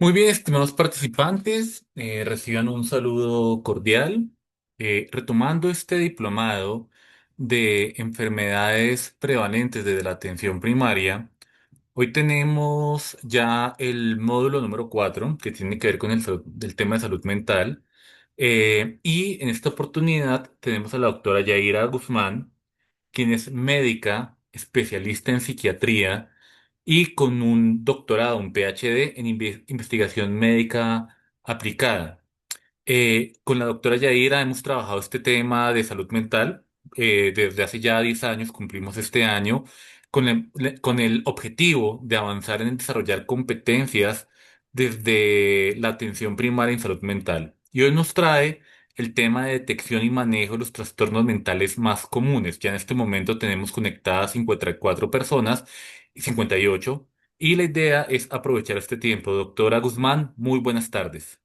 Muy bien, estimados participantes, reciban un saludo cordial. Retomando este diplomado de enfermedades prevalentes desde la atención primaria, hoy tenemos ya el módulo número 4 que tiene que ver con el tema de salud mental. Y en esta oportunidad tenemos a la doctora Yaira Guzmán, quien es médica, especialista en psiquiatría y con un doctorado, un PhD en investigación médica aplicada. Con la doctora Yaira hemos trabajado este tema de salud mental desde hace ya 10 años, cumplimos este año, con el objetivo de avanzar en desarrollar competencias desde la atención primaria en salud mental. Y hoy nos trae el tema de detección y manejo de los trastornos mentales más comunes. Ya en este momento tenemos conectadas 54 personas, 58, y la idea es aprovechar este tiempo. Doctora Guzmán, muy buenas tardes.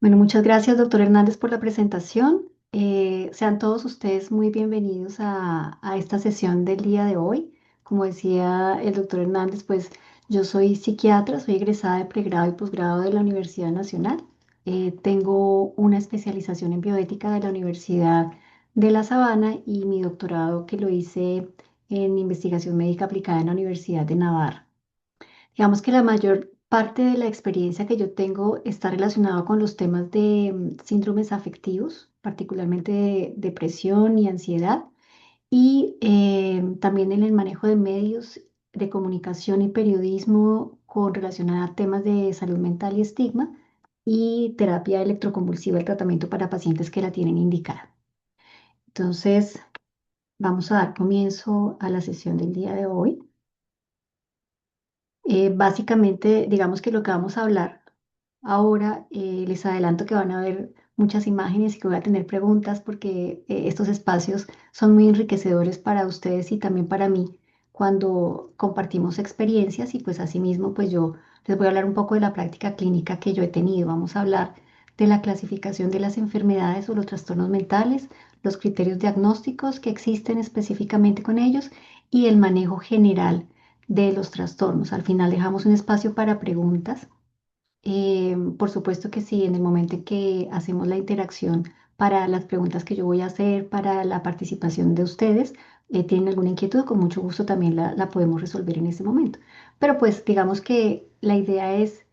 Bueno, muchas gracias, doctor Hernández, por la presentación. Sean todos ustedes muy bienvenidos a esta sesión del día de hoy. Como decía el doctor Hernández, pues yo soy psiquiatra, soy egresada de pregrado y posgrado de la Universidad Nacional. Tengo una especialización en bioética de la Universidad de La Sabana y mi doctorado que lo hice en investigación médica aplicada en la Universidad de Navarra. Digamos que la mayor parte de la experiencia que yo tengo está relacionada con los temas de síndromes afectivos, particularmente de depresión y ansiedad, y también en el manejo de medios de comunicación y periodismo con relación a temas de salud mental y estigma, y terapia electroconvulsiva, el tratamiento para pacientes que la tienen indicada. Entonces, vamos a dar comienzo a la sesión del día de hoy. Básicamente, digamos que lo que vamos a hablar ahora, les adelanto que van a ver muchas imágenes y que voy a tener preguntas porque estos espacios son muy enriquecedores para ustedes y también para mí cuando compartimos experiencias y pues asimismo pues yo les voy a hablar un poco de la práctica clínica que yo he tenido. Vamos a hablar de la clasificación de las enfermedades o los trastornos mentales, los criterios diagnósticos que existen específicamente con ellos y el manejo general de los trastornos. Al final dejamos un espacio para preguntas. Por supuesto que sí, en el momento en que hacemos la interacción para las preguntas que yo voy a hacer, para la participación de ustedes, tienen alguna inquietud, con mucho gusto también la podemos resolver en ese momento. Pero pues digamos que la idea es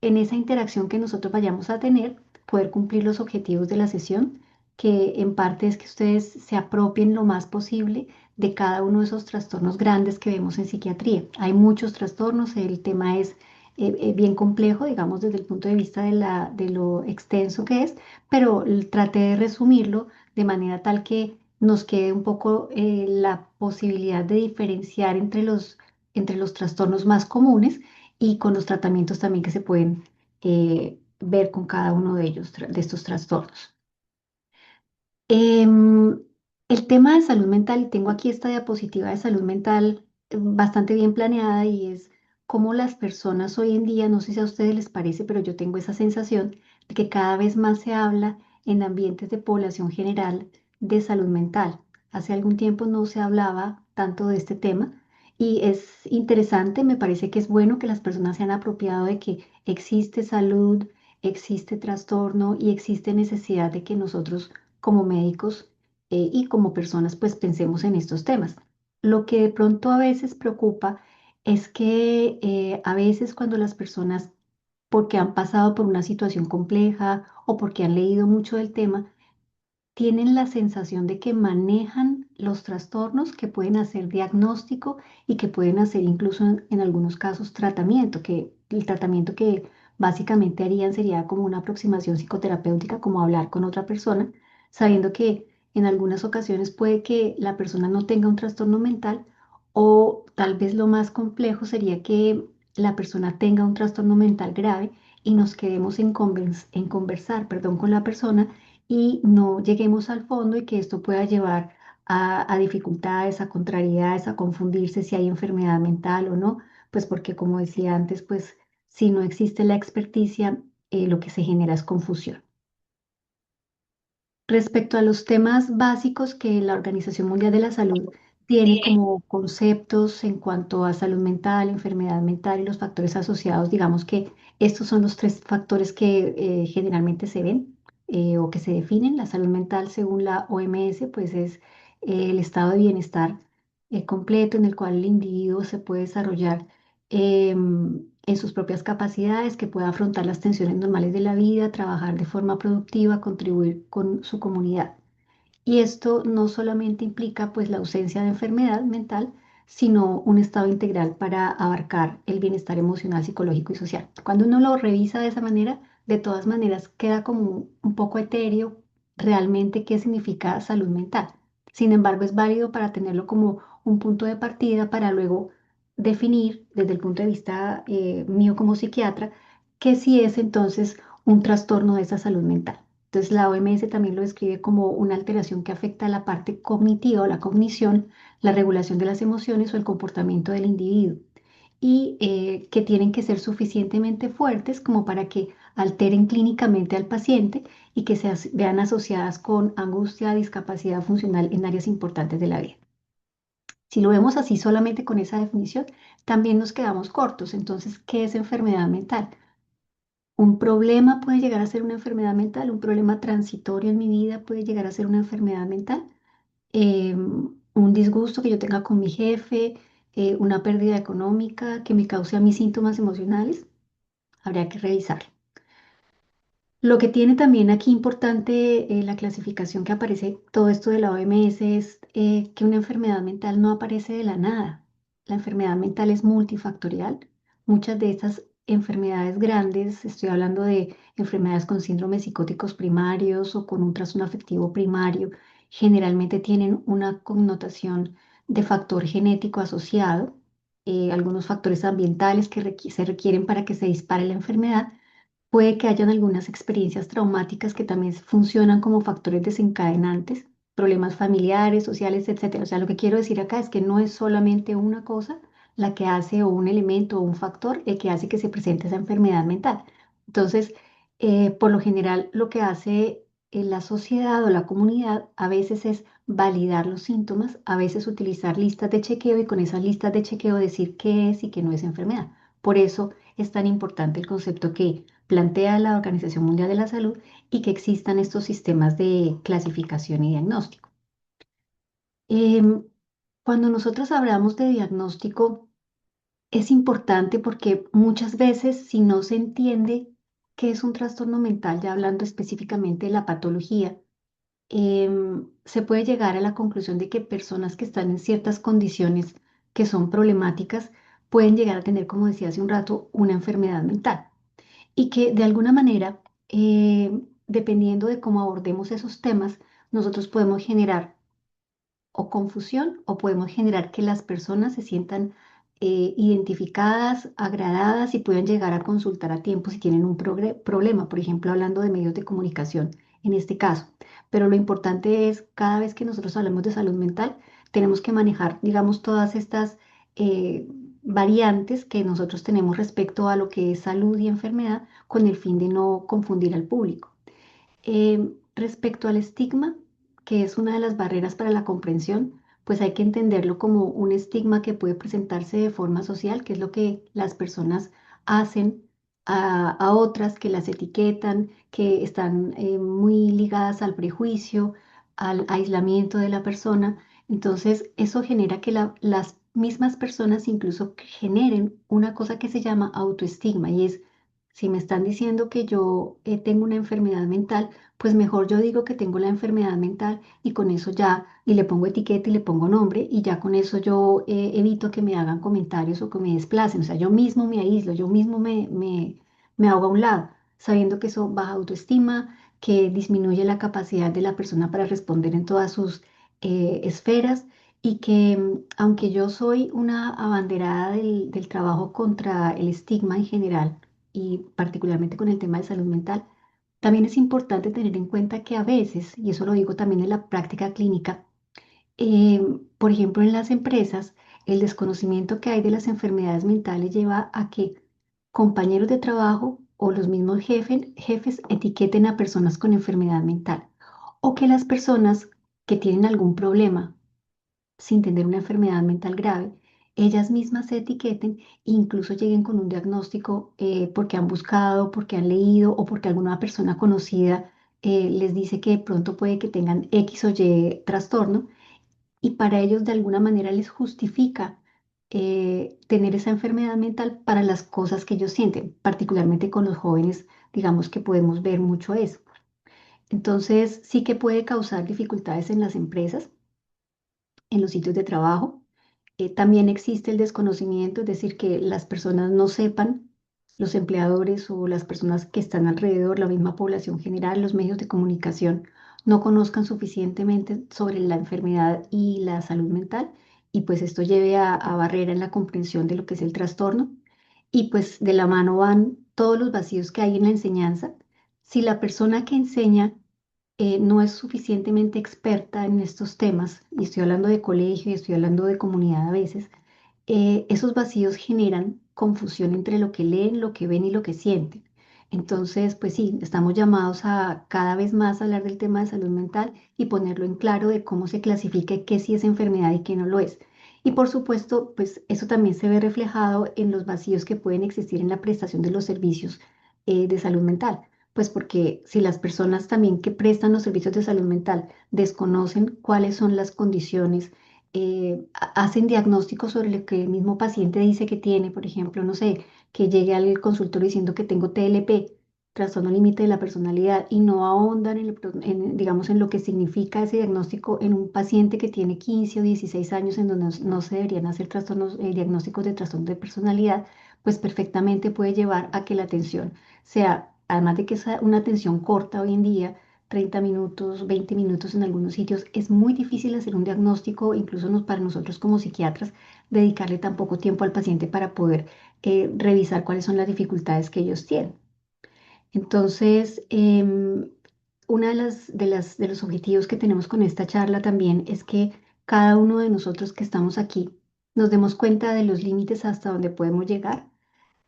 en esa interacción que nosotros vayamos a tener, poder cumplir los objetivos de la sesión, que en parte es que ustedes se apropien lo más posible de cada uno de esos trastornos grandes que vemos en psiquiatría. Hay muchos trastornos, el tema es bien complejo, digamos, desde el punto de vista de lo extenso que es, pero traté de resumirlo de manera tal que nos quede un poco la posibilidad de diferenciar entre los trastornos más comunes y con los tratamientos también que se pueden ver con cada uno de ellos, de estos trastornos. Em, el tema de salud mental, y tengo aquí esta diapositiva de salud mental bastante bien planeada y es cómo las personas hoy en día, no sé si a ustedes les parece, pero yo tengo esa sensación de que cada vez más se habla en ambientes de población general de salud mental. Hace algún tiempo no se hablaba tanto de este tema y es interesante, me parece que es bueno que las personas se han apropiado de que existe salud, existe trastorno y existe necesidad de que nosotros como médicos y como personas pues pensemos en estos temas. Lo que de pronto a veces preocupa es que a veces cuando las personas, porque han pasado por una situación compleja o porque han leído mucho del tema, tienen la sensación de que manejan los trastornos, que pueden hacer diagnóstico y que pueden hacer incluso en algunos casos tratamiento, que el tratamiento que básicamente harían sería como una aproximación psicoterapéutica, como hablar con otra persona, sabiendo que en algunas ocasiones puede que la persona no tenga un trastorno mental o tal vez lo más complejo sería que la persona tenga un trastorno mental grave y nos quedemos en conversar, perdón, con la persona y no lleguemos al fondo y que esto pueda llevar a dificultades, a contrariedades, a confundirse si hay enfermedad mental o no, pues porque como decía antes, pues si no existe la experticia, lo que se genera es confusión. Respecto a los temas básicos que la Organización Mundial de la Salud tiene como conceptos en cuanto a salud mental, enfermedad mental y los factores asociados. Digamos que estos son los tres factores que generalmente se ven o que se definen. La salud mental, según la OMS, pues es el estado de bienestar completo en el cual el individuo se puede desarrollar en sus propias capacidades, que pueda afrontar las tensiones normales de la vida, trabajar de forma productiva, contribuir con su comunidad. Y esto no solamente implica pues la ausencia de enfermedad mental, sino un estado integral para abarcar el bienestar emocional, psicológico y social. Cuando uno lo revisa de esa manera, de todas maneras queda como un poco etéreo realmente qué significa salud mental. Sin embargo, es válido para tenerlo como un punto de partida para luego definir desde el punto de vista mío como psiquiatra que sí es entonces un trastorno de esa salud mental. Entonces, la OMS también lo describe como una alteración que afecta a la parte cognitiva o la cognición, la regulación de las emociones o el comportamiento del individuo y que tienen que ser suficientemente fuertes como para que alteren clínicamente al paciente y que vean asociadas con angustia, discapacidad funcional en áreas importantes de la vida. Si lo vemos así solamente con esa definición, también nos quedamos cortos. Entonces, ¿qué es enfermedad mental? Un problema puede llegar a ser una enfermedad mental, un problema transitorio en mi vida puede llegar a ser una enfermedad mental, un disgusto que yo tenga con mi jefe, una pérdida económica que me cause a mis síntomas emocionales, habría que revisar. Lo que tiene también aquí importante la clasificación que aparece, todo esto de la OMS, es que una enfermedad mental no aparece de la nada. La enfermedad mental es multifactorial. Muchas de estas enfermedades grandes, estoy hablando de enfermedades con síndromes psicóticos primarios o con un trastorno afectivo primario, generalmente tienen una connotación de factor genético asociado, algunos factores ambientales que se requieren para que se dispare la enfermedad. Puede que hayan algunas experiencias traumáticas que también funcionan como factores desencadenantes, problemas familiares, sociales, etcétera. O sea, lo que quiero decir acá es que no es solamente una cosa la que hace o un elemento o un factor el que hace que se presente esa enfermedad mental. Entonces, por lo general, lo que hace la sociedad o la comunidad a veces es validar los síntomas, a veces utilizar listas de chequeo y con esas listas de chequeo decir qué es y qué no es enfermedad. Por eso es tan importante el concepto que plantea la Organización Mundial de la Salud y que existan estos sistemas de clasificación y diagnóstico. Em, Cuando nosotros hablamos de diagnóstico, es importante porque muchas veces si no se entiende qué es un trastorno mental, ya hablando específicamente de la patología, se puede llegar a la conclusión de que personas que están en ciertas condiciones que son problemáticas pueden llegar a tener, como decía hace un rato, una enfermedad mental y que de alguna manera, dependiendo de cómo abordemos esos temas, nosotros podemos generar o confusión o podemos generar que las personas se sientan identificadas, agradadas y puedan llegar a consultar a tiempo si tienen un problema, por ejemplo, hablando de medios de comunicación en este caso. Pero lo importante es, cada vez que nosotros hablamos de salud mental, tenemos que manejar, digamos, todas estas eh, variantes que nosotros tenemos respecto a lo que es salud y enfermedad con el fin de no confundir al público. Respecto al estigma, que es una de las barreras para la comprensión, pues hay que entenderlo como un estigma que puede presentarse de forma social, que es lo que las personas hacen a otras, que las etiquetan, que están muy ligadas al prejuicio, al aislamiento de la persona. Entonces, eso genera que las mismas personas incluso generen una cosa que se llama autoestigma y es, si me están diciendo que yo tengo una enfermedad mental, pues mejor yo digo que tengo la enfermedad mental y con eso ya, y le pongo etiqueta y le pongo nombre y ya con eso yo evito que me hagan comentarios o que me desplacen. O sea, yo mismo me aíslo, yo mismo me hago a un lado, sabiendo que eso baja autoestima, que disminuye la capacidad de la persona para responder en todas sus esferas y que aunque yo soy una abanderada del trabajo contra el estigma en general y particularmente con el tema de salud mental, también es importante tener en cuenta que a veces, y eso lo digo también en la práctica clínica, eh, por ejemplo, en las empresas, el desconocimiento que hay de las enfermedades mentales lleva a que compañeros de trabajo o los mismos jefes etiqueten a personas con enfermedad mental o que las personas que tienen algún problema sin tener una enfermedad mental grave, ellas mismas se etiqueten e incluso lleguen con un diagnóstico porque han buscado, porque han leído o porque alguna persona conocida les dice que de pronto puede que tengan X o Y trastorno y para ellos de alguna manera les justifica tener esa enfermedad mental para las cosas que ellos sienten, particularmente con los jóvenes, digamos que podemos ver mucho eso. Entonces, sí que puede causar dificultades en las empresas, en los sitios de trabajo. También existe el desconocimiento, es decir, que las personas no sepan, los empleadores o las personas que están alrededor, la misma población general, los medios de comunicación, no conozcan suficientemente sobre la enfermedad y la salud mental y pues esto lleve a barrera en la comprensión de lo que es el trastorno y pues de la mano van todos los vacíos que hay en la enseñanza. Si la persona que enseña no es suficientemente experta en estos temas, y estoy hablando de colegio y estoy hablando de comunidad a veces, esos vacíos generan confusión entre lo que leen, lo que ven y lo que sienten. Entonces, pues sí, estamos llamados a cada vez más hablar del tema de salud mental y ponerlo en claro de cómo se clasifica qué sí es enfermedad y qué no lo es. Y por supuesto, pues eso también se ve reflejado en los vacíos que pueden existir en la prestación de los servicios de salud mental. Pues porque si las personas también que prestan los servicios de salud mental desconocen cuáles son las condiciones, hacen diagnósticos sobre lo que el mismo paciente dice que tiene, por ejemplo, no sé, que llegue al consultorio diciendo que tengo TLP, trastorno límite de la personalidad, y no ahondan digamos, en lo que significa ese diagnóstico en un paciente que tiene 15 o 16 años en donde no se deberían hacer trastornos, diagnósticos de trastorno de personalidad, pues perfectamente puede llevar a que la atención sea, además de que es una atención corta hoy en día, 30 minutos, 20 minutos en algunos sitios, es muy difícil hacer un diagnóstico, incluso para nosotros como psiquiatras, dedicarle tan poco tiempo al paciente para poder revisar cuáles son las dificultades que ellos tienen. Entonces, una de los objetivos que tenemos con esta charla también es que cada uno de nosotros que estamos aquí nos demos cuenta de los límites hasta donde podemos llegar,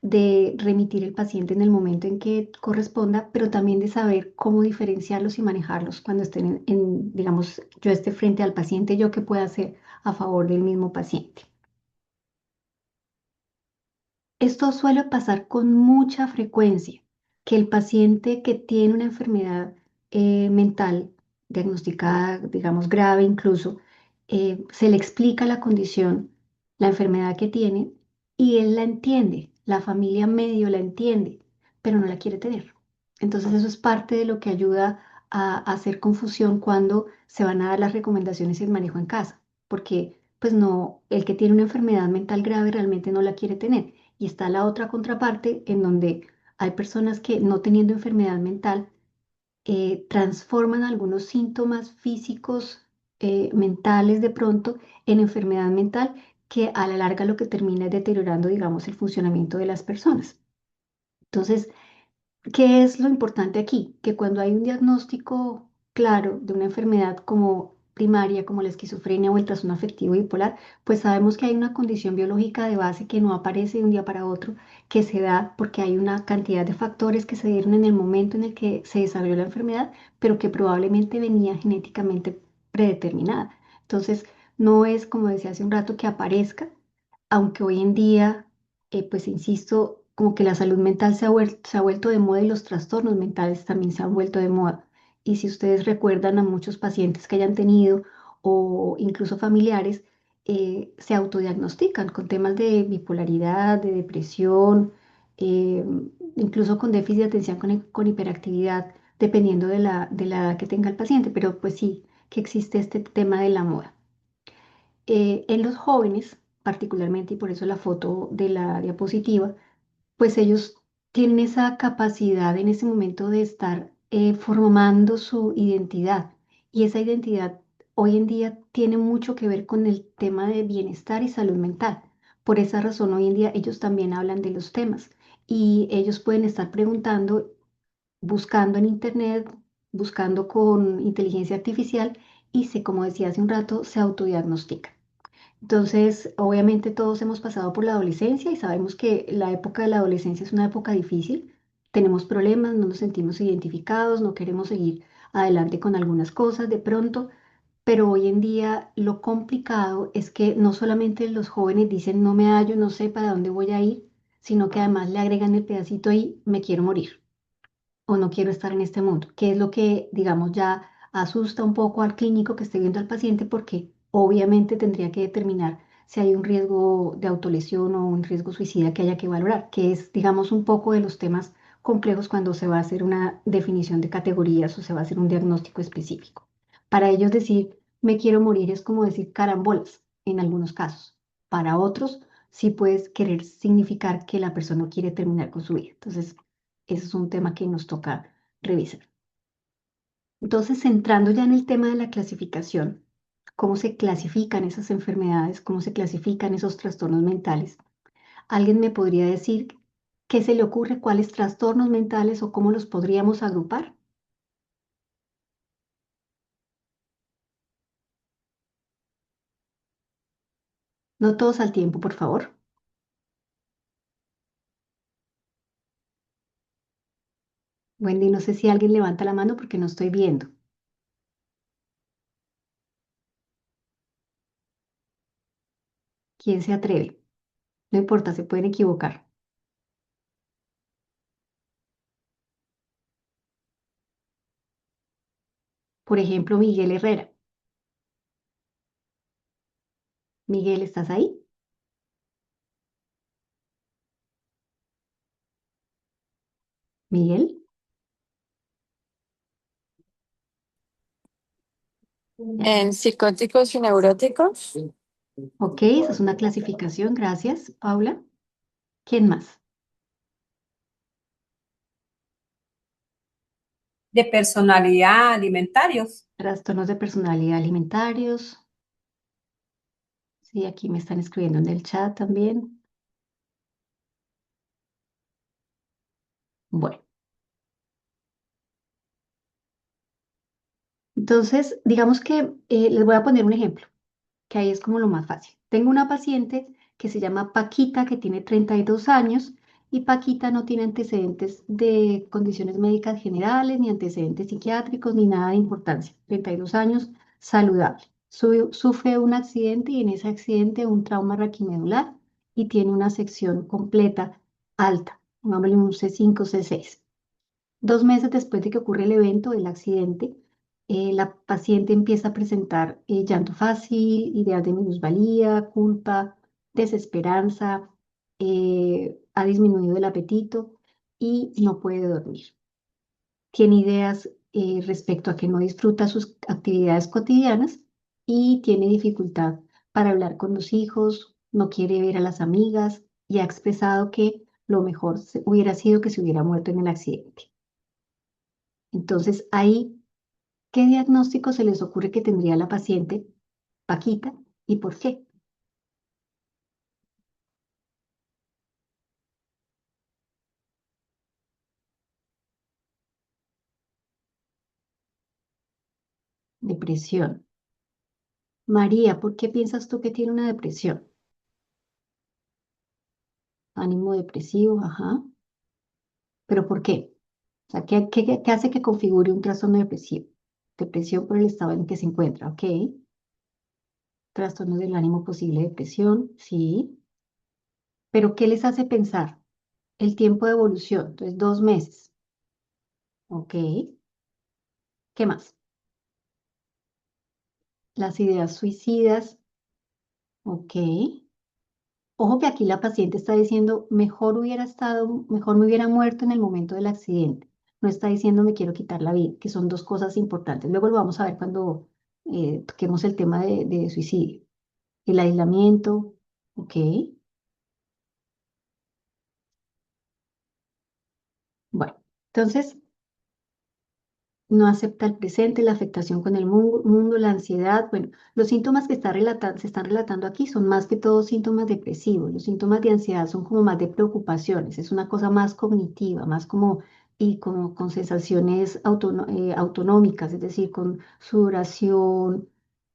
de remitir el paciente en el momento en que corresponda, pero también de saber cómo diferenciarlos y manejarlos cuando estén digamos, yo esté frente al paciente, yo qué puedo hacer a favor del mismo paciente. Esto suele pasar con mucha frecuencia, que el paciente que tiene una enfermedad mental diagnosticada, digamos grave incluso, se le explica la condición, la enfermedad que tiene y él la entiende, la familia medio la entiende, pero no la quiere tener. Entonces eso es parte de lo que ayuda a hacer confusión cuando se van a dar las recomendaciones y el manejo en casa, porque pues no, el que tiene una enfermedad mental grave realmente no la quiere tener y está la otra contraparte en donde hay personas que no teniendo enfermedad mental transforman algunos síntomas físicos, mentales de pronto en enfermedad mental que a la larga lo que termina es deteriorando, digamos, el funcionamiento de las personas. Entonces, ¿qué es lo importante aquí? Que cuando hay un diagnóstico claro de una enfermedad como primaria, como la esquizofrenia o el trastorno afectivo bipolar, pues sabemos que hay una condición biológica de base que no aparece de un día para otro, que se da porque hay una cantidad de factores que se dieron en el momento en el que se desarrolló la enfermedad, pero que probablemente venía genéticamente predeterminada. Entonces, no es como decía hace un rato que aparezca, aunque hoy en día, pues insisto, como que la salud mental se ha vuelto de moda y los trastornos mentales también se han vuelto de moda. Y si ustedes recuerdan a muchos pacientes que hayan tenido o incluso familiares, se autodiagnostican con temas de bipolaridad, de depresión, eh, incluso con déficit de atención con hiperactividad, dependiendo de la edad que tenga el paciente. Pero pues sí, que existe este tema de la moda. En los jóvenes, particularmente, y por eso la foto de la diapositiva, pues ellos tienen esa capacidad en ese momento de estar formando su identidad. Y esa identidad hoy en día tiene mucho que ver con el tema de bienestar y salud mental. Por esa razón, hoy en día ellos también hablan de los temas y ellos pueden estar preguntando, buscando en internet, buscando con inteligencia artificial y se, como decía hace un rato, se autodiagnostican. Entonces, obviamente todos hemos pasado por la adolescencia y sabemos que la época de la adolescencia es una época difícil. Tenemos problemas, no nos sentimos identificados, no queremos seguir adelante con algunas cosas de pronto, pero hoy en día lo complicado es que no solamente los jóvenes dicen no me hallo, no sé para dónde voy a ir, sino que además le agregan el pedacito ahí, me quiero morir o no quiero estar en este mundo, que es lo que, digamos, ya asusta un poco al clínico que esté viendo al paciente porque obviamente tendría que determinar si hay un riesgo de autolesión o un riesgo suicida que haya que valorar, que es, digamos, un poco de los temas complejos cuando se va a hacer una definición de categorías o se va a hacer un diagnóstico específico. Para ellos decir, me quiero morir es como decir carambolas en algunos casos. Para otros, sí puedes querer significar que la persona no quiere terminar con su vida. Entonces, ese es un tema que nos toca revisar. Entonces, entrando ya en el tema de la clasificación, cómo se clasifican esas enfermedades, cómo se clasifican esos trastornos mentales, ¿alguien me podría decir qué se le ocurre, cuáles trastornos mentales o cómo los podríamos agrupar? No todos al tiempo, por favor. Wendy, no sé si alguien levanta la mano porque no estoy viendo. ¿Quién se atreve? No importa, se pueden equivocar. Por ejemplo, Miguel Herrera. Miguel, ¿estás ahí? Miguel. En psicóticos y neuróticos, Ok, esa es una clasificación. Gracias, Paula. ¿Quién más? de personalidad alimentarios. Trastornos de personalidad alimentarios. Sí, aquí me están escribiendo en el chat también. Bueno, entonces, digamos que les voy a poner un ejemplo, que ahí es como lo más fácil. Tengo una paciente que se llama Paquita, que tiene 32 años, y Paquita no tiene antecedentes de condiciones médicas generales, ni antecedentes psiquiátricos, ni nada de importancia. 32 años, saludable. Sufre un accidente y en ese accidente un trauma raquimedular y tiene una sección completa alta, pongámosle un C5, C6. 2 meses después de que ocurre el evento, el accidente, la paciente empieza a presentar llanto fácil, ideas de minusvalía, culpa, desesperanza, ha disminuido el apetito y no puede dormir. Tiene ideas respecto a que no disfruta sus actividades cotidianas y tiene dificultad para hablar con los hijos, no quiere ver a las amigas y ha expresado que lo mejor hubiera sido que se hubiera muerto en el accidente. Entonces, ahí, ¿qué diagnóstico se les ocurre que tendría la paciente, Paquita, y por qué? Depresión. María, ¿por qué piensas tú que tiene una depresión? Ánimo depresivo, ajá. ¿Pero por qué? O sea, ¿qué hace que configure un trastorno depresivo? Depresión por el estado en que se encuentra, ¿ok? Trastorno del ánimo, posible depresión, sí. ¿Pero qué les hace pensar? El tiempo de evolución, entonces 2 meses, ¿ok? ¿Qué más? Las ideas suicidas, ¿ok? Ojo que aquí la paciente está diciendo, mejor hubiera estado, mejor me hubiera muerto en el momento del accidente. No está diciendo me quiero quitar la vida, que son dos cosas importantes. Luego lo vamos a ver cuando toquemos el tema de suicidio. El aislamiento, ok. Bueno, entonces no acepta el presente, la afectación con el mundo, la ansiedad. Bueno, los síntomas que se están relatando aquí son más que todo síntomas depresivos. Los síntomas de ansiedad son como más de preocupaciones, es una cosa más cognitiva, más como y como con sensaciones autonómicas, es decir, con sudoración.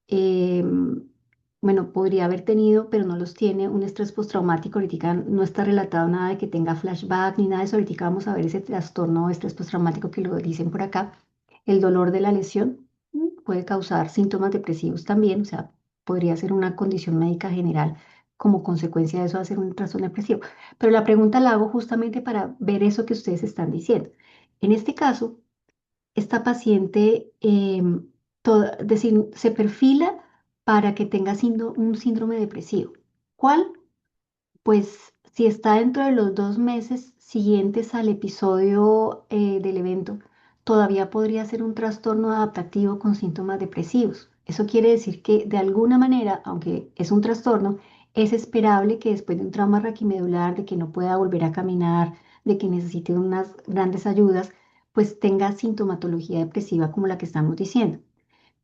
Bueno, podría haber tenido, pero no los tiene, un estrés postraumático. Ahorita no está relatado nada de que tenga flashback ni nada de eso. Ahorita vamos a ver ese trastorno o estrés postraumático que lo dicen por acá. El dolor de la lesión, puede causar síntomas depresivos también, o sea, podría ser una condición médica general como consecuencia de eso hacer un trastorno depresivo. Pero la pregunta la hago justamente para ver eso que ustedes están diciendo. En este caso, esta paciente decir, se perfila para que tenga un síndrome depresivo. ¿Cuál? Pues si está dentro de los 2 meses siguientes al episodio del evento, todavía podría ser un trastorno adaptativo con síntomas depresivos. Eso quiere decir que de alguna manera, aunque es un trastorno, es esperable que después de un trauma raquimedular, de que no pueda volver a caminar, de que necesite unas grandes ayudas, pues tenga sintomatología depresiva como la que estamos diciendo,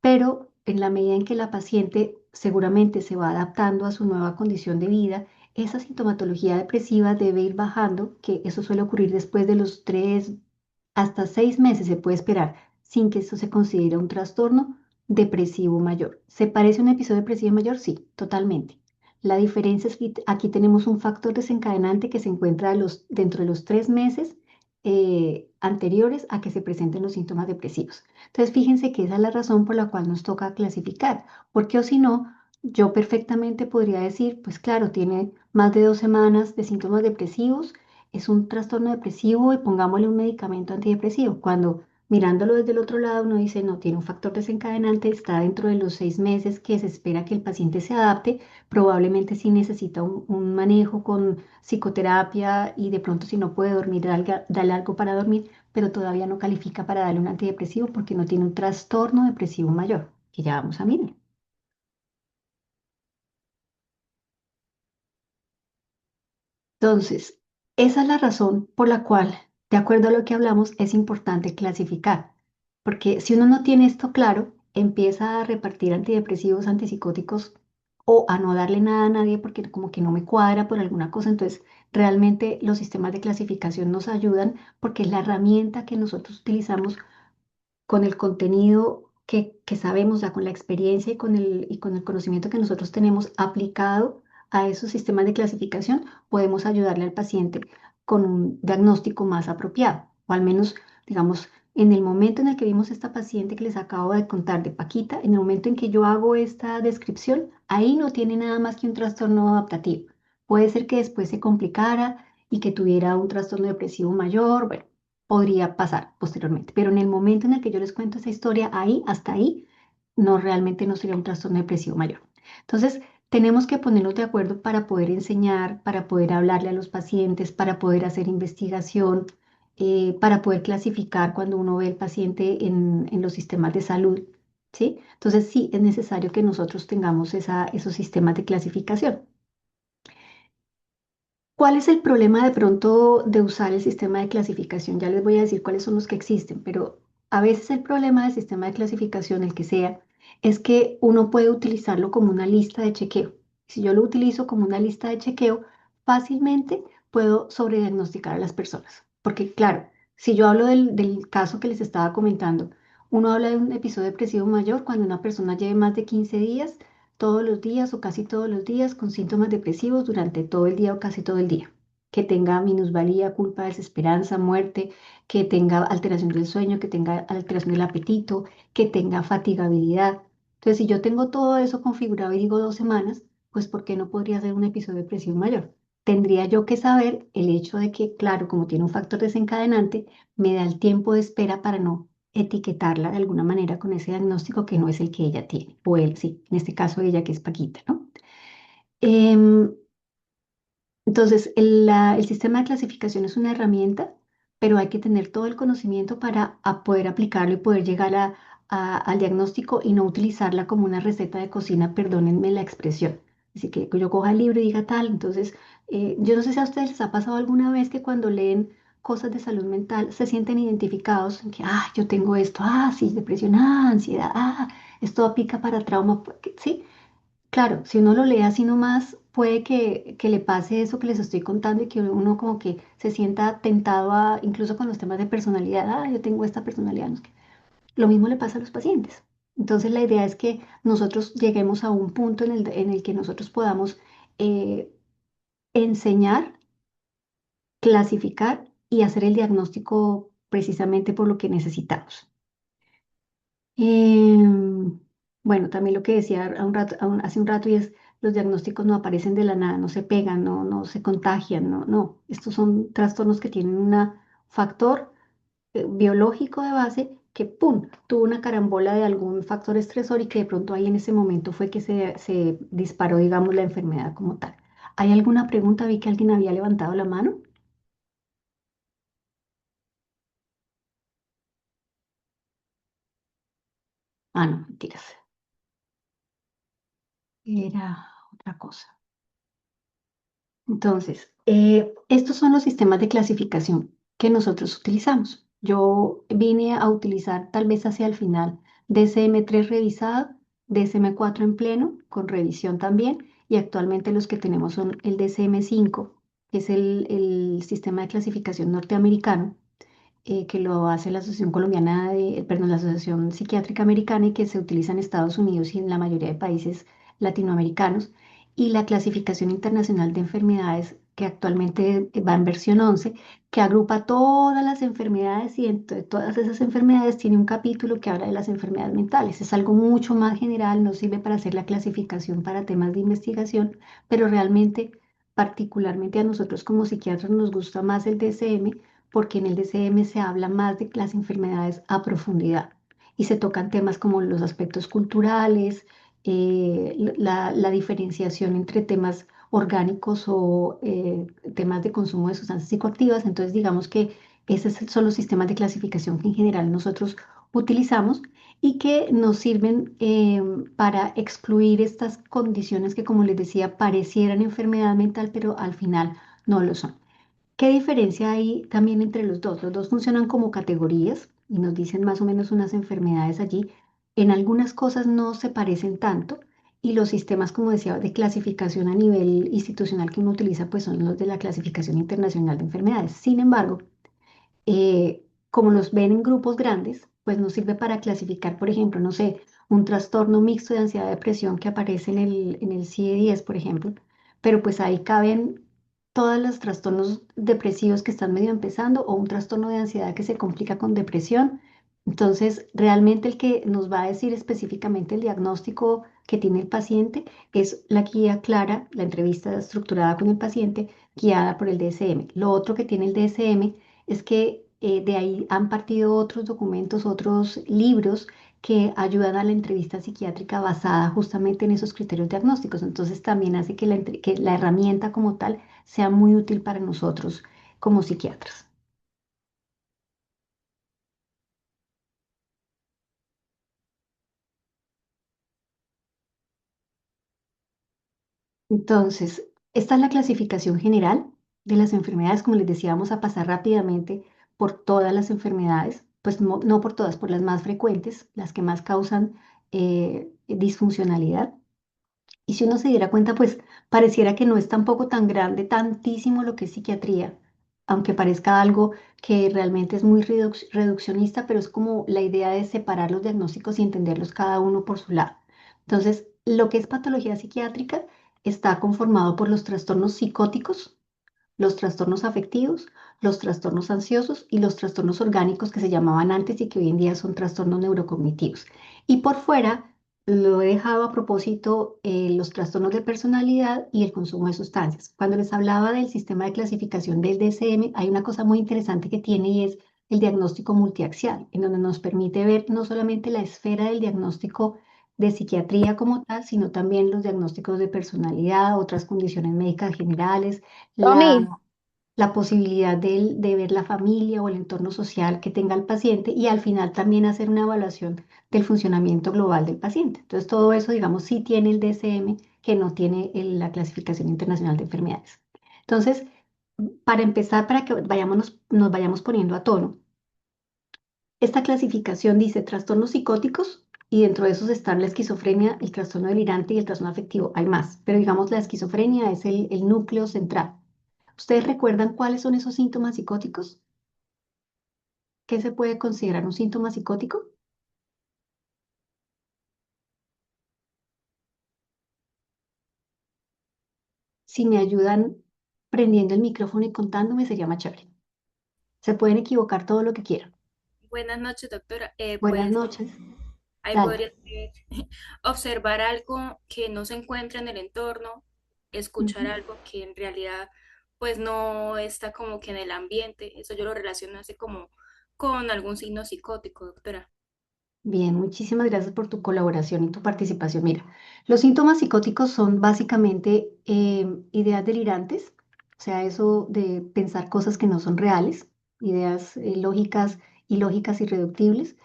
pero en la medida en que la paciente seguramente se va adaptando a su nueva condición de vida, esa sintomatología depresiva debe ir bajando, que eso suele ocurrir después de los 3 hasta 6 meses, se puede esperar, sin que eso se considere un trastorno depresivo mayor. ¿Se parece a un episodio depresivo mayor? Sí, totalmente. La diferencia es que aquí tenemos un factor desencadenante que se encuentra dentro de los 3 meses anteriores a que se presenten los síntomas depresivos. Entonces, fíjense que esa es la razón por la cual nos toca clasificar, porque o si no, yo perfectamente podría decir, pues claro, tiene más de 2 semanas de síntomas depresivos, es un trastorno depresivo y pongámosle un medicamento antidepresivo. Cuando mirándolo desde el otro lado, uno dice, no, tiene un factor desencadenante, está dentro de los 6 meses que se espera que el paciente se adapte, probablemente sí necesita un manejo con psicoterapia y de pronto si no puede dormir, dale algo para dormir, pero todavía no califica para darle un antidepresivo porque no tiene un trastorno depresivo mayor, que ya vamos a mirar. Entonces, esa es la razón por la cual, de acuerdo a lo que hablamos, es importante clasificar, porque si uno no tiene esto claro, empieza a repartir antidepresivos, antipsicóticos o a no darle nada a nadie porque como que no me cuadra por alguna cosa, entonces realmente los sistemas de clasificación nos ayudan porque es la herramienta que nosotros utilizamos con el contenido que sabemos, ya con la experiencia y con el conocimiento que nosotros tenemos aplicado a esos sistemas de clasificación, podemos ayudarle al paciente con un diagnóstico más apropiado, o al menos, digamos, en el momento en el que vimos esta paciente que les acabo de contar de Paquita, en el momento en que yo hago esta descripción, ahí no tiene nada más que un trastorno adaptativo. Puede ser que después se complicara y que tuviera un trastorno depresivo mayor, bueno, podría pasar posteriormente. Pero en el momento en el que yo les cuento esa historia, ahí, hasta ahí, no realmente no sería un trastorno depresivo mayor. Entonces, tenemos que ponernos de acuerdo para poder enseñar, para poder hablarle a los pacientes, para poder hacer investigación, para poder clasificar cuando uno ve el paciente en los sistemas de salud. ¿Sí? Entonces, sí, es necesario que nosotros tengamos esos sistemas de clasificación. ¿Cuál es el problema de pronto de usar el sistema de clasificación? Ya les voy a decir cuáles son los que existen, pero a veces el problema del sistema de clasificación, el que sea, es que uno puede utilizarlo como una lista de chequeo. Si yo lo utilizo como una lista de chequeo, fácilmente puedo sobrediagnosticar a las personas. Porque claro, si yo hablo del caso que les estaba comentando, uno habla de un episodio depresivo mayor cuando una persona lleve más de 15 días todos los días o casi todos los días con síntomas depresivos durante todo el día o casi todo el día, que tenga minusvalía, culpa, desesperanza, muerte, que tenga alteración del sueño, que tenga alteración del apetito, que tenga fatigabilidad. Entonces, si yo tengo todo eso configurado y digo 2 semanas, pues ¿por qué no podría ser un episodio de depresión mayor? Tendría yo que saber el hecho de que, claro, como tiene un factor desencadenante, me da el tiempo de espera para no etiquetarla de alguna manera con ese diagnóstico que no es el que ella tiene, o él sí, en este caso ella que es Paquita, ¿no? Em, entonces, el sistema de clasificación es una herramienta, pero hay que tener todo el conocimiento para poder aplicarlo y poder llegar al diagnóstico y no utilizarla como una receta de cocina, perdónenme la expresión. Así que yo coja el libro y diga tal. Entonces, yo no sé si a ustedes les ha pasado alguna vez que cuando leen cosas de salud mental se sienten identificados en que, ah, yo tengo esto, ah, sí, depresión, ah, ansiedad, ah, esto aplica para trauma, ¿sí? Claro, si uno lo lee así nomás, puede que le pase eso que les estoy contando y que uno como que se sienta tentado a, incluso con los temas de personalidad, ah, yo tengo esta personalidad. No sé qué. Lo mismo le pasa a los pacientes. Entonces la idea es que nosotros lleguemos a un punto en el que nosotros podamos eh, enseñar, clasificar y hacer el diagnóstico precisamente por lo que necesitamos. Em, bueno, también lo que decía hace un rato y es, los diagnósticos no aparecen de la nada, no se pegan, no se contagian, no. Estos son trastornos que tienen un factor biológico de base que, ¡pum!, tuvo una carambola de algún factor estresor y que de pronto ahí en ese momento fue que se disparó, digamos, la enfermedad como tal. ¿Hay alguna pregunta? Vi que alguien había levantado la mano. Ah, no, mentiras. Era otra cosa. Entonces, estos son los sistemas de clasificación que nosotros utilizamos. Yo vine a utilizar tal vez hacia el final DSM-3 revisado, DSM-4 en pleno, con revisión también, y actualmente los que tenemos son el DSM-5, que es el sistema de clasificación norteamericano, que lo hace la Asociación Colombiana perdón, la Asociación Psiquiátrica Americana y que se utiliza en Estados Unidos y en la mayoría de países latinoamericanos, y la clasificación internacional de enfermedades que actualmente va en versión 11, que agrupa todas las enfermedades y entre todas esas enfermedades tiene un capítulo que habla de las enfermedades mentales. Es algo mucho más general, no sirve para hacer la clasificación para temas de investigación, pero realmente, particularmente a nosotros como psiquiatras nos gusta más el DSM porque en el DCM se habla más de las enfermedades a profundidad y se tocan temas como los aspectos culturales, la diferenciación entre temas orgánicos o temas de consumo de sustancias psicoactivas. Entonces, digamos que esos son los sistemas de clasificación que en general nosotros utilizamos y que nos sirven para excluir estas condiciones que, como les decía, parecieran enfermedad mental, pero al final no lo son. ¿Qué diferencia hay también entre los dos? Los dos funcionan como categorías y nos dicen más o menos unas enfermedades allí. En algunas cosas no se parecen tanto y los sistemas, como decía, de clasificación a nivel institucional que uno utiliza, pues son los de la clasificación internacional de enfermedades. Sin embargo, como los ven en grupos grandes, pues nos sirve para clasificar, por ejemplo, no sé, un trastorno mixto de ansiedad y depresión que aparece en el CIE-10, por ejemplo, pero pues ahí caben todos los trastornos depresivos que están medio empezando o un trastorno de ansiedad que se complica con depresión. Entonces, realmente el que nos va a decir específicamente el diagnóstico que tiene el paciente es la guía clara, la entrevista estructurada con el paciente, guiada por el DSM. Lo otro que tiene el DSM es que de ahí han partido otros documentos, otros libros que ayudan a la entrevista psiquiátrica basada justamente en esos criterios diagnósticos. Entonces también hace que que la herramienta como tal sea muy útil para nosotros como psiquiatras. Entonces, esta es la clasificación general de las enfermedades. Como les decía, vamos a pasar rápidamente por todas las enfermedades, pues no por todas, por las más frecuentes, las que más causan disfuncionalidad. Y si uno se diera cuenta, pues pareciera que no es tampoco tan grande, tantísimo lo que es psiquiatría, aunque parezca algo que realmente es muy reduccionista, pero es como la idea de separar los diagnósticos y entenderlos cada uno por su lado. Entonces, lo que es patología psiquiátrica está conformado por los trastornos psicóticos, los trastornos afectivos, los trastornos ansiosos y los trastornos orgánicos que se llamaban antes y que hoy en día son trastornos neurocognitivos. Y por fuera lo he dejado a propósito los trastornos de personalidad y el consumo de sustancias. Cuando les hablaba del sistema de clasificación del DSM, hay una cosa muy interesante que tiene y es el diagnóstico multiaxial, en donde nos permite ver no solamente la esfera del diagnóstico de psiquiatría como tal, sino también los diagnósticos de personalidad, otras condiciones médicas generales, Tommy, la posibilidad de ver la familia o el entorno social que tenga el paciente y al final también hacer una evaluación del funcionamiento global del paciente. Entonces, todo eso, digamos, sí tiene el DSM, que no tiene la clasificación internacional de enfermedades. Entonces, para empezar, para que nos vayamos poniendo a tono, esta clasificación dice trastornos psicóticos y dentro de esos están la esquizofrenia, el trastorno delirante y el trastorno afectivo. Hay más, pero digamos la esquizofrenia es el núcleo central. ¿Ustedes recuerdan cuáles son esos síntomas psicóticos? ¿Qué se puede considerar un síntoma psicótico? Si me ayudan prendiendo el micrófono y contándome, sería más chévere. Se pueden equivocar todo lo que quieran. Buenas noches, doctora. Buenas noches. Ahí Dale. podría ser observar algo que no se encuentra en el entorno, escuchar Ujú. algo que en realidad pues no está como que en el ambiente. Eso yo lo relaciono así como con algún signo psicótico, doctora. Bien, muchísimas gracias por tu colaboración y tu participación. Mira, los síntomas psicóticos son básicamente ideas delirantes, o sea, eso de pensar cosas que no son reales, ideas lógicas, ilógicas, irreductibles,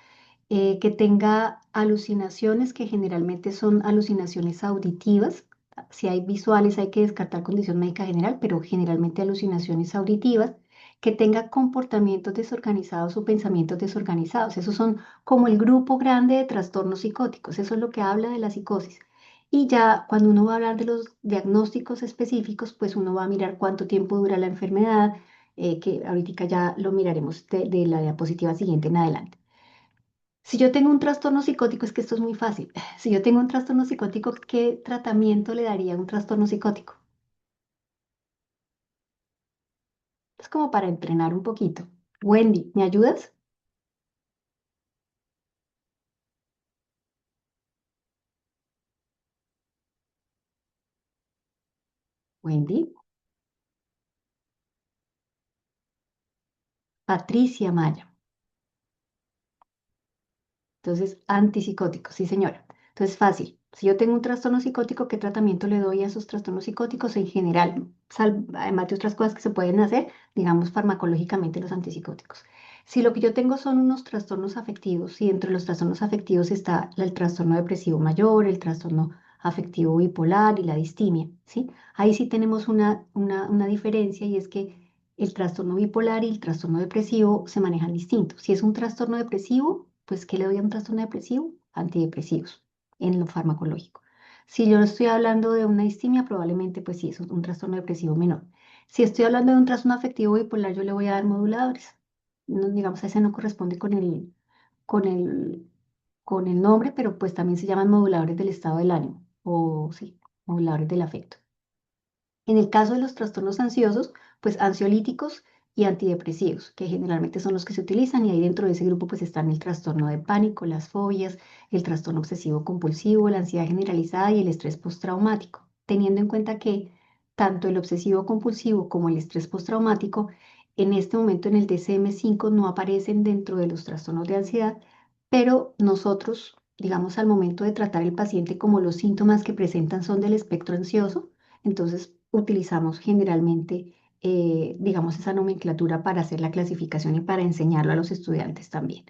que tenga alucinaciones que generalmente son alucinaciones auditivas. Si hay visuales hay que descartar condición médica general, pero generalmente alucinaciones auditivas, que tenga comportamientos desorganizados o pensamientos desorganizados. Esos son como el grupo grande de trastornos psicóticos. Eso es lo que habla de la psicosis. Y ya cuando uno va a hablar de los diagnósticos específicos, pues uno va a mirar cuánto tiempo dura la enfermedad, que ahorita ya lo miraremos de la diapositiva siguiente en adelante. Si yo tengo un trastorno psicótico, es que esto es muy fácil. Si yo tengo un trastorno psicótico, ¿qué tratamiento le daría a un trastorno psicótico? Es como para entrenar un poquito. Wendy, ¿me ayudas? Wendy, Patricia Maya. Entonces, antipsicóticos, sí, señora. Entonces, fácil. Si yo tengo un trastorno psicótico, ¿qué tratamiento le doy a esos trastornos psicóticos en general? Además de otras cosas que se pueden hacer, digamos, farmacológicamente los antipsicóticos. Si lo que yo tengo son unos trastornos afectivos, y entre los trastornos afectivos está el trastorno depresivo mayor, el trastorno afectivo bipolar y la distimia, ¿sí? Ahí sí tenemos una diferencia y es que el trastorno bipolar y el trastorno depresivo se manejan distintos. Si es un trastorno depresivo, pues ¿qué le doy a un trastorno depresivo? Antidepresivos en lo farmacológico. Si yo estoy hablando de una distimia, probablemente pues sí, es un trastorno depresivo menor. Si estoy hablando de un trastorno afectivo bipolar, yo le voy a dar moduladores. No, digamos, ese no corresponde con el, con el nombre, pero pues también se llaman moduladores del estado del ánimo, o sí, moduladores del afecto. En el caso de los trastornos ansiosos, pues ansiolíticos y antidepresivos, que generalmente son los que se utilizan y ahí dentro de ese grupo pues están el trastorno de pánico, las fobias, el trastorno obsesivo compulsivo, la ansiedad generalizada y el estrés postraumático, teniendo en cuenta que tanto el obsesivo compulsivo como el estrés postraumático en este momento en el DSM-5 no aparecen dentro de los trastornos de ansiedad, pero nosotros, digamos, al momento de tratar el paciente como los síntomas que presentan son del espectro ansioso, entonces, utilizamos generalmente, digamos, esa nomenclatura para hacer la clasificación y para enseñarlo a los estudiantes también.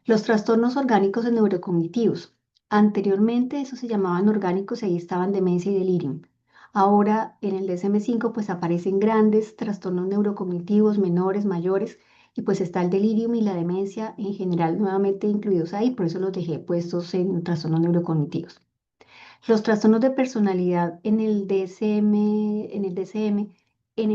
Los trastornos orgánicos y neurocognitivos. Anteriormente eso se llamaban orgánicos y ahí estaban demencia y delirium. Ahora en el DSM-5 pues aparecen grandes trastornos neurocognitivos, menores, mayores, y pues está el delirium y la demencia en general nuevamente incluidos ahí, por eso los dejé puestos en trastornos neurocognitivos. Los trastornos de personalidad en el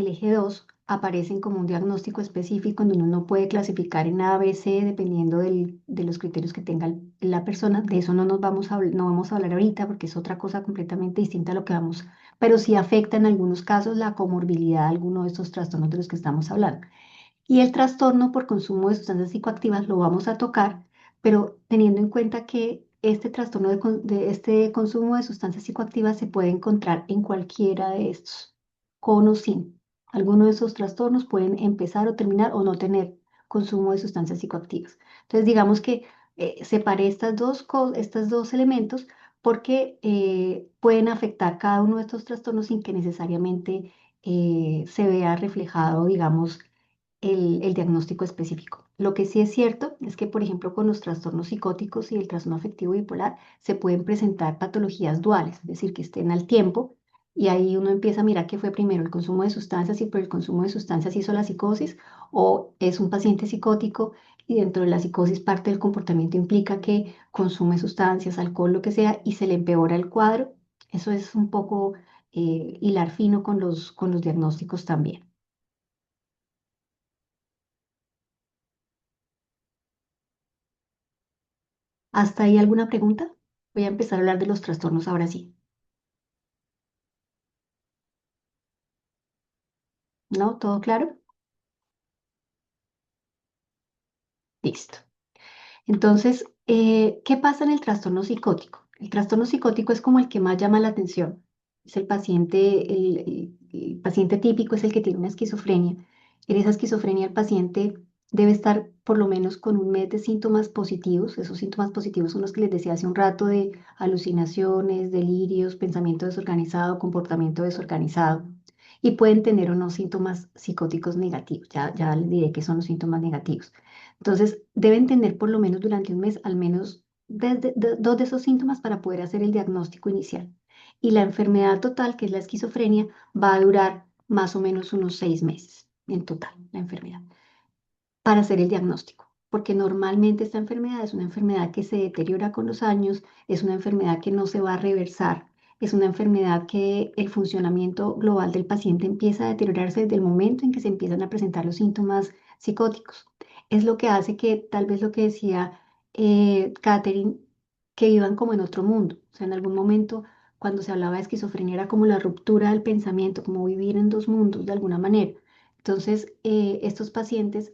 eje 2 aparecen como un diagnóstico específico en donde uno puede clasificar en A, B, C, dependiendo de los criterios que tenga la persona. De eso no nos vamos a, no vamos a hablar ahorita porque es otra cosa completamente distinta a lo que vamos, pero sí afecta en algunos casos la comorbilidad de alguno de estos trastornos de los que estamos hablando. Y el trastorno por consumo de sustancias psicoactivas lo vamos a tocar, pero teniendo en cuenta que este trastorno de este consumo de sustancias psicoactivas se puede encontrar en cualquiera de estos, con o sin. Algunos de esos trastornos pueden empezar o terminar o no tener consumo de sustancias psicoactivas. Entonces, digamos que separé estos dos elementos porque pueden afectar cada uno de estos trastornos sin que necesariamente se vea reflejado, digamos, el diagnóstico específico. Lo que sí es cierto es que, por ejemplo, con los trastornos psicóticos y el trastorno afectivo bipolar se pueden presentar patologías duales, es decir, que estén al tiempo y ahí uno empieza a mirar qué fue primero el consumo de sustancias y por el consumo de sustancias hizo la psicosis o es un paciente psicótico y dentro de la psicosis parte del comportamiento implica que consume sustancias, alcohol, lo que sea y se le empeora el cuadro. Eso es un poco hilar fino con los diagnósticos también. ¿Hasta ahí alguna pregunta? Voy a empezar a hablar de los trastornos ahora sí. ¿No? ¿Todo claro? Listo. Entonces, ¿qué pasa en el trastorno psicótico? El trastorno psicótico es como el que más llama la atención. Es el paciente, el paciente típico es el que tiene una esquizofrenia. En esa esquizofrenia el paciente debe estar por lo menos con un mes de síntomas positivos. Esos síntomas positivos son los que les decía hace un rato de alucinaciones, delirios, pensamiento desorganizado, comportamiento desorganizado. Y pueden tener o no síntomas psicóticos negativos. Ya les diré qué son los síntomas negativos. Entonces, deben tener por lo menos durante un mes al menos dos de esos síntomas para poder hacer el diagnóstico inicial. Y la enfermedad total, que es la esquizofrenia, va a durar más o menos unos 6 meses en total, la enfermedad para hacer el diagnóstico, porque normalmente esta enfermedad es una enfermedad que se deteriora con los años, es una enfermedad que no se va a reversar, es una enfermedad que el funcionamiento global del paciente empieza a deteriorarse desde el momento en que se empiezan a presentar los síntomas psicóticos. Es lo que hace que tal vez lo que decía Catherine, que vivan como en otro mundo. O sea, en algún momento cuando se hablaba de esquizofrenia era como la ruptura del pensamiento, como vivir en dos mundos de alguna manera. Entonces, estos pacientes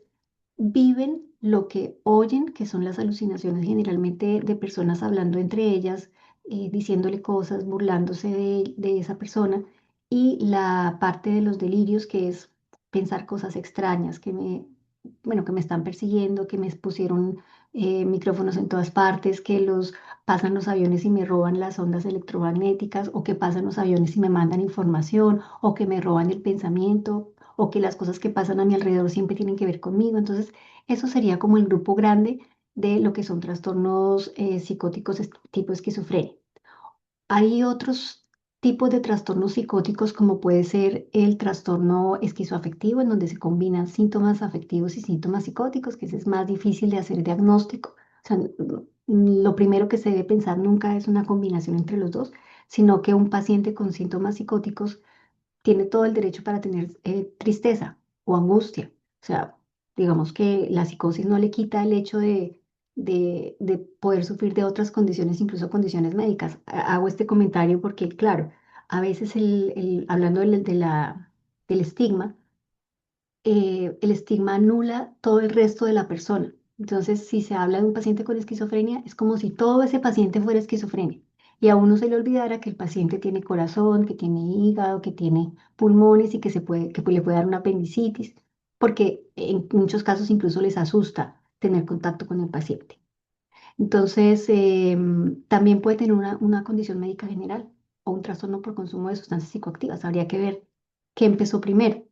viven lo que oyen, que son las alucinaciones generalmente de personas hablando entre ellas, diciéndole cosas, burlándose de esa persona, y la parte de los delirios, que es pensar cosas extrañas, bueno, que me están persiguiendo, que me pusieron micrófonos en todas partes, que los pasan los aviones y me roban las ondas electromagnéticas, o que pasan los aviones y me mandan información, o que me roban el pensamiento, o que las cosas que pasan a mi alrededor siempre tienen que ver conmigo. Entonces, eso sería como el grupo grande de lo que son trastornos psicóticos tipo esquizofrenia. Hay otros tipos de trastornos psicóticos como puede ser el trastorno esquizoafectivo, en donde se combinan síntomas afectivos y síntomas psicóticos, que ese es más difícil de hacer diagnóstico. O sea, lo primero que se debe pensar nunca es una combinación entre los dos, sino que un paciente con síntomas psicóticos tiene todo el derecho para tener tristeza o angustia. O sea, digamos que la psicosis no le quita el hecho de poder sufrir de otras condiciones, incluso condiciones médicas. Hago este comentario porque, claro, a veces hablando del estigma, el estigma anula todo el resto de la persona. Entonces, si se habla de un paciente con esquizofrenia, es como si todo ese paciente fuera esquizofrenia. Y a uno se le olvidara que el paciente tiene corazón, que tiene hígado, que tiene pulmones y que le puede dar una apendicitis, porque en muchos casos incluso les asusta tener contacto con el paciente. Entonces, también puede tener una condición médica general o un trastorno por consumo de sustancias psicoactivas. Habría que ver qué empezó primero.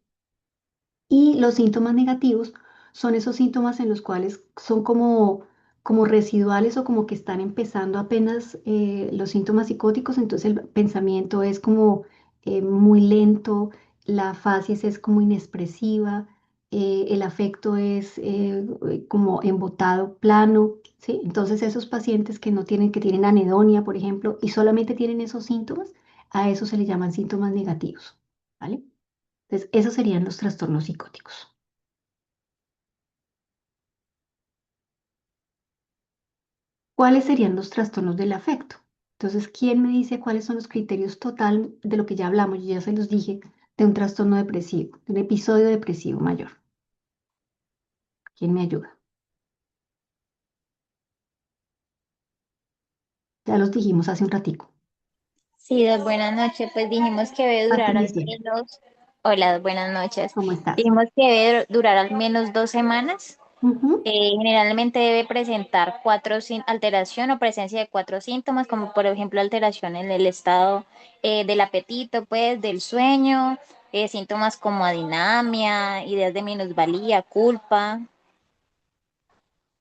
Y los síntomas negativos son esos síntomas en los cuales son como residuales o como que están empezando apenas los síntomas psicóticos, entonces el pensamiento es como muy lento, la facies es como inexpresiva, el afecto es como embotado, plano, ¿sí? Entonces esos pacientes que tienen anedonia, por ejemplo, y solamente tienen esos síntomas, a eso se le llaman síntomas negativos, ¿vale? Entonces, esos serían los trastornos psicóticos. ¿Cuáles serían los trastornos del afecto? Entonces, ¿quién me dice cuáles son los criterios total de lo que ya hablamos? Yo ya se los dije, de un trastorno depresivo, de un episodio depresivo mayor. ¿Quién me ayuda? Ya los dijimos hace un ratico. Sí, buenas noches. Pues dijimos que debe durar al Patricia, menos, hola, buenas noches. ¿cómo estás? Dijimos que debe durar al menos 2 semanas. Ujú, Generalmente debe presentar alteración o presencia de cuatro síntomas, como por ejemplo alteración en el estado del apetito, pues, del sueño, síntomas como adinamia, ideas de minusvalía, culpa.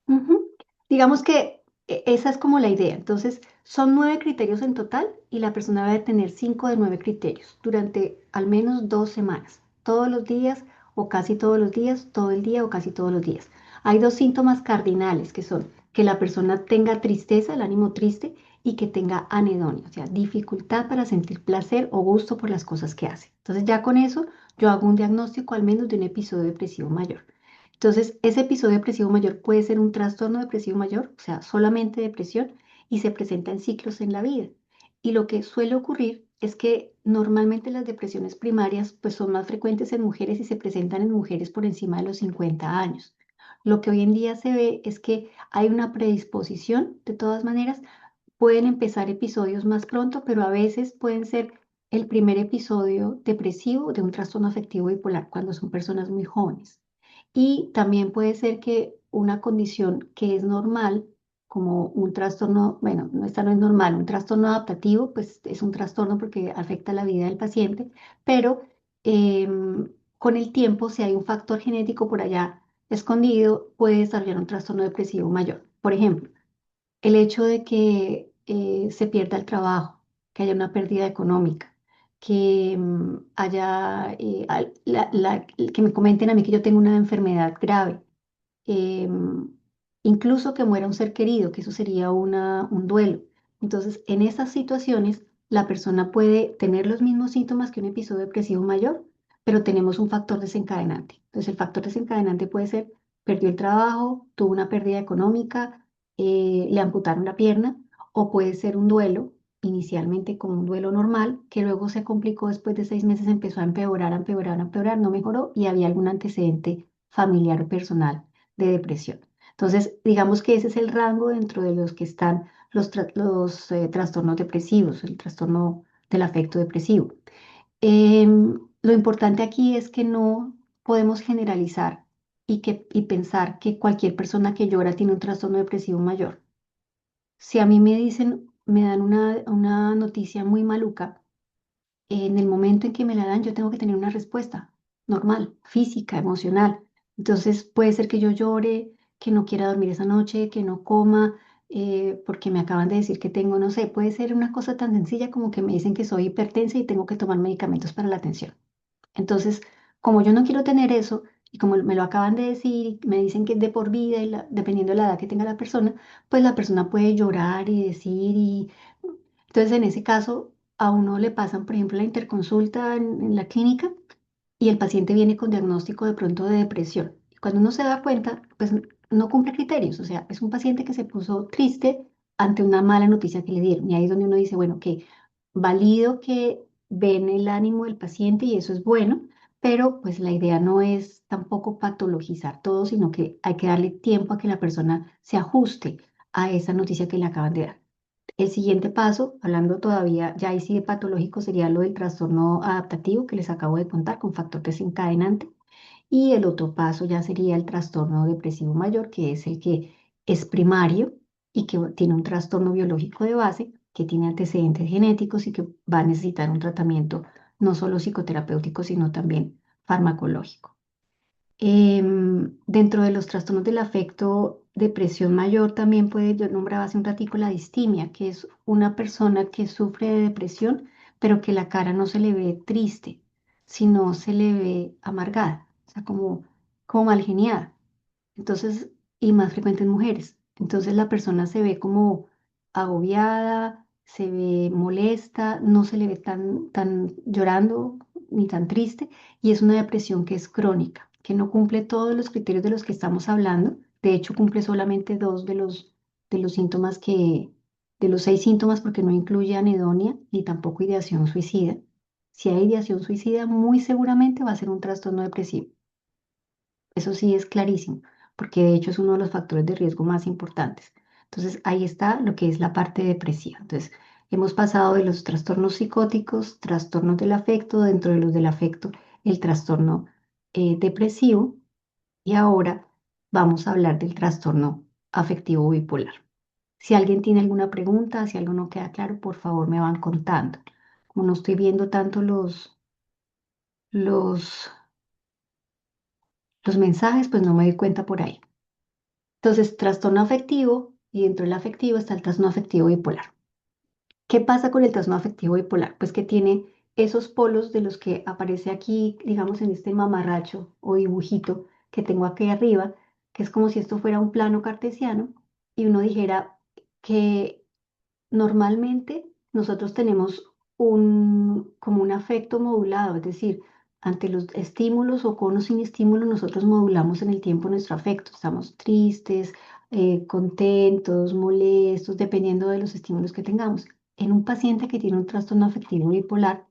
ujú. Digamos que esa es como la idea. Entonces, son 9 criterios en total y la persona debe tener 5 de 9 criterios durante al menos 2 semanas, todos los días o casi todos los días, todo el día o casi todos los días. Hay dos síntomas cardinales que son que la persona tenga tristeza, el ánimo triste, y que tenga anedonia, o sea, dificultad para sentir placer o gusto por las cosas que hace. Entonces, ya con eso yo hago un diagnóstico al menos de un episodio depresivo mayor. Entonces, ese episodio depresivo mayor puede ser un trastorno depresivo mayor, o sea, solamente depresión, y se presenta en ciclos en la vida. Y lo que suele ocurrir es que normalmente las depresiones primarias pues son más frecuentes en mujeres y se presentan en mujeres por encima de los 50 años. Lo que hoy en día se ve es que hay una predisposición, de todas maneras, pueden empezar episodios más pronto, pero a veces pueden ser el primer episodio depresivo de un trastorno afectivo bipolar cuando son personas muy jóvenes. Y también puede ser que una condición que es normal, como un trastorno, bueno, no, esta no es normal, un trastorno adaptativo, pues es un trastorno porque afecta la vida del paciente, pero con el tiempo, si hay un factor genético por allá escondido, puede desarrollar un trastorno depresivo mayor. Por ejemplo, el hecho de que se pierda el trabajo, que haya una pérdida económica, que haya, que me comenten a mí que yo tengo una enfermedad grave, em, incluso que muera un ser querido, que eso sería un duelo. Entonces, en esas situaciones, la persona puede tener los mismos síntomas que un episodio depresivo mayor, pero tenemos un factor desencadenante. Entonces, el factor desencadenante puede ser, perdió el trabajo, tuvo una pérdida económica, le amputaron la pierna, o puede ser un duelo, inicialmente como un duelo normal, que luego se complicó después de 6 meses, empezó a empeorar, a empeorar, a empeorar, no mejoró y había algún antecedente familiar o personal de depresión. Entonces, digamos que ese es el rango dentro de los que están los trastornos depresivos, el trastorno del afecto depresivo. Lo importante aquí es que no podemos generalizar y pensar que cualquier persona que llora tiene un trastorno depresivo mayor. Si a mí me dicen, me dan una noticia muy maluca, en el momento en que me la dan, yo tengo que tener una respuesta normal, física, emocional. Entonces puede ser que yo llore, que no quiera dormir esa noche, que no coma, porque me acaban de decir que tengo, no sé, puede ser una cosa tan sencilla como que me dicen que soy hipertensa y tengo que tomar medicamentos para la tensión. Entonces, como yo no quiero tener eso, y como me lo acaban de decir, y me dicen que es de por vida, y dependiendo de la edad que tenga la persona, pues la persona puede llorar y decir, y entonces en ese caso a uno le pasan, por ejemplo, la interconsulta en la clínica y el paciente viene con diagnóstico de pronto de depresión. Y cuando uno se da cuenta, pues no cumple criterios, o sea, es un paciente que se puso triste ante una mala noticia que le dieron. Y ahí es donde uno dice, bueno, que valido que ven el ánimo del paciente y eso es bueno, pero pues la idea no es tampoco patologizar todo, sino que hay que darle tiempo a que la persona se ajuste a esa noticia que le acaban de dar. El siguiente paso, hablando todavía ya ahí sí de patológico, sería lo del trastorno adaptativo que les acabo de contar con factor desencadenante. Y el otro paso ya sería el trastorno depresivo mayor, que es el que es primario y que tiene un trastorno biológico de base, que tiene antecedentes genéticos y que va a necesitar un tratamiento no solo psicoterapéutico, sino también farmacológico. Dentro de los trastornos del afecto, depresión mayor también puede, yo nombraba hace un ratico la distimia, que es una persona que sufre de depresión, pero que la cara no se le ve triste, sino se le ve amargada, o sea, como mal geniada. Entonces, y más frecuente en mujeres. Entonces la persona se ve como agobiada, se ve molesta, no se le ve tan llorando ni tan triste, y es una depresión que es crónica, que no cumple todos los criterios de los que estamos hablando. De hecho, cumple solamente dos de los síntomas de los 6 síntomas, porque no incluye anedonia ni tampoco ideación suicida. Si hay ideación suicida, muy seguramente va a ser un trastorno depresivo. Eso sí es clarísimo, porque de hecho es uno de los factores de riesgo más importantes. Entonces, ahí está lo que es la parte depresiva. Entonces, hemos pasado de los trastornos psicóticos, trastornos del afecto, dentro de los del afecto, el trastorno depresivo, y ahora vamos a hablar del trastorno afectivo bipolar. Si alguien tiene alguna pregunta, si algo no queda claro, por favor me van contando. Como no estoy viendo tanto los, los mensajes, pues no me doy cuenta por ahí. Entonces, trastorno afectivo y dentro del afectivo está el trastorno afectivo bipolar. ¿Qué pasa con el trastorno afectivo bipolar? Pues que tiene esos polos de los que aparece aquí, digamos, en este mamarracho o dibujito que tengo aquí arriba, que es como si esto fuera un plano cartesiano y uno dijera que normalmente nosotros tenemos como un afecto modulado, es decir, ante los estímulos o con o sin estímulos, nosotros modulamos en el tiempo nuestro afecto. Estamos tristes, contentos, molestos, dependiendo de los estímulos que tengamos. En un paciente que tiene un trastorno afectivo bipolar,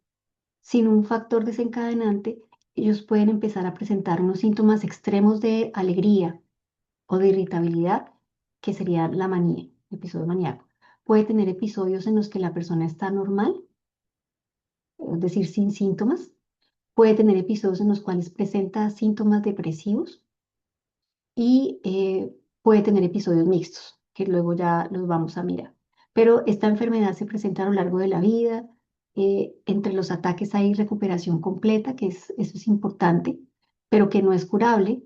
sin un factor desencadenante, ellos pueden empezar a presentar unos síntomas extremos de alegría, o de irritabilidad, que sería la manía, el episodio maníaco. Puede tener episodios en los que la persona está normal, es decir, sin síntomas. Puede tener episodios en los cuales presenta síntomas depresivos y puede tener episodios mixtos, que luego ya los vamos a mirar. Pero esta enfermedad se presenta a lo largo de la vida. Entre los ataques hay recuperación completa, eso es importante, pero que no es curable,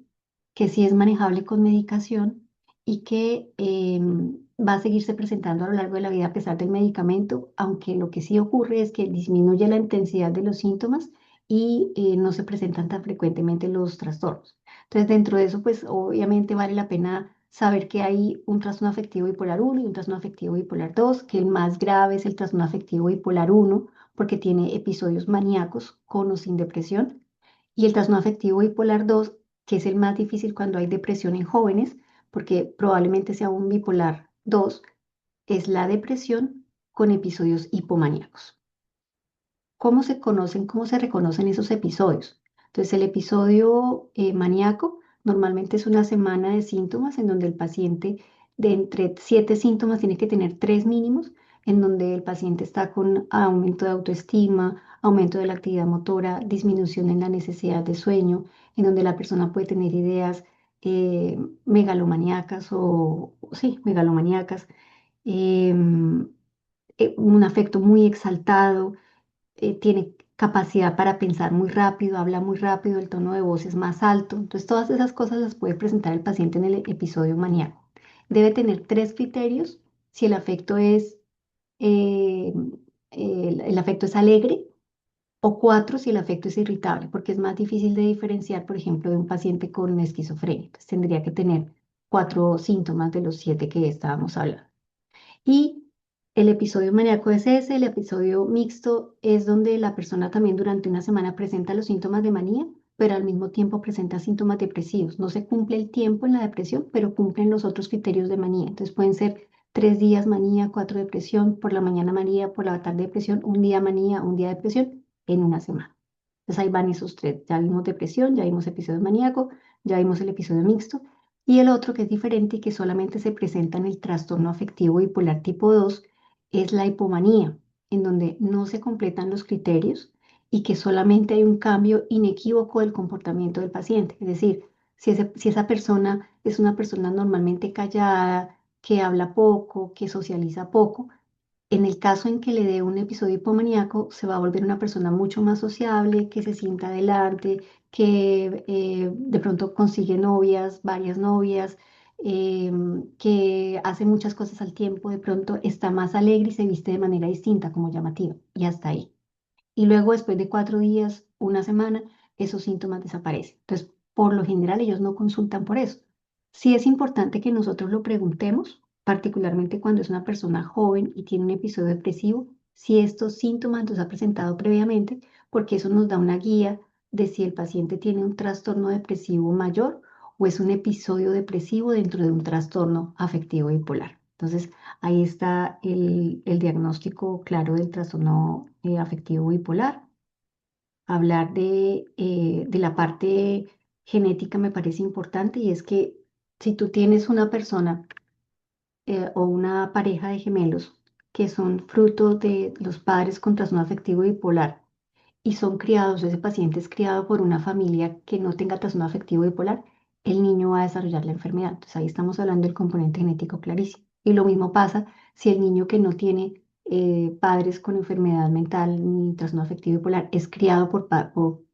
que sí es manejable con medicación y que va a seguirse presentando a lo largo de la vida a pesar del medicamento, aunque lo que sí ocurre es que disminuye la intensidad de los síntomas y no se presentan tan frecuentemente los trastornos. Entonces, dentro de eso, pues obviamente vale la pena saber que hay un trastorno afectivo bipolar uno y un trastorno afectivo bipolar 2, que el más grave es el trastorno afectivo bipolar uno, porque tiene episodios maníacos con o sin depresión, y el trastorno afectivo bipolar 2, que es el más difícil cuando hay depresión en jóvenes, porque probablemente sea un bipolar 2, es la depresión con episodios hipomaníacos. ¿Cómo se conocen, cómo se reconocen esos episodios? Entonces, el episodio maníaco normalmente es una semana de síntomas en donde el paciente de entre 7 síntomas tiene que tener 3 mínimos, en donde el paciente está con aumento de autoestima, aumento de la actividad motora, disminución en la necesidad de sueño, en donde la persona puede tener ideas megalomaníacas sí, megalomaníacas, em, un afecto muy exaltado, tiene capacidad para pensar muy rápido, habla muy rápido, el tono de voz es más alto. Entonces, todas esas cosas las puede presentar el paciente en el episodio maníaco. Debe tener 3 criterios. Si el afecto eh, el afecto es alegre, o 4 si el afecto es irritable, porque es más difícil de diferenciar, por ejemplo, de un paciente con esquizofrenia. Entonces, tendría que tener 4 síntomas de los 7 que estábamos hablando. Y el episodio maníaco es ese, el episodio mixto es donde la persona también durante una semana presenta los síntomas de manía, pero al mismo tiempo presenta síntomas depresivos. No se cumple el tiempo en la depresión, pero cumplen los otros criterios de manía. Entonces pueden ser 3 días manía, 4 depresión, por la mañana manía, por la tarde depresión, un día manía, un día depresión en una semana. Entonces ahí van esos 3. Ya vimos depresión, ya vimos episodio maníaco, ya vimos el episodio mixto. Y el otro que es diferente y que solamente se presenta en el trastorno afectivo bipolar tipo 2 es la hipomanía, en donde no se completan los criterios y que solamente hay un cambio inequívoco del comportamiento del paciente. Es decir, si esa persona es una persona normalmente callada, que habla poco, que socializa poco, en el caso en que le dé un episodio hipomaníaco, se va a volver una persona mucho más sociable, que se sienta adelante, que de pronto consigue novias, varias novias, que hace muchas cosas al tiempo, de pronto está más alegre y se viste de manera distinta, como llamativa, y hasta ahí. Y luego, después de 4 días, una semana, esos síntomas desaparecen. Entonces, por lo general, ellos no consultan por eso. Sí es importante que nosotros lo preguntemos, particularmente cuando es una persona joven y tiene un episodio depresivo, si estos síntomas los ha presentado previamente, porque eso nos da una guía de si el paciente tiene un trastorno depresivo mayor o es un episodio depresivo dentro de un trastorno afectivo bipolar. Entonces, ahí está el diagnóstico claro del trastorno afectivo bipolar. Hablar de la parte genética me parece importante y es que si tú tienes una persona o una pareja de gemelos que son fruto de los padres con trastorno afectivo bipolar y son criados, ese paciente es criado por una familia que no tenga trastorno afectivo bipolar, el niño va a desarrollar la enfermedad. Entonces ahí estamos hablando del componente genético clarísimo. Y lo mismo pasa si el niño que no tiene padres con enfermedad mental ni trastorno afectivo bipolar es criado por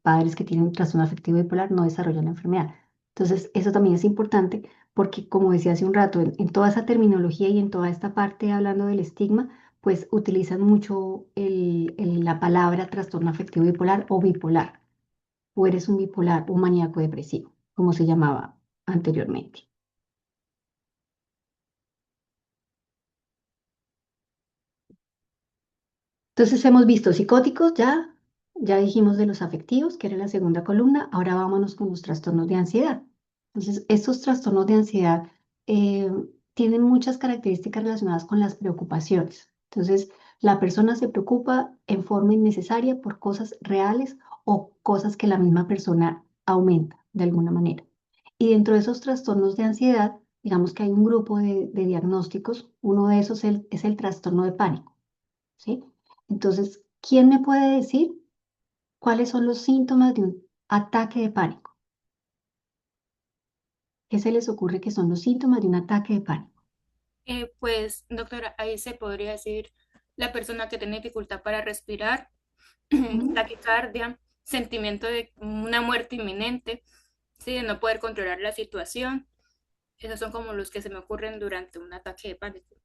padres que tienen un trastorno afectivo bipolar, no desarrolla la enfermedad. Entonces eso también es importante porque, como decía hace un rato, en toda esa terminología y en toda esta parte hablando del estigma, pues utilizan mucho la palabra trastorno afectivo bipolar o bipolar, o eres un bipolar, un maníaco depresivo, como se llamaba anteriormente. Entonces hemos visto psicóticos, ya dijimos de los afectivos, que era la segunda columna, ahora vámonos con los trastornos de ansiedad. Entonces, estos trastornos de ansiedad eh, tienen muchas características relacionadas con las preocupaciones. Entonces, la persona se preocupa en forma innecesaria por cosas reales o cosas que la misma persona aumenta de alguna manera. Y dentro de esos trastornos de ansiedad, digamos que hay un grupo de diagnósticos, uno de esos es el trastorno de pánico, ¿sí? Entonces, ¿quién me puede decir cuáles son los síntomas de un ataque de pánico? ¿Qué se les ocurre que son los síntomas de un ataque de pánico? Pues, doctora, ahí se podría decir la persona que tiene dificultad para respirar, Ujú. taquicardia, sentimiento de una muerte inminente, sí, de no poder controlar la situación. Esos son como los que se me ocurren durante un ataque de pánico.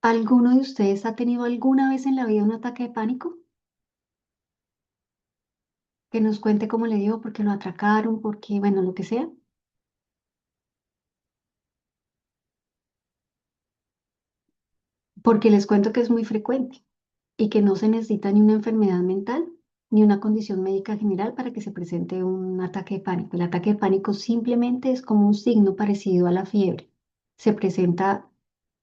¿Alguno de ustedes ha tenido alguna vez en la vida un ataque de pánico? Que nos cuente cómo le dio, por qué lo atracaron, por qué, bueno, lo que sea. Porque les cuento que es muy frecuente y que no se necesita ni una enfermedad mental ni una condición médica general para que se presente un ataque de pánico. El ataque de pánico simplemente es como un signo parecido a la fiebre. Se presenta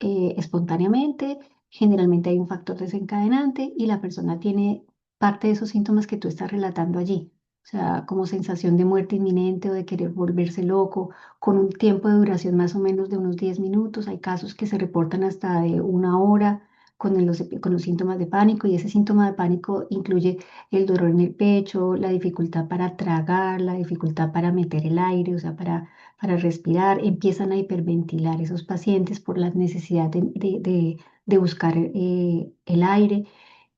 espontáneamente, generalmente hay un factor desencadenante y la persona tiene parte de esos síntomas que tú estás relatando allí. O sea, como sensación de muerte inminente o de querer volverse loco, con un tiempo de duración más o menos de unos 10 minutos. Hay casos que se reportan hasta de una hora con los síntomas de pánico, y ese síntoma de pánico incluye el dolor en el pecho, la dificultad para tragar, la dificultad para meter el aire, o sea, para respirar. Empiezan a hiperventilar esos pacientes por la necesidad de buscar el aire.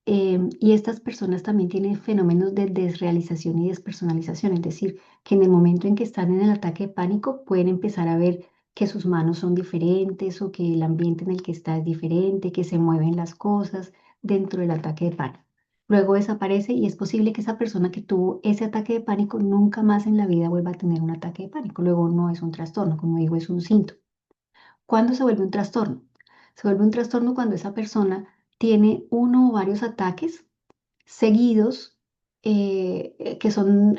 Y estas personas también tienen fenómenos de desrealización y despersonalización, es decir, que en el momento en que están en el ataque de pánico pueden empezar a ver que sus manos son diferentes o que el ambiente en el que está es diferente, que se mueven las cosas dentro del ataque de pánico. Luego desaparece y es posible que esa persona que tuvo ese ataque de pánico nunca más en la vida vuelva a tener un ataque de pánico. Luego no es un trastorno, como digo, es un síntoma. ¿Cuándo se vuelve un trastorno? Se vuelve un trastorno cuando esa persona tiene uno o varios ataques seguidos, que son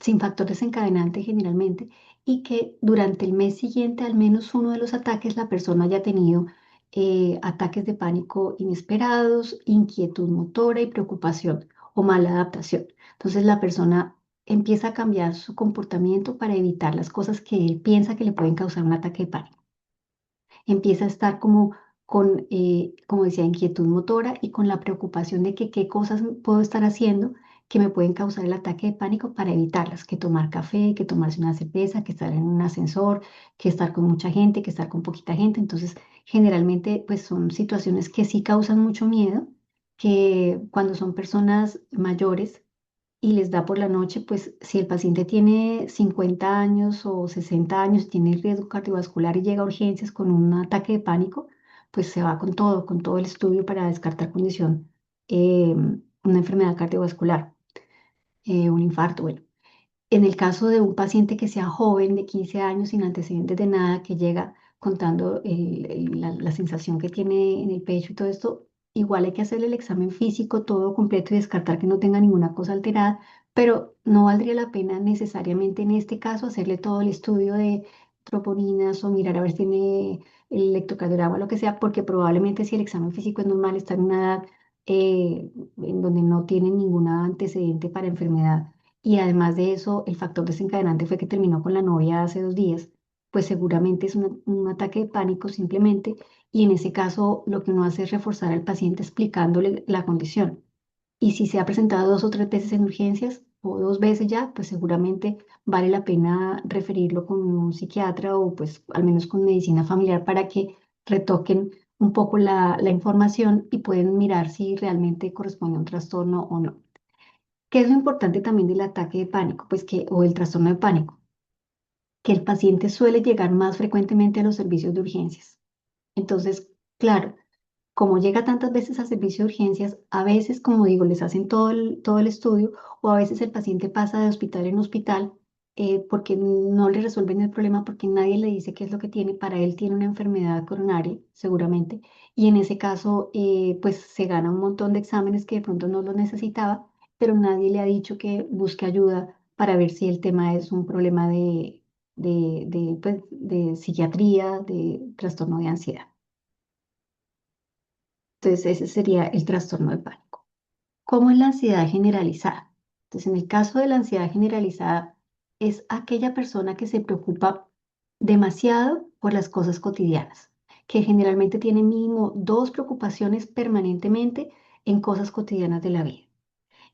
sin factor desencadenante generalmente, y que durante el mes siguiente, al menos uno de los ataques, la persona haya tenido ataques de pánico inesperados, inquietud motora y preocupación o mala adaptación. Entonces la persona empieza a cambiar su comportamiento para evitar las cosas que él piensa que le pueden causar un ataque de pánico. Empieza a estar como con, como decía, inquietud motora y con la preocupación de que qué cosas puedo estar haciendo que me pueden causar el ataque de pánico para evitarlas, que tomar café, que tomarse una cerveza, que estar en un ascensor, que estar con mucha gente, que estar con poquita gente. Entonces, generalmente, pues son situaciones que sí causan mucho miedo, que cuando son personas mayores y les da por la noche, pues si el paciente tiene 50 años o 60 años, tiene riesgo cardiovascular y llega a urgencias con un ataque de pánico, pues se va con todo el estudio para descartar condición, una enfermedad cardiovascular, un infarto, bueno. En el caso de un paciente que sea joven, de 15 años, sin antecedentes de nada, que llega contando la sensación que tiene en el pecho y todo esto, igual hay que hacerle el examen físico todo completo y descartar que no tenga ninguna cosa alterada, pero no valdría la pena necesariamente en este caso hacerle todo el estudio de troponinas o mirar a ver si tiene el electrocardiograma o lo que sea, porque probablemente si el examen físico es normal, está en una edad en donde no tiene ningún antecedente para enfermedad, y además de eso, el factor desencadenante fue que terminó con la novia hace 2 días, pues seguramente es un ataque de pánico simplemente, y en ese caso lo que uno hace es reforzar al paciente explicándole la condición. Y si se ha presentado 2 o 3 veces en urgencias o 2 veces ya, pues seguramente vale la pena referirlo con un psiquiatra o pues al menos con medicina familiar para que retoquen un poco la información y pueden mirar si realmente corresponde a un trastorno o no. ¿Qué es lo importante también del ataque de pánico? Pues que, o el trastorno de pánico, que el paciente suele llegar más frecuentemente a los servicios de urgencias. Entonces, claro, como llega tantas veces al servicio de urgencias, a veces, como digo, les hacen todo el estudio, o a veces el paciente pasa de hospital en hospital porque no le resuelven el problema, porque nadie le dice qué es lo que tiene. Para él tiene una enfermedad coronaria, seguramente, y en ese caso, pues se gana un montón de exámenes que de pronto no lo necesitaba, pero nadie le ha dicho que busque ayuda para ver si el tema es un problema pues, de psiquiatría, de trastorno de ansiedad. Entonces, ese sería el trastorno de pánico. ¿Cómo es la ansiedad generalizada? Entonces, en el caso de la ansiedad generalizada, es aquella persona que se preocupa demasiado por las cosas cotidianas, que generalmente tiene mínimo dos preocupaciones permanentemente en cosas cotidianas de la vida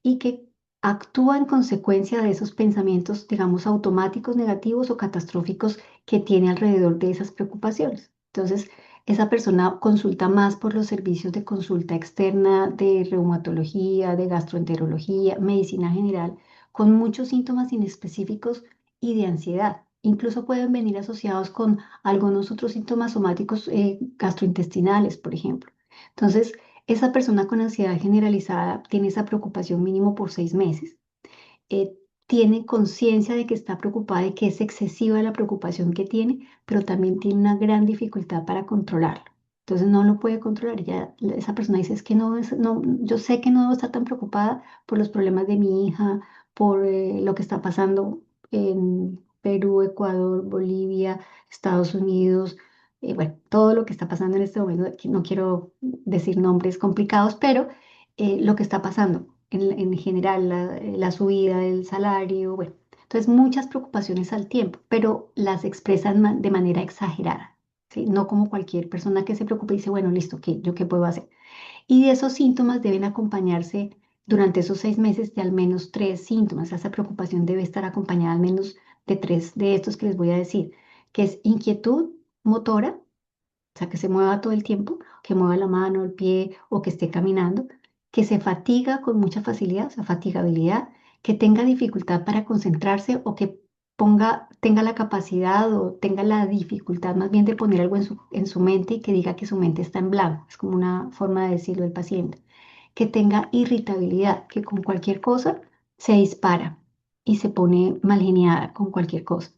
y que actúa en consecuencia de esos pensamientos, digamos, automáticos, negativos o catastróficos que tiene alrededor de esas preocupaciones. Entonces, esa persona consulta más por los servicios de consulta externa de reumatología, de gastroenterología, medicina general, con muchos síntomas inespecíficos y de ansiedad. Incluso pueden venir asociados con algunos otros síntomas somáticos gastrointestinales, por ejemplo. Entonces, esa persona con ansiedad generalizada tiene esa preocupación mínimo por 6 meses. eh, Tiene conciencia de que está preocupada y que es excesiva la preocupación que tiene, pero también tiene una gran dificultad para controlarlo. Entonces no lo puede controlar. Ya esa persona dice, es que no, no, yo sé que no debo estar tan preocupada por los problemas de mi hija, por lo que está pasando en Perú, Ecuador, Bolivia, Estados Unidos, bueno, todo lo que está pasando en este momento. No quiero decir nombres complicados, pero lo que está pasando en general, la subida del salario, bueno, entonces muchas preocupaciones al tiempo, pero las expresan de manera exagerada, ¿sí? No como cualquier persona que se preocupe y dice, bueno, listo, ¿yo qué puedo hacer? Y de esos síntomas deben acompañarse durante esos 6 meses de al menos tres síntomas. Esa preocupación debe estar acompañada al menos de tres de estos que les voy a decir, que es inquietud motora, o sea, que se mueva todo el tiempo, que mueva la mano, el pie o que esté caminando, que se fatiga con mucha facilidad, o sea, fatigabilidad, que tenga dificultad para concentrarse o que tenga la capacidad o tenga la dificultad más bien de poner algo en su mente y que diga que su mente está en blanco. Es como una forma de decirlo del paciente. Que tenga irritabilidad, que con cualquier cosa se dispara y se pone mal geniada con cualquier cosa.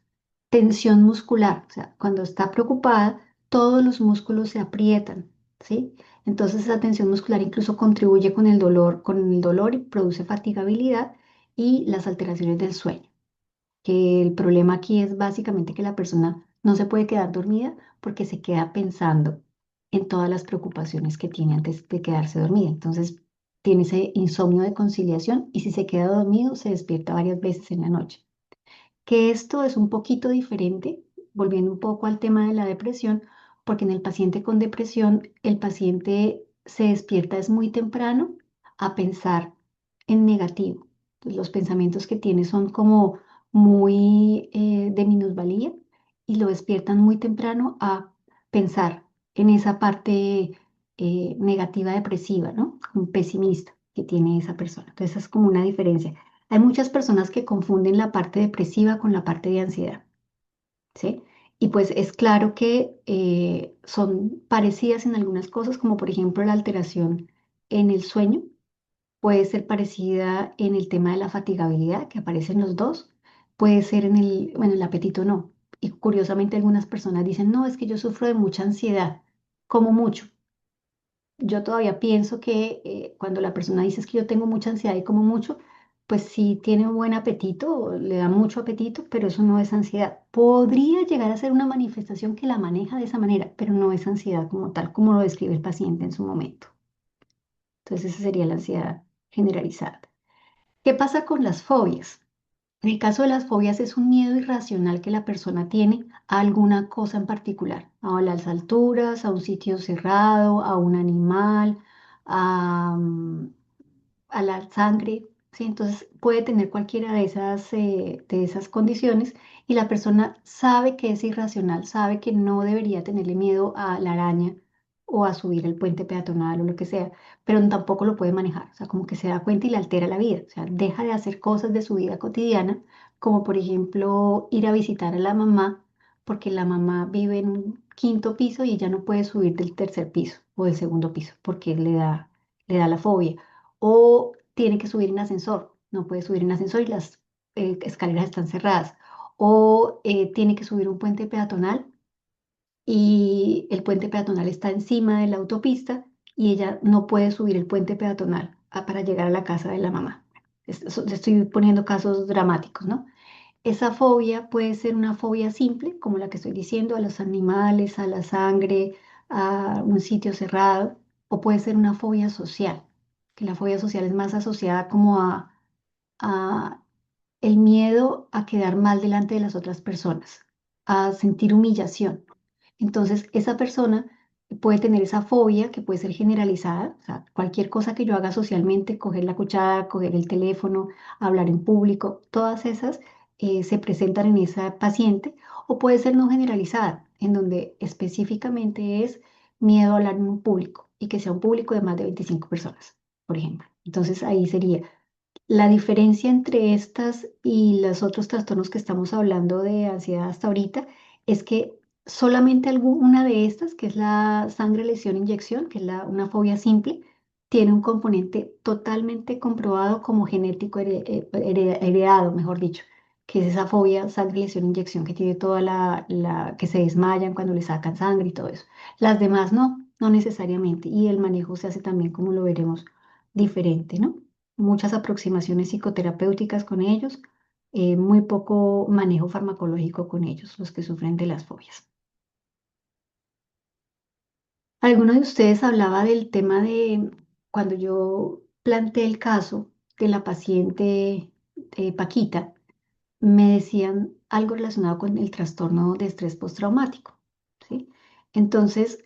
Tensión muscular, o sea, cuando está preocupada, todos los músculos se aprietan, ¿sí? Entonces esa tensión muscular incluso contribuye con el dolor y produce fatigabilidad y las alteraciones del sueño. Que el problema aquí es básicamente que la persona no se puede quedar dormida porque se queda pensando en todas las preocupaciones que tiene antes de quedarse dormida. Entonces tiene ese insomnio de conciliación y si se queda dormido se despierta varias veces en la noche. Que esto es un poquito diferente, volviendo un poco al tema de la depresión, porque en el paciente con depresión, el paciente se despierta es muy temprano a pensar en negativo. Entonces, los pensamientos que tiene son como muy de minusvalía y lo despiertan muy temprano a pensar en esa parte negativa, depresiva, ¿no? Un pesimista que tiene esa persona. Entonces, es como una diferencia. Hay muchas personas que confunden la parte depresiva con la parte de ansiedad, ¿sí? Y pues es claro que son parecidas en algunas cosas, como por ejemplo la alteración en el sueño, puede ser parecida en el tema de la fatigabilidad, que aparecen los dos, puede ser bueno, el apetito no. Y curiosamente algunas personas dicen, no, es que yo sufro de mucha ansiedad, como mucho. Yo todavía pienso que cuando la persona dice es que yo tengo mucha ansiedad y como mucho, pues sí tiene un buen apetito, o le da mucho apetito, pero eso no es ansiedad. Podría llegar a ser una manifestación que la maneja de esa manera, pero no es ansiedad como tal, como lo describe el paciente en su momento. Entonces esa sería la ansiedad generalizada. ¿Qué pasa con las fobias? En el caso de las fobias es un miedo irracional que la persona tiene a alguna cosa en particular, a las alturas, a un sitio cerrado, a un animal, a, a la sangre, ¿sí? Entonces puede tener cualquiera de esas condiciones y la persona sabe que es irracional, sabe que no debería tenerle miedo a la araña o a subir el puente peatonal o lo que sea, pero tampoco lo puede manejar, o sea, como que se da cuenta y le altera la vida, o sea, deja de hacer cosas de su vida cotidiana, como por ejemplo ir a visitar a la mamá, porque la mamá vive en un quinto piso y ella no puede subir del tercer piso o del segundo piso porque le da la fobia o tiene que subir en ascensor, no puede subir en ascensor y las escaleras están cerradas, o tiene que subir un puente peatonal y el puente peatonal está encima de la autopista y ella no puede subir el puente peatonal para llegar a la casa de la mamá. Estoy poniendo casos dramáticos, ¿no? Esa fobia puede ser una fobia simple, como la que estoy diciendo, a los animales, a la sangre, a un sitio cerrado, o puede ser una fobia social, que la fobia social es más asociada como a el miedo miedo a quedar mal delante de las otras personas, a sentir humillación. Entonces, esa persona puede tener esa fobia que puede ser generalizada, o sea, cualquier cosa que yo haga socialmente, coger la cuchara, coger el teléfono, hablar en público, todas esas se presentan en esa paciente, o puede ser no generalizada, en donde específicamente es miedo a hablar en un público y que sea un público de más de 25 personas, por ejemplo. Entonces, ahí sería la diferencia entre estas y los otros trastornos que estamos hablando de ansiedad hasta ahorita es que solamente una de estas, que es la sangre, lesión, inyección, que es una fobia simple, tiene un componente totalmente comprobado como genético heredado, mejor dicho, que es esa fobia sangre, lesión, inyección, que tiene toda que se desmayan cuando le sacan sangre y todo eso. Las demás no, no necesariamente, y el manejo se hace también, como lo veremos, diferente, ¿no? Muchas aproximaciones psicoterapéuticas con ellos, muy poco manejo farmacológico con ellos, los que sufren de las fobias. Alguno de ustedes hablaba del tema de cuando yo planteé el caso de la paciente Paquita, me decían algo relacionado con el trastorno de estrés postraumático, ¿sí? Entonces,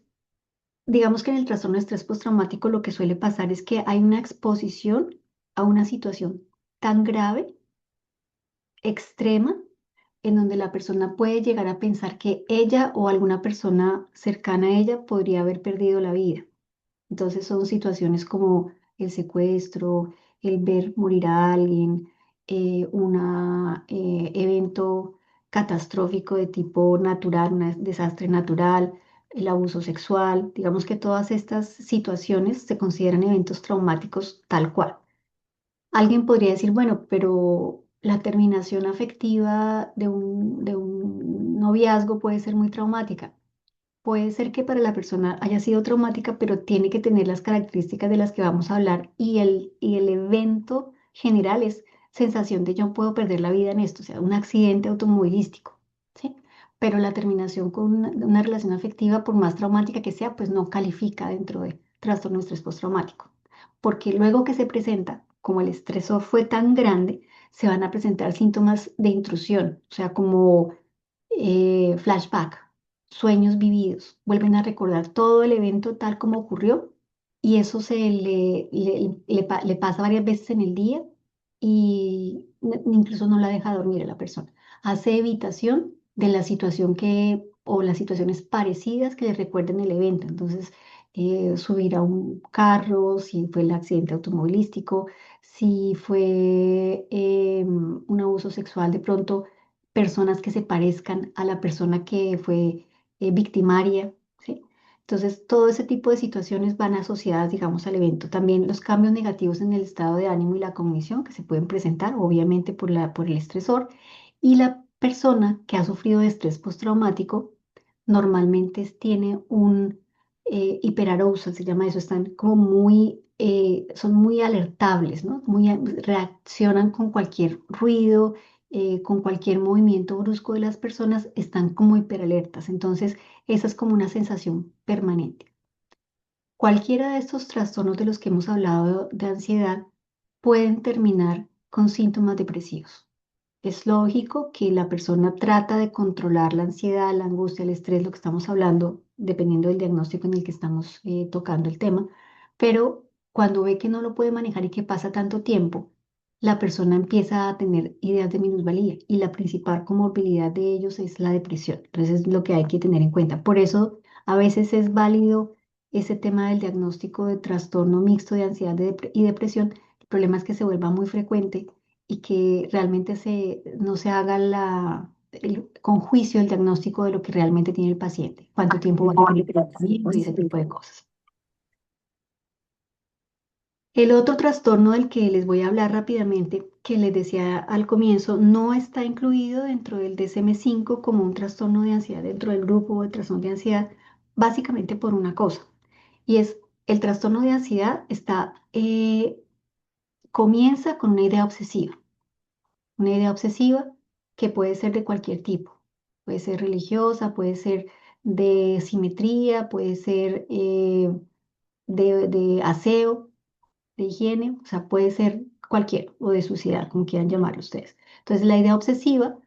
digamos que en el trastorno de estrés postraumático lo que suele pasar es que hay una exposición a una situación tan grave, extrema, en donde la persona puede llegar a pensar que ella o alguna persona cercana a ella podría haber perdido la vida. Entonces son situaciones como el secuestro, el ver morir a alguien, un evento catastrófico de tipo natural, un desastre natural, el abuso sexual. Digamos que todas estas situaciones se consideran eventos traumáticos tal cual. Alguien podría decir, bueno, pero la terminación afectiva de un noviazgo puede ser muy traumática. Puede ser que para la persona haya sido traumática, pero tiene que tener las características de las que vamos a hablar y el evento general es sensación de yo puedo perder la vida en esto, o sea, un accidente automovilístico, ¿sí? Pero la terminación con una relación afectiva, por más traumática que sea, pues no califica dentro de trastorno de estrés postraumático, porque luego que se presenta, como el estresor fue tan grande, se van a presentar síntomas de intrusión, o sea, como flashback, sueños vividos, vuelven a recordar todo el evento tal como ocurrió y eso le pasa varias veces en el día y incluso no la deja dormir a la persona. Hace evitación de la situación o las situaciones parecidas que le recuerden el evento. Entonces, subir a un carro, si fue el accidente automovilístico, si fue un abuso sexual, de pronto personas que se parezcan a la persona que fue victimaria, ¿sí? Entonces, todo ese tipo de situaciones van asociadas, digamos, al evento. También los cambios negativos en el estado de ánimo y la cognición que se pueden presentar, obviamente, por el estresor. Y la persona que ha sufrido de estrés postraumático normalmente tiene un hiperarousal, se llama eso, están como son muy alertables, ¿no? Reaccionan con cualquier ruido, con cualquier movimiento brusco de las personas, están como hiperalertas. Entonces, esa es como una sensación permanente. Cualquiera de estos trastornos de los que hemos hablado de ansiedad pueden terminar con síntomas depresivos. Es lógico que la persona trata de controlar la ansiedad, la angustia, el estrés, lo que estamos hablando, dependiendo del diagnóstico en el que estamos tocando el tema, pero cuando ve que no lo puede manejar y que pasa tanto tiempo, la persona empieza a tener ideas de minusvalía y la principal comorbilidad de ellos es la depresión. Entonces es lo que hay que tener en cuenta. Por eso a veces es válido ese tema del diagnóstico de trastorno mixto de ansiedad y depresión. El problema es que se vuelva muy frecuente y que realmente no se haga con juicio el diagnóstico de lo que realmente tiene el paciente, cuánto tiempo va a requerir el tratamiento y ese tipo de cosas. El otro trastorno del que les voy a hablar rápidamente, que les decía al comienzo, no está incluido dentro del DSM-5 como un trastorno de ansiedad dentro del grupo de trastorno de ansiedad, básicamente por una cosa, y es el trastorno de ansiedad comienza con una idea obsesiva que puede ser de cualquier tipo. Puede ser religiosa, puede ser de simetría, puede ser de aseo, de higiene, o sea, puede ser cualquiera, o de suicidar, como quieran llamarlo ustedes. Entonces, la idea obsesiva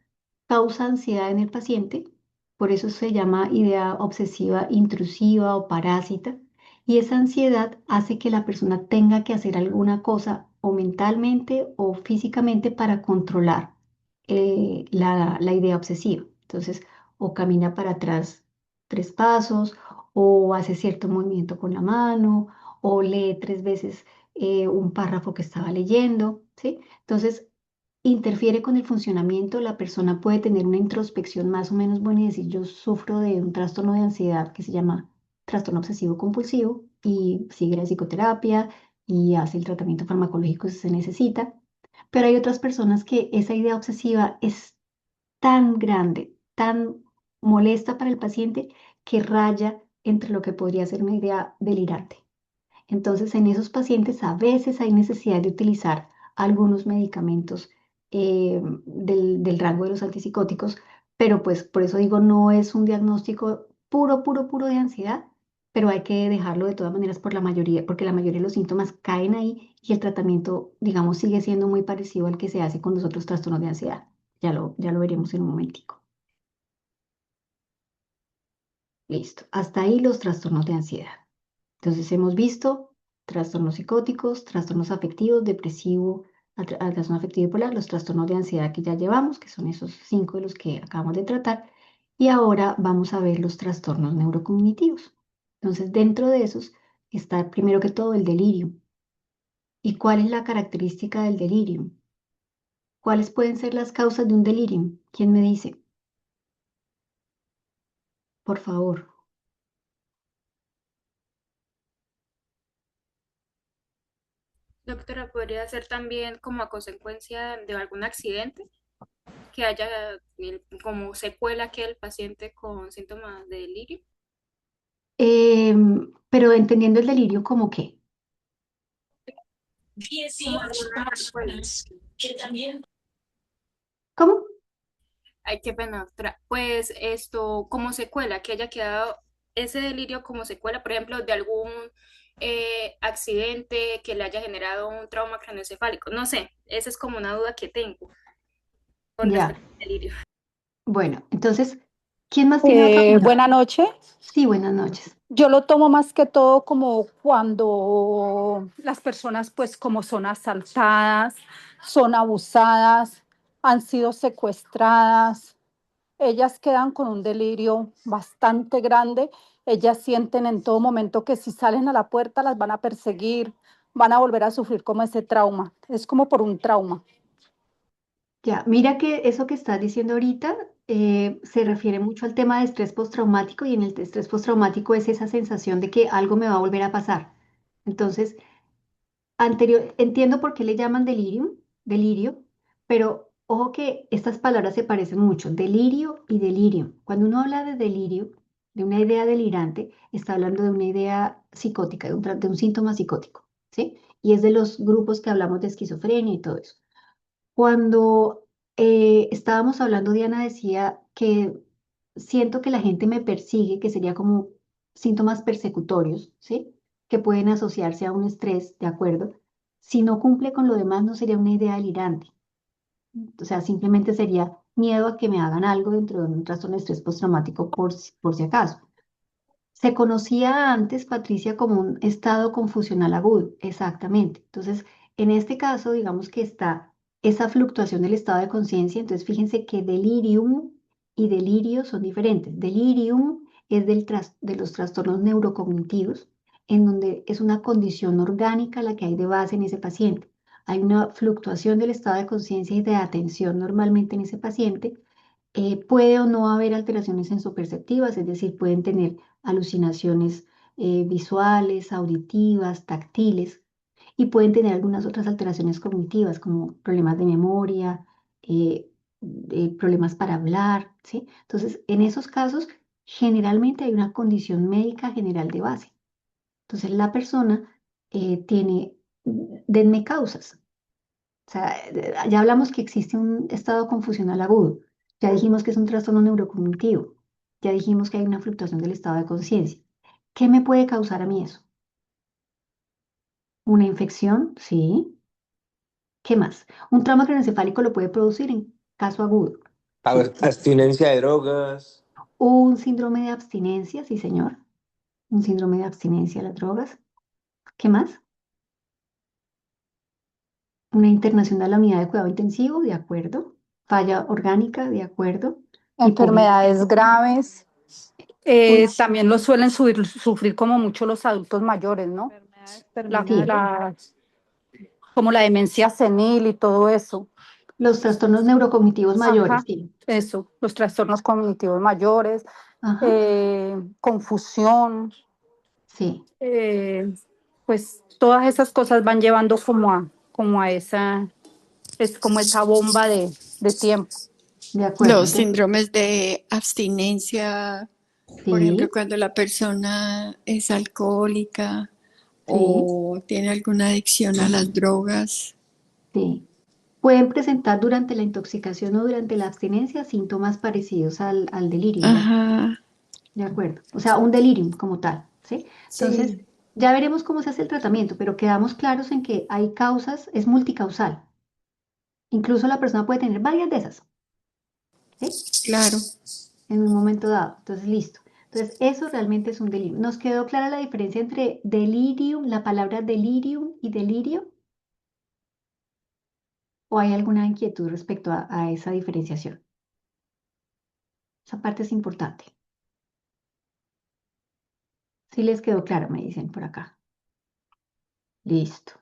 causa ansiedad en el paciente, por eso se llama idea obsesiva intrusiva o parásita, y esa ansiedad hace que la persona tenga que hacer alguna cosa o mentalmente o físicamente para controlar la idea obsesiva. Entonces, o camina para atrás 3 pasos, o hace cierto movimiento con la mano, o lee 3 veces un párrafo que estaba leyendo, ¿sí? Entonces, interfiere con el funcionamiento, la persona puede tener una introspección más o menos buena y decir, yo sufro de un trastorno de ansiedad que se llama trastorno obsesivo compulsivo y sigue la psicoterapia y hace el tratamiento farmacológico si se necesita. Pero hay otras personas que esa idea obsesiva es tan grande, tan molesta para el paciente que raya entre lo que podría ser una idea delirante. Entonces, en esos pacientes a veces hay necesidad de utilizar algunos medicamentos del rango de los antipsicóticos, pero pues por eso digo, no es un diagnóstico puro, puro, puro de ansiedad, pero hay que dejarlo de todas maneras por la mayoría, porque la mayoría de los síntomas caen ahí y el tratamiento, digamos, sigue siendo muy parecido al que se hace con los otros trastornos de ansiedad. Ya lo veremos en un momentico. Listo. Hasta ahí los trastornos de ansiedad. Entonces hemos visto trastornos psicóticos, trastornos afectivos, depresivo, trastorno afectivo bipolar, los trastornos de ansiedad que ya llevamos, que son esos 5 de los que acabamos de tratar. Y ahora vamos a ver los trastornos neurocognitivos. Entonces, dentro de esos está primero que todo el delirio. ¿Y cuál es la característica del delirio? ¿Cuáles pueden ser las causas de un delirio? ¿Quién me dice? Por favor. Doctora, ¿podría ser también como a consecuencia de algún accidente que haya como secuela que el paciente con síntomas de delirio? Pero entendiendo el delirio como qué. Como alguna secuela. ¿Cómo? Ay, qué pena, doctora. Pues esto como secuela, que haya quedado ese delirio como secuela, por ejemplo, de algún accidente que le haya generado un trauma craneoencefálico. No sé, esa es como una duda que tengo con Ya. respecto al delirio. Bueno, entonces, ¿quién más tiene otra duda? Buenas noches. Sí, buenas noches. Yo lo tomo más que todo como cuando las personas, pues como son asaltadas, son abusadas, han sido secuestradas, ellas quedan con un delirio bastante grande. Ellas sienten en todo momento que si salen a la puerta las van a perseguir, van a volver a sufrir como ese trauma. Es como por un trauma. Ya, mira que eso que estás diciendo ahorita se refiere mucho al tema de estrés postraumático y en el estrés postraumático es esa sensación de que algo me va a volver a pasar. Entonces, entiendo por qué le llaman delirio, pero ojo que estas palabras se parecen mucho, delirio y delirio. Cuando uno habla de delirio, de una idea delirante, está hablando de una idea psicótica, de un síntoma psicótico, ¿sí? Y es de los grupos que hablamos de esquizofrenia y todo eso. Cuando estábamos hablando, Diana decía que siento que la gente me persigue, que sería como síntomas persecutorios, ¿sí? Que pueden asociarse a un estrés, ¿de acuerdo? Si no cumple con lo demás, no sería una idea delirante. O sea, simplemente sería miedo a que me hagan algo dentro de un trastorno de estrés postraumático por si acaso. Se conocía antes, Patricia, como un estado confusional agudo, exactamente. Entonces, en este caso, digamos que está esa fluctuación del estado de conciencia. Entonces, fíjense que delirium y delirio son diferentes. Delirium es de los trastornos neurocognitivos, en donde es una condición orgánica la que hay de base en ese paciente. Hay una fluctuación del estado de conciencia y de atención normalmente en ese paciente. Puede o no haber alteraciones sensoperceptivas, es decir, pueden tener alucinaciones visuales, auditivas, táctiles, y pueden tener algunas otras alteraciones cognitivas, como problemas de memoria, eh, problemas para hablar, ¿sí? Entonces, en esos casos, generalmente hay una condición médica general de base. Entonces, la persona tiene, denme causas. O sea, ya hablamos que existe un estado confusional agudo, ya dijimos que es un trastorno neurocognitivo, ya dijimos que hay una fluctuación del estado de conciencia. ¿Qué me puede causar a mí eso? ¿Una infección? Sí. ¿Qué más? Un trauma craneoencefálico lo puede producir en caso agudo. ¿Sí? Abstinencia de drogas. Un síndrome de abstinencia, sí, señor. Un síndrome de abstinencia a las drogas. ¿Qué más? Una internación a la unidad de cuidado intensivo, de acuerdo. Falla orgánica, de acuerdo. Hipoglucemia. Enfermedades graves. Una, También lo suelen sufrir como mucho los adultos mayores, ¿no? Enfermedades La, sí, terminales. la- Como la demencia senil y todo eso. los trastornos neurocognitivos mayores, Ajá, sí. eso, los trastornos cognitivos mayores, Ajá, confusión, sí, eh, pues todas esas cosas van llevando como a esa, es como esa bomba de tiempo. de acuerdo. Los Entonces, síndromes de abstinencia, por ejemplo, sí, cuando la persona es alcohólica sí, o tiene alguna adicción a las drogas. sí. Pueden presentar durante la intoxicación o durante la abstinencia síntomas parecidos al delirium, Ajá, de acuerdo. O sea, un delirium como tal, ¿sí? Entonces, sí, ya veremos cómo se hace el tratamiento, pero quedamos claros en que hay causas, es multicausal. Incluso la persona puede tener varias de esas, ¿sí? claro. En un momento dado. Entonces, listo. Entonces, eso realmente es un delirio. ¿Nos quedó clara la diferencia entre delirium, la palabra delirium y delirio? ¿O hay alguna inquietud respecto a esa diferenciación? Esa parte es importante. Si les quedó claro, me dicen por acá. Listo.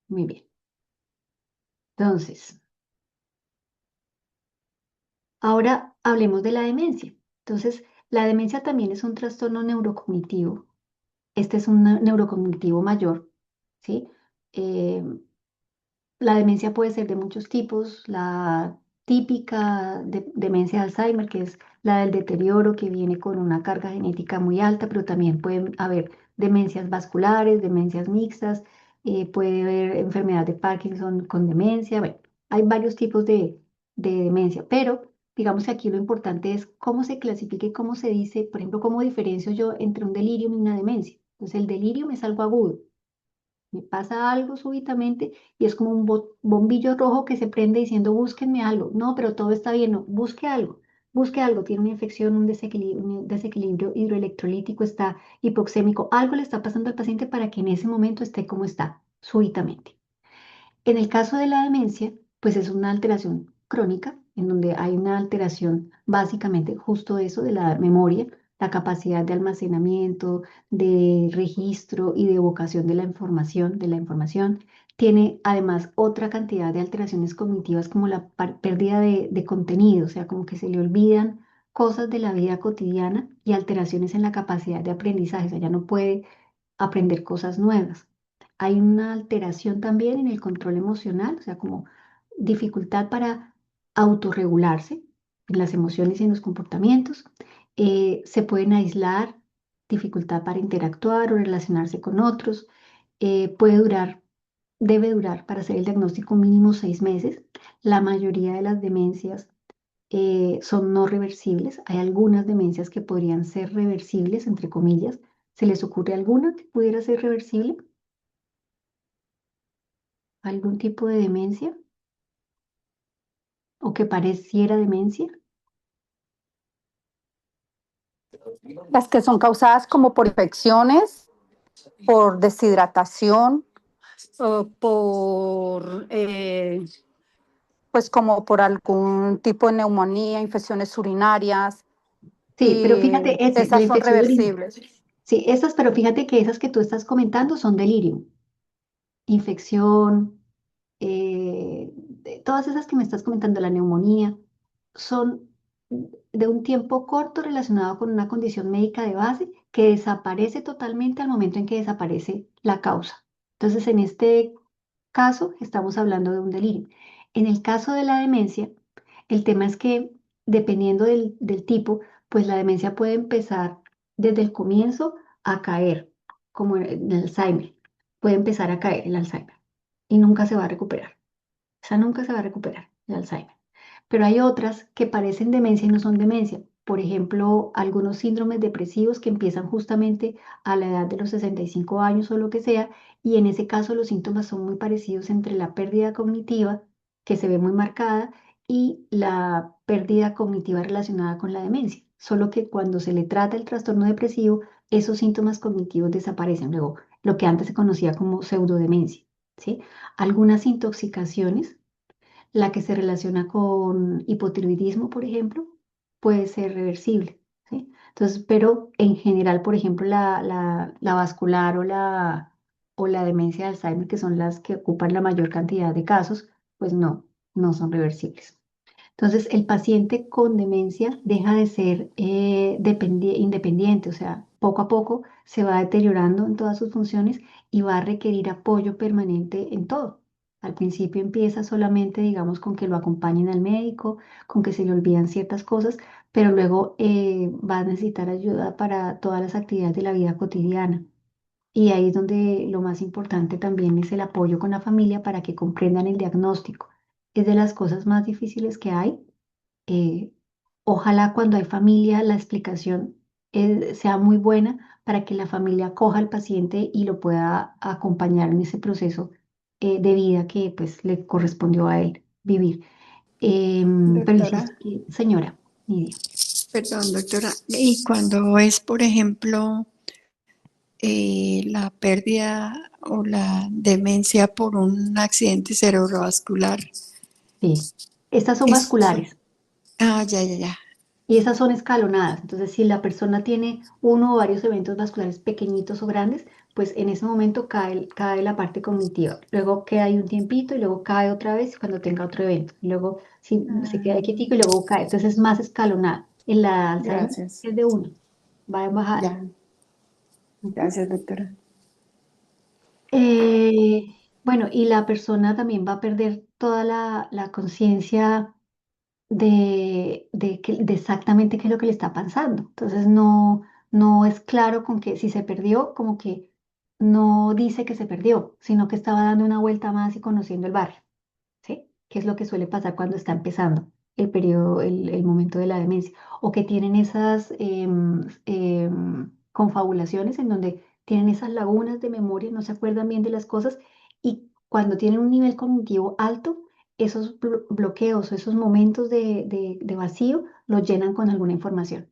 Muy bien. Entonces, ahora hablemos de la demencia. Entonces, la demencia también es un trastorno neurocognitivo. Este es un neurocognitivo mayor, ¿sí? Eh, La demencia puede ser de muchos tipos. La típica demencia de Alzheimer, que es la del deterioro que viene con una carga genética muy alta, pero también pueden haber demencias vasculares, demencias mixtas, puede haber enfermedad de Parkinson con demencia. Bueno, hay varios tipos de demencia, pero digamos que aquí lo importante es cómo se clasifica y cómo se dice, por ejemplo, cómo diferencio yo entre un delirium y una demencia. Entonces, el delirium es algo agudo. Me pasa algo súbitamente y es como un bombillo rojo que se prende diciendo, búsquenme algo. No, pero todo está bien. No, busque algo. Busque algo. Tiene una infección, un desequilibrio hidroelectrolítico, está hipoxémico. Algo le está pasando al paciente para que en ese momento esté como está, súbitamente. En el caso de la demencia, pues es una alteración crónica, en donde hay una alteración básicamente justo eso de la memoria, la capacidad de almacenamiento, de registro y de evocación de la información. Tiene además otra cantidad de alteraciones cognitivas como la pérdida de contenido, o sea, como que se le olvidan cosas de la vida cotidiana y alteraciones en la capacidad de aprendizaje, o sea, ya no puede aprender cosas nuevas. Hay una alteración también en el control emocional, o sea, como dificultad para autorregularse en las emociones y en los comportamientos. Se pueden aislar, dificultad para interactuar o relacionarse con otros. Puede durar, debe durar para hacer el diagnóstico mínimo 6 meses. La mayoría de las demencias son no reversibles. Hay algunas demencias que podrían ser reversibles, entre comillas. ¿Se les ocurre alguna que pudiera ser reversible? ¿Algún tipo de demencia o que pareciera demencia? Las que son causadas como por infecciones, por deshidratación, o pues como por algún tipo de neumonía, infecciones urinarias, Sí, pero y fíjate, la esas son infección urinaria. reversibles. Sí, esas, pero fíjate que esas que tú estás comentando son delirium, infección, todas esas que me estás comentando, la neumonía, son de un tiempo corto relacionado con una condición médica de base que desaparece totalmente al momento en que desaparece la causa. Entonces, en este caso, estamos hablando de un delirio. En el caso de la demencia, el tema es que dependiendo del tipo, pues la demencia puede empezar desde el comienzo a caer, como el Alzheimer. Puede empezar a caer el Alzheimer y nunca se va a recuperar. O sea, nunca se va a recuperar el Alzheimer. Pero hay otras que parecen demencia y no son demencia. por ejemplo, algunos síndromes depresivos que empiezan justamente a la edad de los 65 años o lo que sea, y en ese caso los síntomas son muy parecidos entre la pérdida cognitiva, que se ve muy marcada, y la pérdida cognitiva relacionada con la demencia. Solo que cuando se le trata el trastorno depresivo, esos síntomas cognitivos desaparecen. Luego, lo que antes se conocía como pseudodemencia, ¿sí? Algunas intoxicaciones, la que se relaciona con hipotiroidismo, por ejemplo, puede ser reversible, ¿sí? Entonces, pero en general, por ejemplo, la vascular o la demencia de Alzheimer, que son las que ocupan la mayor cantidad de casos, pues no son reversibles. Entonces, el paciente con demencia deja de ser independiente, o sea, poco a poco se va deteriorando en todas sus funciones y va a requerir apoyo permanente en todo. Al principio empieza solamente, digamos, con que lo acompañen al médico, con que se le olvidan ciertas cosas, pero luego va a necesitar ayuda para todas las actividades de la vida cotidiana. Y ahí es donde lo más importante también es el apoyo con la familia para que comprendan el diagnóstico. Es de las cosas más difíciles que hay. eh, Ojalá cuando hay familia la explicación sea muy buena para que la familia acoja al paciente y lo pueda acompañar en ese proceso de vida que pues le correspondió a él vivir. Pero Doctora, insisto que, señora Nidia, perdón, doctora. Y cuando es, por ejemplo, la pérdida o la demencia por un accidente cerebrovascular, sí, estas son esto, vasculares. ya. Y esas son escalonadas. Entonces, si la persona tiene uno o varios eventos vasculares pequeñitos o grandes, pues en ese momento cae la parte cognitiva. Luego queda ahí un tiempito y luego cae otra vez cuando tenga otro evento. Luego si se queda quietico y luego cae. Entonces es más escalonada. En la Alzheimer Gracias. es de uno, va en bajada. Ya, Ujú. gracias, doctora. Eh, bueno, y la persona también va a perder toda la conciencia de exactamente qué es lo que le está pasando. Entonces no es claro con que si se perdió, como que no dice que se perdió, sino que estaba dando una vuelta más y conociendo el barrio, ¿sí? Que es lo que suele pasar cuando está empezando el periodo, el momento de la demencia, o que tienen esas confabulaciones en donde tienen esas lagunas de memoria, no se acuerdan bien de las cosas, y cuando tienen un nivel cognitivo alto, esos bloqueos o esos momentos de vacío los llenan con alguna información.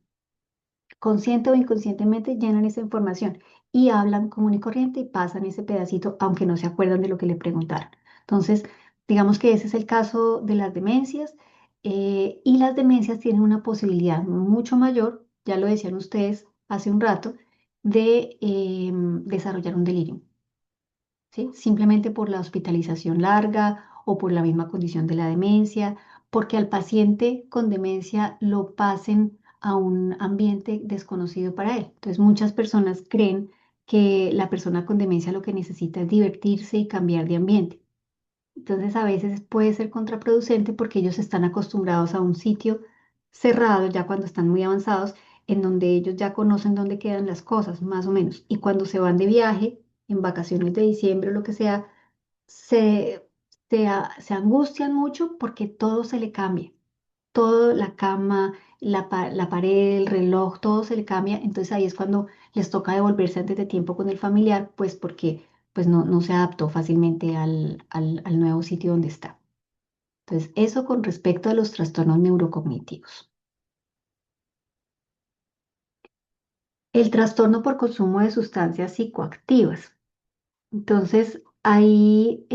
Consciente o inconscientemente llenan esa información y hablan común y corriente y pasan ese pedacito, aunque no se acuerdan de lo que le preguntaron. Entonces, digamos que ese es el caso de las demencias, y las demencias tienen una posibilidad mucho mayor, ya lo decían ustedes hace un rato, de desarrollar un delirio. ¿Sí? Simplemente por la hospitalización larga o por la misma condición de la demencia, porque al paciente con demencia lo pasen a un ambiente desconocido para él. Entonces, muchas personas creen que la persona con demencia lo que necesita es divertirse y cambiar de ambiente. Entonces, a veces puede ser contraproducente porque ellos están acostumbrados a un sitio cerrado, ya cuando están muy avanzados, en donde ellos ya conocen dónde quedan las cosas, más o menos. Y cuando se van de viaje, en vacaciones de diciembre o lo que sea, se, se angustian mucho porque todo se le cambia. Todo, la cama, la pared, el reloj, todo se le cambia. Entonces ahí es cuando les toca devolverse antes de tiempo con el familiar, pues porque pues no se adaptó fácilmente al nuevo sitio donde está. Entonces, eso con respecto a los trastornos neurocognitivos. El trastorno por consumo de sustancias psicoactivas. Entonces, ahí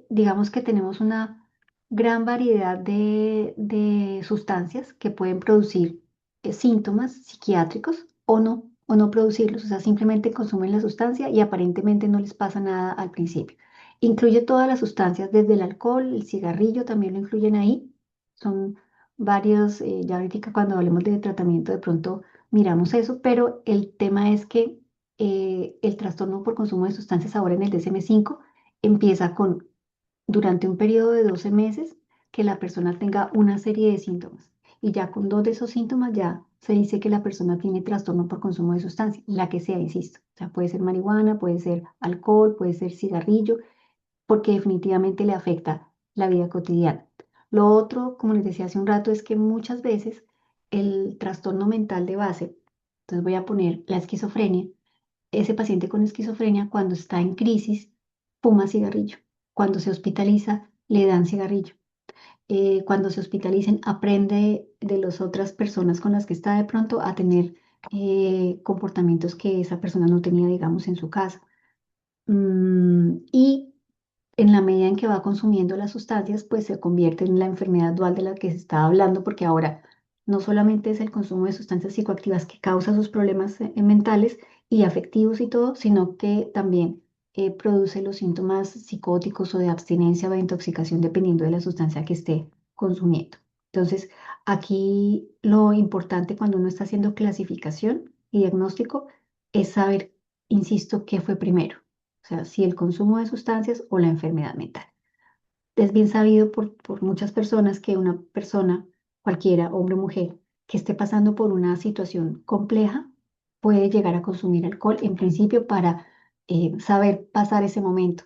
digamos que tenemos una gran variedad de sustancias que pueden producir síntomas psiquiátricos o no producirlos, o sea, simplemente consumen la sustancia y aparentemente no les pasa nada al principio. Incluye todas las sustancias, desde el alcohol, el cigarrillo también lo incluyen ahí. Son varios, ya ahorita cuando hablemos de tratamiento de pronto miramos eso, pero el tema es que el trastorno por consumo de sustancias ahora en el DSM-5 empieza con, durante un periodo de 12 meses, que la persona tenga una serie de síntomas. Y ya con dos de esos síntomas ya se dice que la persona tiene trastorno por consumo de sustancia, la que sea, insisto. O sea, puede ser marihuana, puede ser alcohol, puede ser cigarrillo, porque definitivamente le afecta la vida cotidiana. Lo otro, como les decía hace un rato, es que muchas veces el trastorno mental de base, entonces voy a poner la esquizofrenia, ese paciente con esquizofrenia cuando está en crisis fuma cigarrillo, cuando se hospitaliza le dan cigarrillo, cuando se hospitalicen aprende de las otras personas con las que está de pronto a tener comportamientos que esa persona no tenía, digamos, en su casa. Y en la medida en que va consumiendo las sustancias, pues se convierte en la enfermedad dual de la que se está hablando, porque ahora no solamente es el consumo de sustancias psicoactivas que causa sus problemas mentales y afectivos y todo, sino que también produce los síntomas psicóticos o de abstinencia o de intoxicación dependiendo de la sustancia que esté consumiendo. Entonces, aquí lo importante cuando uno está haciendo clasificación y diagnóstico es saber, insisto, qué fue primero. O sea, si el consumo de sustancias o la enfermedad mental. Es bien sabido por muchas personas que una persona, cualquiera, hombre o mujer, que esté pasando por una situación compleja, puede llegar a consumir alcohol en principio para saber pasar ese momento,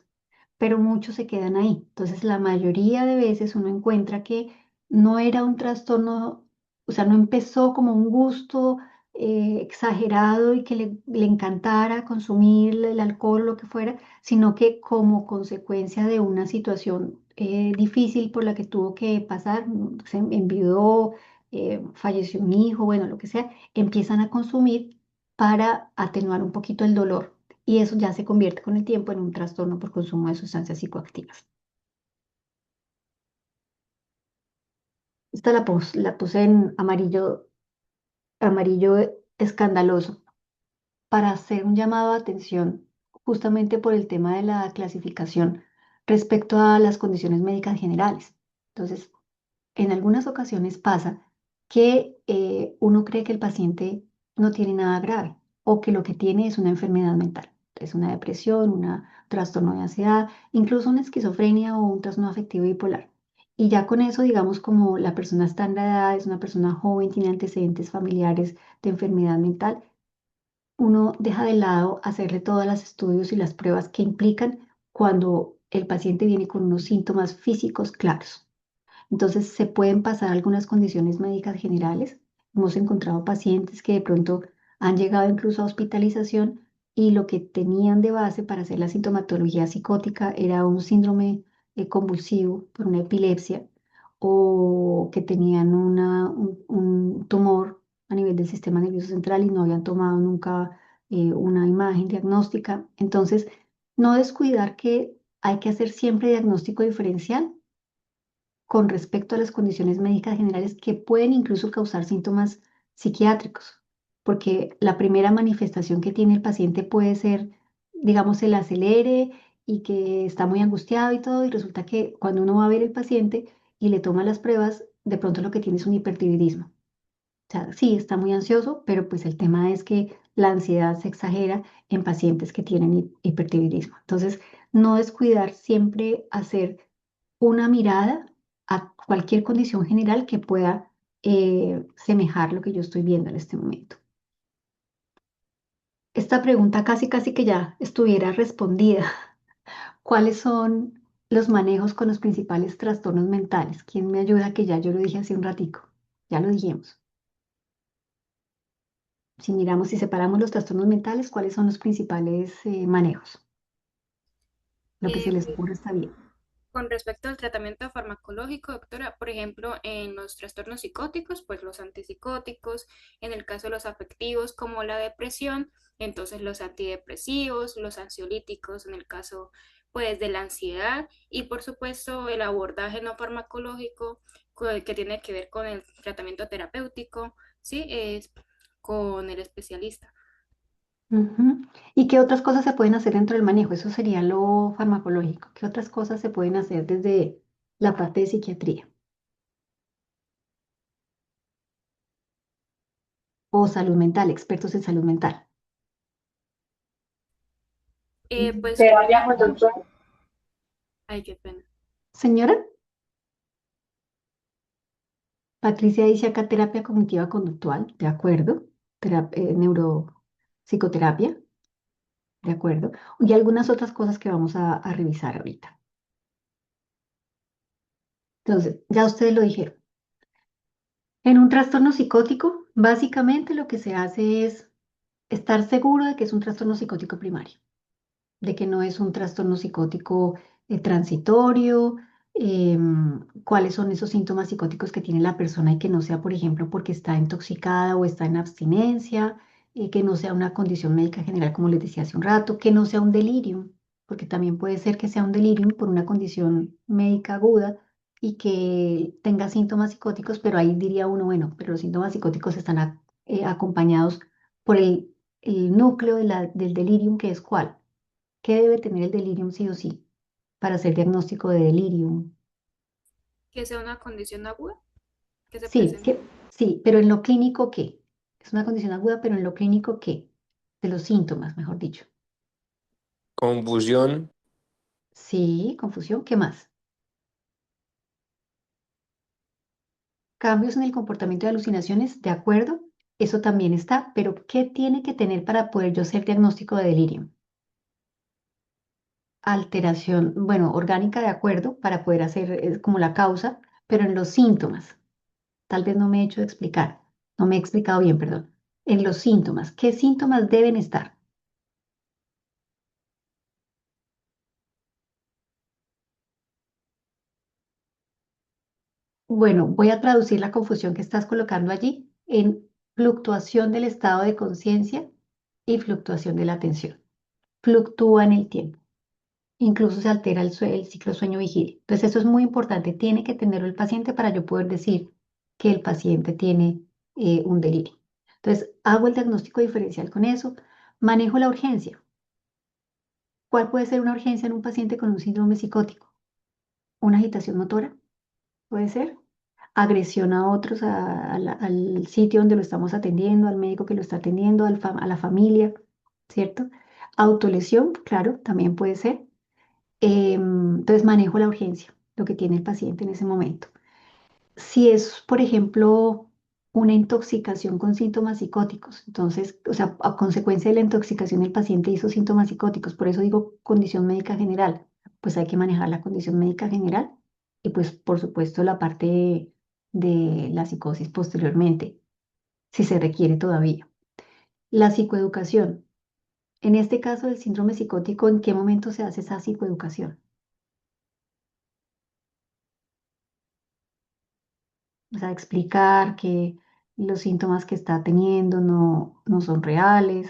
pero muchos se quedan ahí. Entonces, la mayoría de veces uno encuentra que no era un trastorno, o sea, no empezó como un gusto exagerado y que le encantara consumir el alcohol o lo que fuera, sino que como consecuencia de una situación difícil por la que tuvo que pasar, se enviudó, falleció un hijo, bueno, lo que sea, empiezan a consumir para atenuar un poquito el dolor y eso ya se convierte con el tiempo en un trastorno por consumo de sustancias psicoactivas. Esta la puse en amarillo, amarillo escandaloso para hacer un llamado de atención justamente por el tema de la clasificación respecto a las condiciones médicas generales. Entonces, en algunas ocasiones pasa que uno cree que el paciente no tiene nada grave o que lo que tiene es una enfermedad mental. Es una depresión, un trastorno de ansiedad, incluso una esquizofrenia o un trastorno afectivo bipolar. Y ya con eso, digamos, como la persona está en la edad, es una persona joven, tiene antecedentes familiares de enfermedad mental, uno deja de lado hacerle todos los estudios y las pruebas que implican cuando el paciente viene con unos síntomas físicos claros. Entonces, se pueden pasar algunas condiciones médicas generales. Hemos encontrado pacientes que de pronto han llegado incluso a hospitalización y lo que tenían de base para hacer la sintomatología psicótica era un síndrome convulsivo por una epilepsia o que tenían un tumor a nivel del sistema nervioso central y no habían tomado nunca una imagen diagnóstica. Entonces, no descuidar que hay que hacer siempre diagnóstico diferencial con respecto a las condiciones médicas generales que pueden incluso causar síntomas psiquiátricos, porque la primera manifestación que tiene el paciente puede ser, digamos, el acelere y que está muy angustiado y todo, y resulta que cuando uno va a ver el paciente y le toma las pruebas, de pronto lo que tiene es un hipertiroidismo. O sea, sí, está muy ansioso, pero pues el tema es que la ansiedad se exagera en pacientes que tienen hipertiroidismo. Entonces, no descuidar siempre hacer una mirada a cualquier condición general que pueda semejar lo que yo estoy viendo en este momento. Esta pregunta casi casi que ya estuviera respondida. ¿Cuáles son los manejos con los principales trastornos mentales? ¿Quién me ayuda? Que ya yo lo dije hace un ratico. Ya lo dijimos. Si miramos, si separamos los trastornos mentales, ¿cuáles son los principales manejos? Lo que se les Pues, ocurre está bien. con respecto al tratamiento farmacológico, doctora, por ejemplo, en los trastornos psicóticos, pues los antipsicóticos, en el caso de los afectivos como la depresión, entonces los antidepresivos, los ansiolíticos, en el caso pues de la ansiedad y por supuesto el abordaje no farmacológico que tiene que ver con el tratamiento terapéutico, ¿sí? Es con el especialista. Ujú. ¿Y qué otras cosas se pueden hacer dentro del manejo? Eso sería lo farmacológico. ¿Qué otras cosas se pueden hacer desde la parte de psiquiatría o salud mental, expertos en salud mental? Pues Pero primero, vayamos, doctor. ay, qué pena. Señora, Patricia dice acá terapia cognitiva conductual, de acuerdo. Neuropsicoterapia, de acuerdo. Y algunas otras cosas que vamos a revisar ahorita. Entonces, ya ustedes lo dijeron. En un trastorno psicótico, básicamente lo que se hace es estar seguro de que es un trastorno psicótico primario, de que no es un trastorno psicótico transitorio, cuáles son esos síntomas psicóticos que tiene la persona y que no sea, por ejemplo, porque está intoxicada o está en abstinencia, que no sea una condición médica general, como les decía hace un rato, que no sea un delirium, porque también puede ser que sea un delirium por una condición médica aguda y que tenga síntomas psicóticos, pero ahí diría uno, bueno, pero los síntomas psicóticos están acompañados por el núcleo del delirium, que es cuál. ¿Qué debe tener el delirium sí o sí para hacer diagnóstico de delirium? Que sea una condición aguda que se Sí, presente. sí, pero en lo clínico, ¿qué? Es una condición aguda, pero en lo clínico, ¿qué? De los síntomas, mejor dicho. confusión, Sí, confusión, ¿qué más? Cambios en el comportamiento de alucinaciones, de acuerdo, eso también está, pero ¿qué tiene que tener para poder yo hacer diagnóstico de delirium? Alteración, bueno, orgánica, de acuerdo, para poder hacer como la causa, pero en los síntomas. Tal vez no me he hecho explicar, no me he explicado bien, perdón. En los síntomas, ¿qué síntomas deben estar? Bueno, voy a traducir la confusión que estás colocando allí en fluctuación del estado de conciencia y fluctuación de la atención. Fluctúa en el tiempo. Incluso se altera el ciclo sueño-vigilia. Entonces, eso es muy importante. Tiene que tenerlo el paciente para yo poder decir que el paciente tiene un delirio. Entonces, hago el diagnóstico diferencial con eso. Manejo la urgencia. ¿Cuál puede ser una urgencia en un paciente con un síndrome psicótico? Una agitación motora, puede ser. Agresión a otros, al sitio donde lo estamos atendiendo, al médico que lo está atendiendo, a la familia, ¿cierto? Autolesión, claro, también puede ser. Entonces manejo la urgencia, lo que tiene el paciente en ese momento. Si es, por ejemplo, una intoxicación con síntomas psicóticos, entonces, o sea, a consecuencia de la intoxicación el paciente hizo síntomas psicóticos, por eso digo condición médica general, pues hay que manejar la condición médica general y pues por supuesto la parte de la psicosis posteriormente, si se requiere todavía. La psicoeducación, en este caso del síndrome psicótico, ¿en qué momento se hace esa psicoeducación? O sea, explicar que los síntomas que está teniendo no son reales.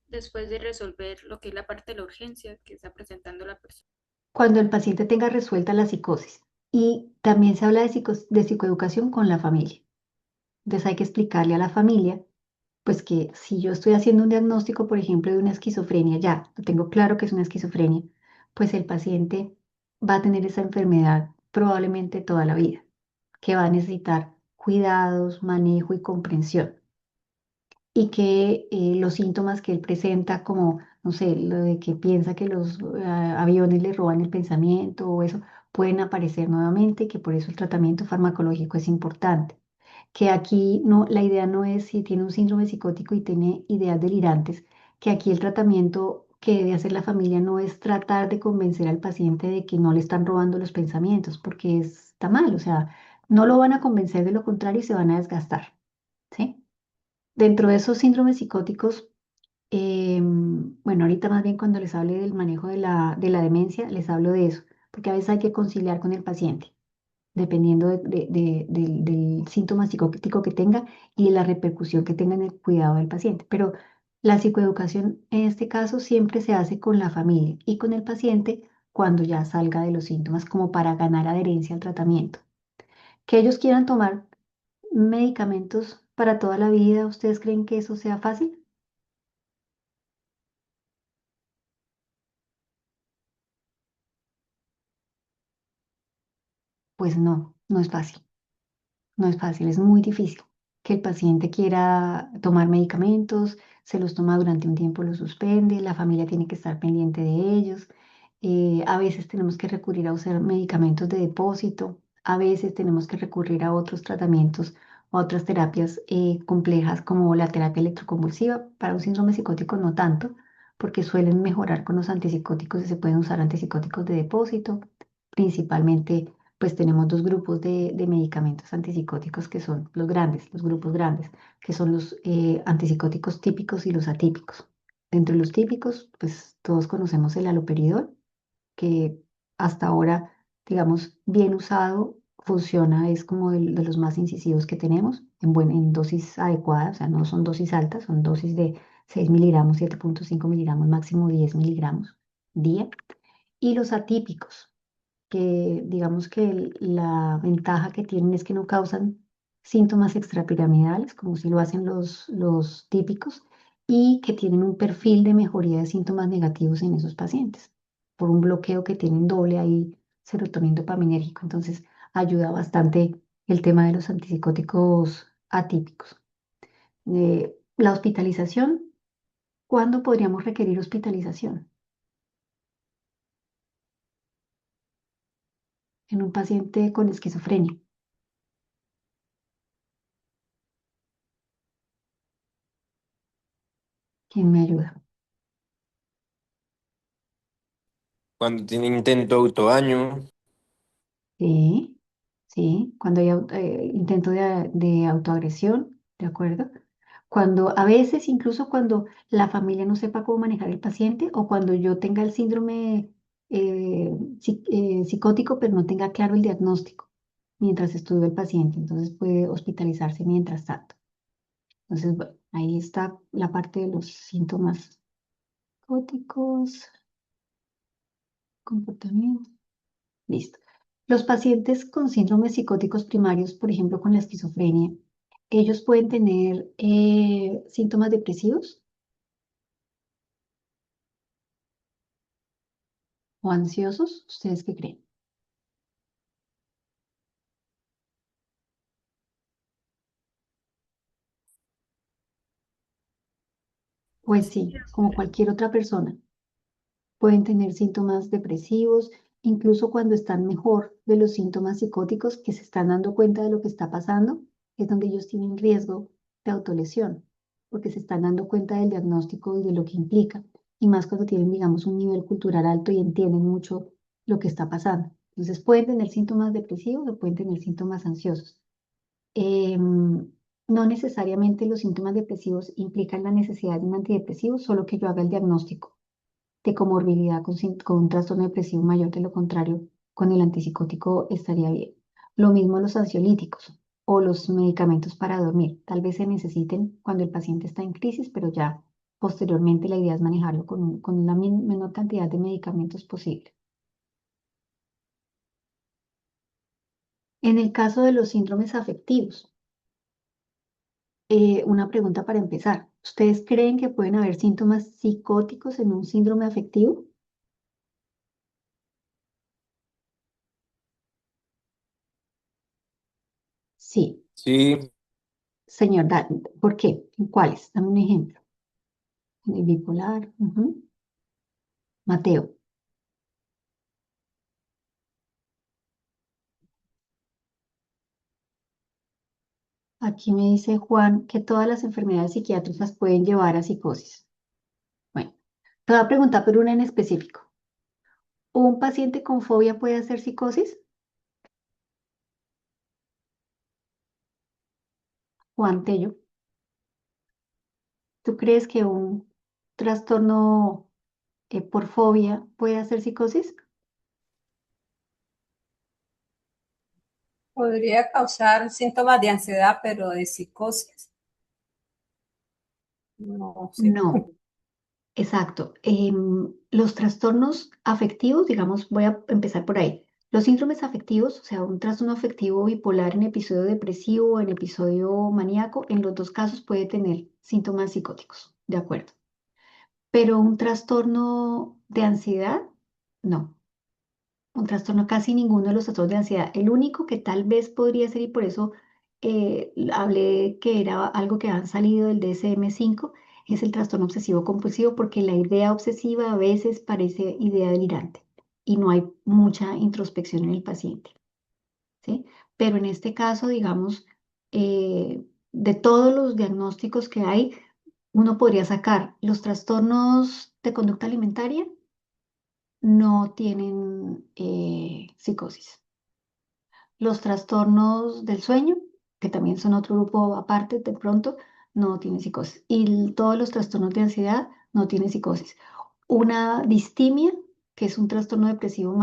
Después de resolver lo que es la parte de la urgencia que está presentando la persona. Cuando el paciente tenga resuelta la psicosis. Y también se habla de psicoeducación con la familia. Entonces hay que explicarle a la familia, pues que si yo estoy haciendo un diagnóstico, por ejemplo, de una esquizofrenia, ya, lo tengo claro que es una esquizofrenia, pues el paciente va a tener esa enfermedad probablemente toda la vida, que va a necesitar cuidados, manejo y comprensión. Y que los síntomas que él presenta, como, no sé, lo de que piensa que los aviones le roban el pensamiento o eso, pueden aparecer nuevamente, que por eso el tratamiento farmacológico es importante. Que aquí no, la idea no es si tiene un síndrome psicótico y tiene ideas delirantes, que aquí el tratamiento que debe hacer la familia no es tratar de convencer al paciente de que no le están robando los pensamientos, porque está mal, o sea, no lo van a convencer de lo contrario y se van a desgastar, ¿sí? Dentro de esos síndromes psicóticos, bueno, ahorita más bien cuando les hable del manejo de la demencia, les hablo de eso, porque a veces hay que conciliar con el paciente, dependiendo del síntoma psicótico que tenga y de la repercusión que tenga en el cuidado del paciente. Pero la psicoeducación en este caso siempre se hace con la familia y con el paciente cuando ya salga de los síntomas, como para ganar adherencia al tratamiento. Que ellos quieran tomar medicamentos para toda la vida, ¿ustedes creen que eso sea fácil? Pues no, no es fácil, no es fácil, es muy difícil que el paciente quiera tomar medicamentos, se los toma durante un tiempo, los suspende, la familia tiene que estar pendiente de ellos, a veces tenemos que recurrir a usar medicamentos de depósito, a veces tenemos que recurrir a otros tratamientos, a otras terapias complejas como la terapia electroconvulsiva. Para un síndrome psicótico no tanto, porque suelen mejorar con los antipsicóticos y se pueden usar antipsicóticos de depósito, principalmente pues tenemos dos grupos de medicamentos antipsicóticos que son los grandes, los grupos grandes, que son los antipsicóticos típicos y los atípicos. Dentro de los típicos, pues todos conocemos el haloperidol, que hasta ahora, digamos, bien usado, funciona, es como de los más incisivos que tenemos, en dosis adecuadas, o sea, no son dosis altas, son dosis de 6 miligramos, 7,5 miligramos, máximo 10 miligramos día. Y los atípicos, que digamos que la ventaja que tienen es que no causan síntomas extrapiramidales, como si lo hacen los típicos, y que tienen un perfil de mejoría de síntomas negativos en esos pacientes, por un bloqueo que tienen doble ahí, serotonina dopaminérgico. Entonces, ayuda bastante el tema de los antipsicóticos atípicos. La hospitalización, ¿cuándo podríamos requerir hospitalización? En un paciente con esquizofrenia. ¿Quién me ayuda? Cuando tiene intento de autodaño, Sí, sí, cuando hay intento de autoagresión, ¿de acuerdo? Cuando a veces, incluso cuando la familia no sepa cómo manejar el paciente o cuando yo tenga el síndrome psicótico, pero no tenga claro el diagnóstico mientras estudio el paciente, entonces puede hospitalizarse mientras tanto. Entonces, bueno, ahí está la parte de los síntomas psicóticos, comportamiento. Listo. Los pacientes con síndromes psicóticos primarios, por ejemplo, con la esquizofrenia, ellos pueden tener síntomas depresivos o ansiosos. ¿Ustedes qué creen? Pues sí, como cualquier otra persona. Pueden tener síntomas depresivos, incluso cuando están mejor de los síntomas psicóticos, que se están dando cuenta de lo que está pasando, es donde ellos tienen riesgo de autolesión, porque se están dando cuenta del diagnóstico y de lo que implica, y más cuando tienen, digamos, un nivel cultural alto y entienden mucho lo que está pasando. Entonces pueden tener síntomas depresivos o pueden tener síntomas ansiosos. No necesariamente los síntomas depresivos implican la necesidad de un antidepresivo, solo que yo haga el diagnóstico de comorbilidad con un trastorno depresivo mayor. De lo contrario, con el antipsicótico estaría bien. Lo mismo los ansiolíticos o los medicamentos para dormir. Tal vez se necesiten cuando el paciente está en crisis, pero ya posteriormente la idea es manejarlo con una menor cantidad de medicamentos posible. En el caso de los síndromes afectivos, una pregunta para empezar. ¿Ustedes creen que pueden haber síntomas psicóticos en un síndrome afectivo? Sí. sí, Señor, ¿por qué? ¿En cuáles? Dame un ejemplo. En el bipolar. Ujú. Mateo. Aquí me dice Juan que todas las enfermedades psiquiátricas pueden llevar a psicosis. Bueno, te voy a preguntar por una en específico. ¿Un paciente con fobia puede hacer psicosis? Juan Tello, ¿tú crees que un trastorno por fobia puede hacer psicosis? Podría causar síntomas de ansiedad, pero de psicosis. No sé. No. Exacto. Los trastornos afectivos, digamos, voy a empezar por ahí. Los síndromes afectivos, o sea, un trastorno afectivo bipolar en episodio depresivo o en episodio maníaco, en los dos casos puede tener síntomas psicóticos, ¿de acuerdo? Pero un trastorno de ansiedad, no. Un trastorno, casi ninguno de los trastornos de ansiedad. El único que tal vez podría ser, y por eso hablé que era algo que han salido del DSM-5, es el trastorno obsesivo compulsivo, porque la idea obsesiva a veces parece idea delirante y no hay mucha introspección en el paciente, ¿sí? Pero en este caso, digamos, de todos los diagnósticos que hay, uno podría sacar los trastornos de conducta alimentaria no tienen psicosis. Los trastornos del sueño, que también son otro grupo aparte, de pronto no tienen psicosis. Y todos los trastornos de ansiedad no tienen psicosis. Una distimia, que es un trastorno depresivo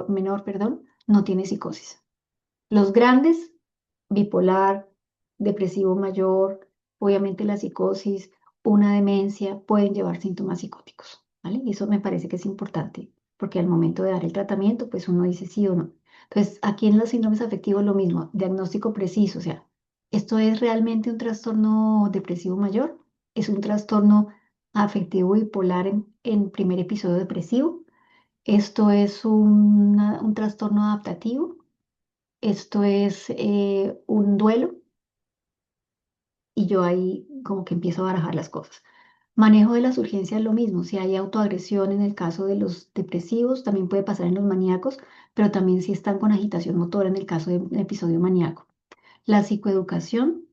menor, perdón, no tiene psicosis. Los grandes, bipolar, depresivo mayor, obviamente la psicosis, una demencia, pueden llevar síntomas psicóticos, ¿vale? Y eso me parece que es importante, porque al momento de dar el tratamiento, pues uno dice sí o no. Entonces, aquí en los síndromes afectivos lo mismo, diagnóstico preciso, o sea, ¿esto es realmente un trastorno depresivo mayor? ¿Es un trastorno afectivo bipolar en primer episodio depresivo? ¿Esto es un trastorno adaptativo? ¿Esto es un duelo? Y yo ahí como que empiezo a barajar las cosas. Manejo de las urgencias lo mismo. Si hay autoagresión en el caso de los depresivos, también puede pasar en los maníacos, pero también si están con agitación motora en el caso de un episodio maníaco. La psicoeducación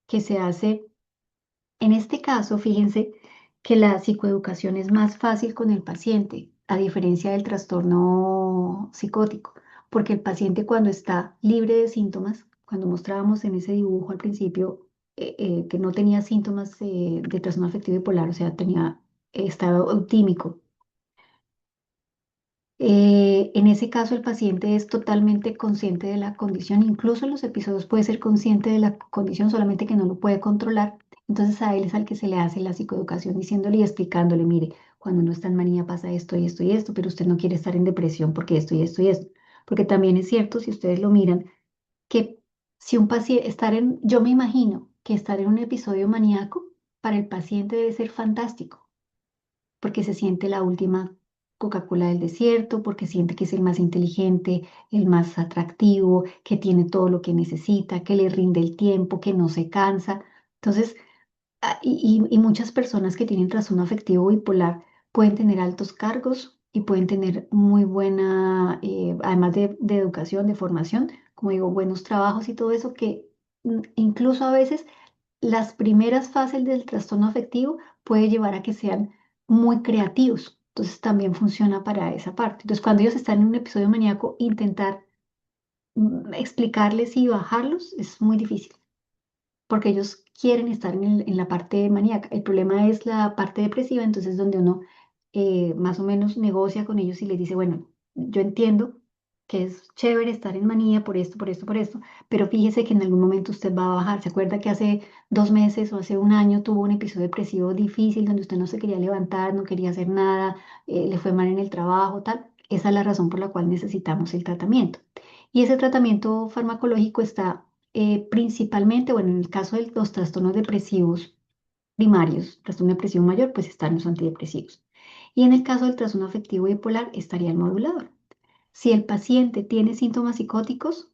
que se hace en este caso, fíjense que la psicoeducación es más fácil con el paciente, a diferencia del trastorno psicótico, porque el paciente cuando está libre de síntomas, cuando mostrábamos en ese dibujo al principio que no tenía síntomas de trastorno afectivo bipolar, o sea, tenía estado eutímico, en ese caso, el paciente es totalmente consciente de la condición, incluso en los episodios puede ser consciente de la condición, solamente que no lo puede controlar. Entonces a él es al que se le hace la psicoeducación diciéndole y explicándole, mire, cuando uno está en manía pasa esto y esto y esto, pero usted no quiere estar en depresión porque esto y esto y esto. Porque también es cierto, si ustedes lo miran, que si un paciente, yo me imagino que estar en un episodio maníaco para el paciente debe ser fantástico porque se siente la última Coca-Cola del desierto, porque siente que es el más inteligente, el más atractivo, que tiene todo lo que necesita, que le rinde el tiempo, que no se cansa. Entonces, y muchas personas que tienen trastorno afectivo bipolar pueden tener altos cargos y pueden tener muy buena, además de educación, de formación, como digo, buenos trabajos y todo eso que incluso a veces las primeras fases del trastorno afectivo puede llevar a que sean muy creativos. Entonces también funciona para esa parte. Entonces cuando ellos están en un episodio maníaco, intentar explicarles y bajarlos es muy difícil porque ellos quieren estar en la parte maníaca. El problema es la parte depresiva, entonces donde uno más o menos negocia con ellos y les dice, bueno, yo entiendo que es chévere estar en manía por esto, por esto, por esto, pero fíjese que en algún momento usted va a bajar. ¿Se acuerda que hace 2 meses o hace un año tuvo un episodio depresivo difícil donde usted no se quería levantar, no quería hacer nada, le fue mal en el trabajo, tal? Esa es la razón por la cual necesitamos el tratamiento. Y ese tratamiento farmacológico está principalmente, bueno, en el caso de los trastornos depresivos primarios, trastorno depresivo mayor, pues están los antidepresivos. Y en el caso del trastorno afectivo bipolar estaría el modulador. Si el paciente tiene síntomas psicóticos,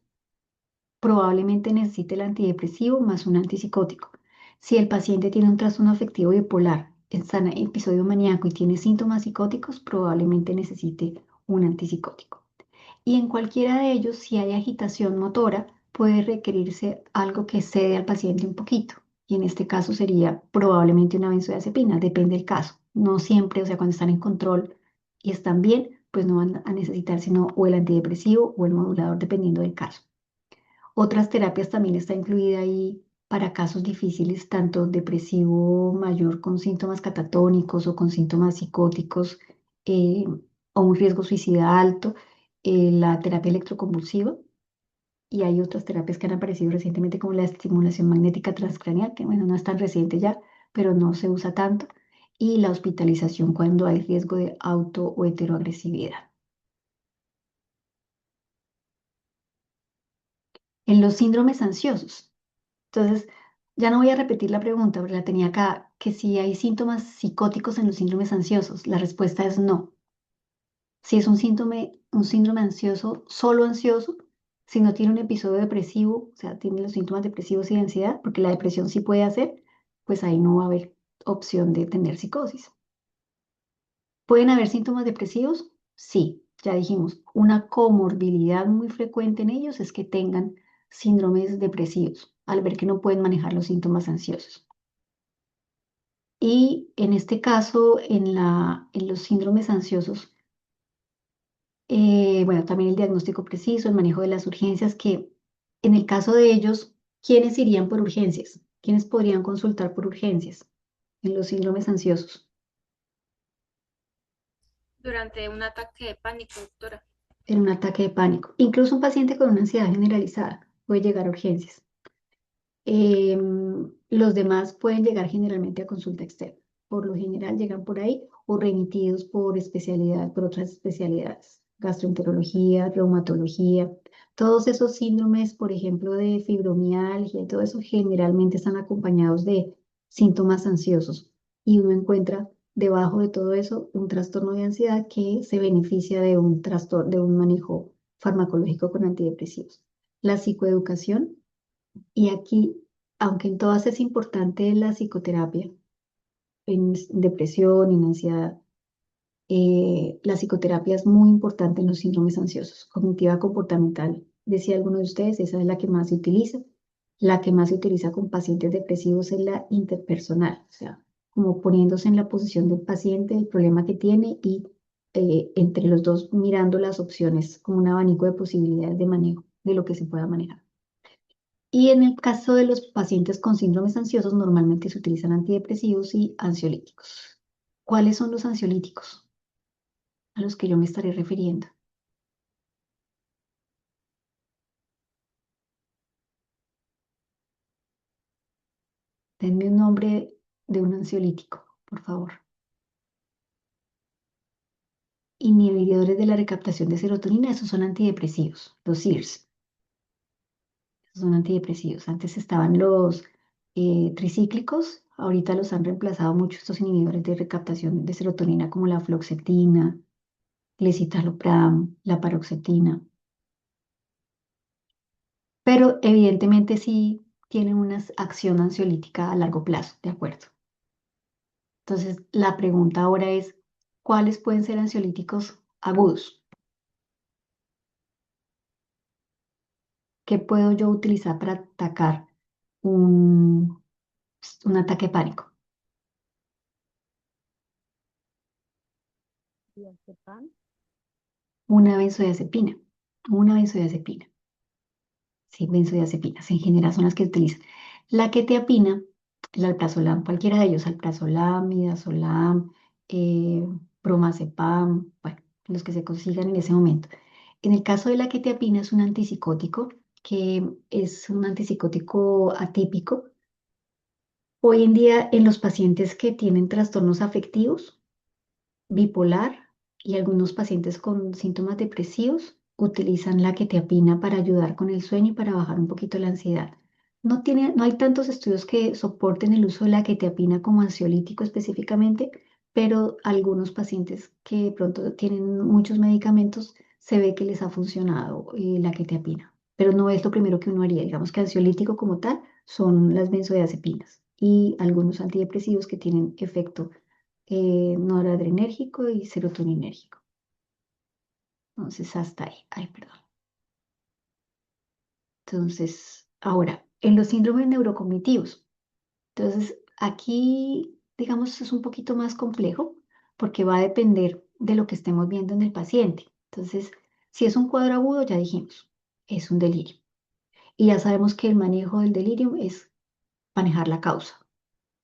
probablemente necesite el antidepresivo más un antipsicótico. Si el paciente tiene un trastorno afectivo bipolar, está en episodio maníaco y tiene síntomas psicóticos, probablemente necesite un antipsicótico. Y en cualquiera de ellos, si hay agitación motora, puede requerirse algo que cede al paciente un poquito. Y en este caso sería probablemente una benzodiazepina, depende del caso. No siempre, o sea, cuando están en control y están bien, pues no van a necesitar sino o el antidepresivo o el modulador, dependiendo del caso. Otras terapias también está incluida ahí para casos difíciles, tanto depresivo mayor con síntomas catatónicos o con síntomas psicóticos eh, o un riesgo suicida alto, la terapia electroconvulsiva y hay otras terapias que han aparecido recientemente como la estimulación magnética transcraneal, que bueno, no es tan reciente ya, pero no se usa tanto, y la hospitalización cuando hay riesgo de auto o heteroagresividad. En los síndromes ansiosos. Entonces, ya no voy a repetir la pregunta, porque la tenía acá, que si hay síntomas psicóticos en los síndromes ansiosos. La respuesta es no. Si es un síndrome ansioso, solo ansioso, si no tiene un episodio depresivo, o sea, tiene los síntomas depresivos y de ansiedad, porque la depresión sí puede hacer, pues ahí no va a haber opción de tener psicosis. ¿Pueden haber síntomas depresivos? Sí, ya dijimos, una comorbilidad muy frecuente en ellos es que tengan síndromes depresivos, al ver que no pueden manejar los síntomas ansiosos. Y en este caso, en los síndromes ansiosos, Bueno, también el diagnóstico preciso, el manejo de las urgencias, que en el caso de ellos, ¿quiénes irían por urgencias? ¿Quiénes podrían consultar por urgencias en los síndromes ansiosos? Durante un ataque de pánico, doctora. En un ataque de pánico. Incluso un paciente con una ansiedad generalizada puede llegar a urgencias. Los demás pueden llegar generalmente a consulta externa. Por lo general llegan por ahí o remitidos por especialidad, por otras especialidades, gastroenterología, reumatología. Todos esos síndromes, por ejemplo, de fibromialgia y todo eso, generalmente están acompañados de síntomas ansiosos y uno encuentra debajo de todo eso un trastorno de ansiedad que se beneficia de un trastorno, de un manejo farmacológico con antidepresivos. La psicoeducación y aquí, aunque en todas es importante la psicoterapia, en depresión, en ansiedad, la psicoterapia es muy importante en los síndromes ansiosos. Cognitiva comportamental, decía alguno de ustedes, esa es la que más se utiliza. La que más se utiliza con pacientes depresivos es la interpersonal, o sea, como poniéndose en la posición del paciente, el problema que tiene y entre los dos mirando las opciones como un abanico de posibilidades de manejo de lo que se pueda manejar. Y en el caso de los pacientes con síndromes ansiosos, normalmente se utilizan antidepresivos y ansiolíticos. ¿Cuáles son los ansiolíticos a los que yo me estaré refiriendo? Denme un nombre de un ansiolítico, por favor. Inhibidores de la recaptación de serotonina, esos son antidepresivos, los SIRS, esos son antidepresivos. Antes estaban los tricíclicos, ahorita los han reemplazado mucho estos inhibidores de recaptación de serotonina como la fluoxetina, lecitalopram, la paroxetina. Pero evidentemente sí tienen una acción ansiolítica a largo plazo, ¿de acuerdo? Entonces, la pregunta ahora es, ¿cuáles pueden ser ansiolíticos agudos? ¿Qué puedo yo utilizar para atacar un, un ataque de pánico? Una benzodiazepina, una benzodiazepina. Sí, benzodiazepinas en general son las que utilizan. La quetiapina, el alprazolam, cualquiera de ellos, alprazolam, midazolam, eh, bromazepam, bueno, los que se consigan en ese momento. En el caso de la quetiapina es un antipsicótico, que es un antipsicótico atípico. Hoy en día en los pacientes que tienen trastornos afectivos, bipolar y algunos pacientes con síntomas depresivos utilizan la quetiapina para ayudar con el sueño y para bajar un poquito la ansiedad. No hay tantos estudios que soporten el uso de la quetiapina como ansiolítico específicamente, pero algunos pacientes que de pronto tienen muchos medicamentos se ve que les ha funcionado la quetiapina, pero no es lo primero que uno haría. Digamos que ansiolítico como tal son las benzodiazepinas y algunos antidepresivos que tienen efecto noradrenérgico y serotoninérgico. Entonces, hasta ahí. Ay, perdón. Entonces, ahora, en los síndromes neurocognitivos. Entonces, aquí, digamos, es un poquito más complejo porque va a depender de lo que estemos viendo en el paciente. Entonces, si es un cuadro agudo, ya dijimos, es un delirio. Y ya sabemos que el manejo del delirio es manejar la causa.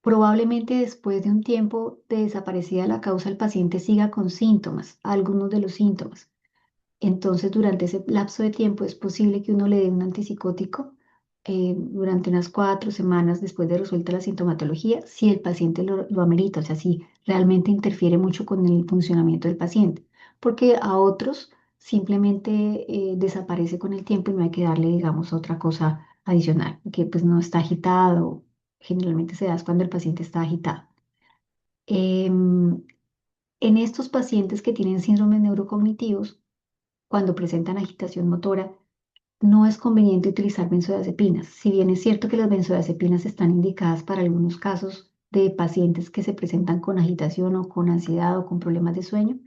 Probablemente después de un tiempo de desaparecida la causa, el paciente siga con síntomas, algunos de los síntomas. Entonces, durante ese lapso de tiempo es posible que uno le dé un antipsicótico durante unas 4 semanas después de resuelta la sintomatología, si el paciente lo amerita, o sea, si realmente interfiere mucho con el funcionamiento del paciente, porque a otros simplemente desaparece con el tiempo y no hay que darle, digamos, otra cosa adicional, que pues no está agitado, generalmente se da cuando el paciente está agitado. Em, en estos pacientes que tienen síndromes neurocognitivos, cuando presentan agitación motora, no es conveniente utilizar benzodiazepinas. Si bien es cierto que las benzodiazepinas están indicadas para algunos casos de pacientes que se presentan con agitación o con ansiedad o con problemas de sueño,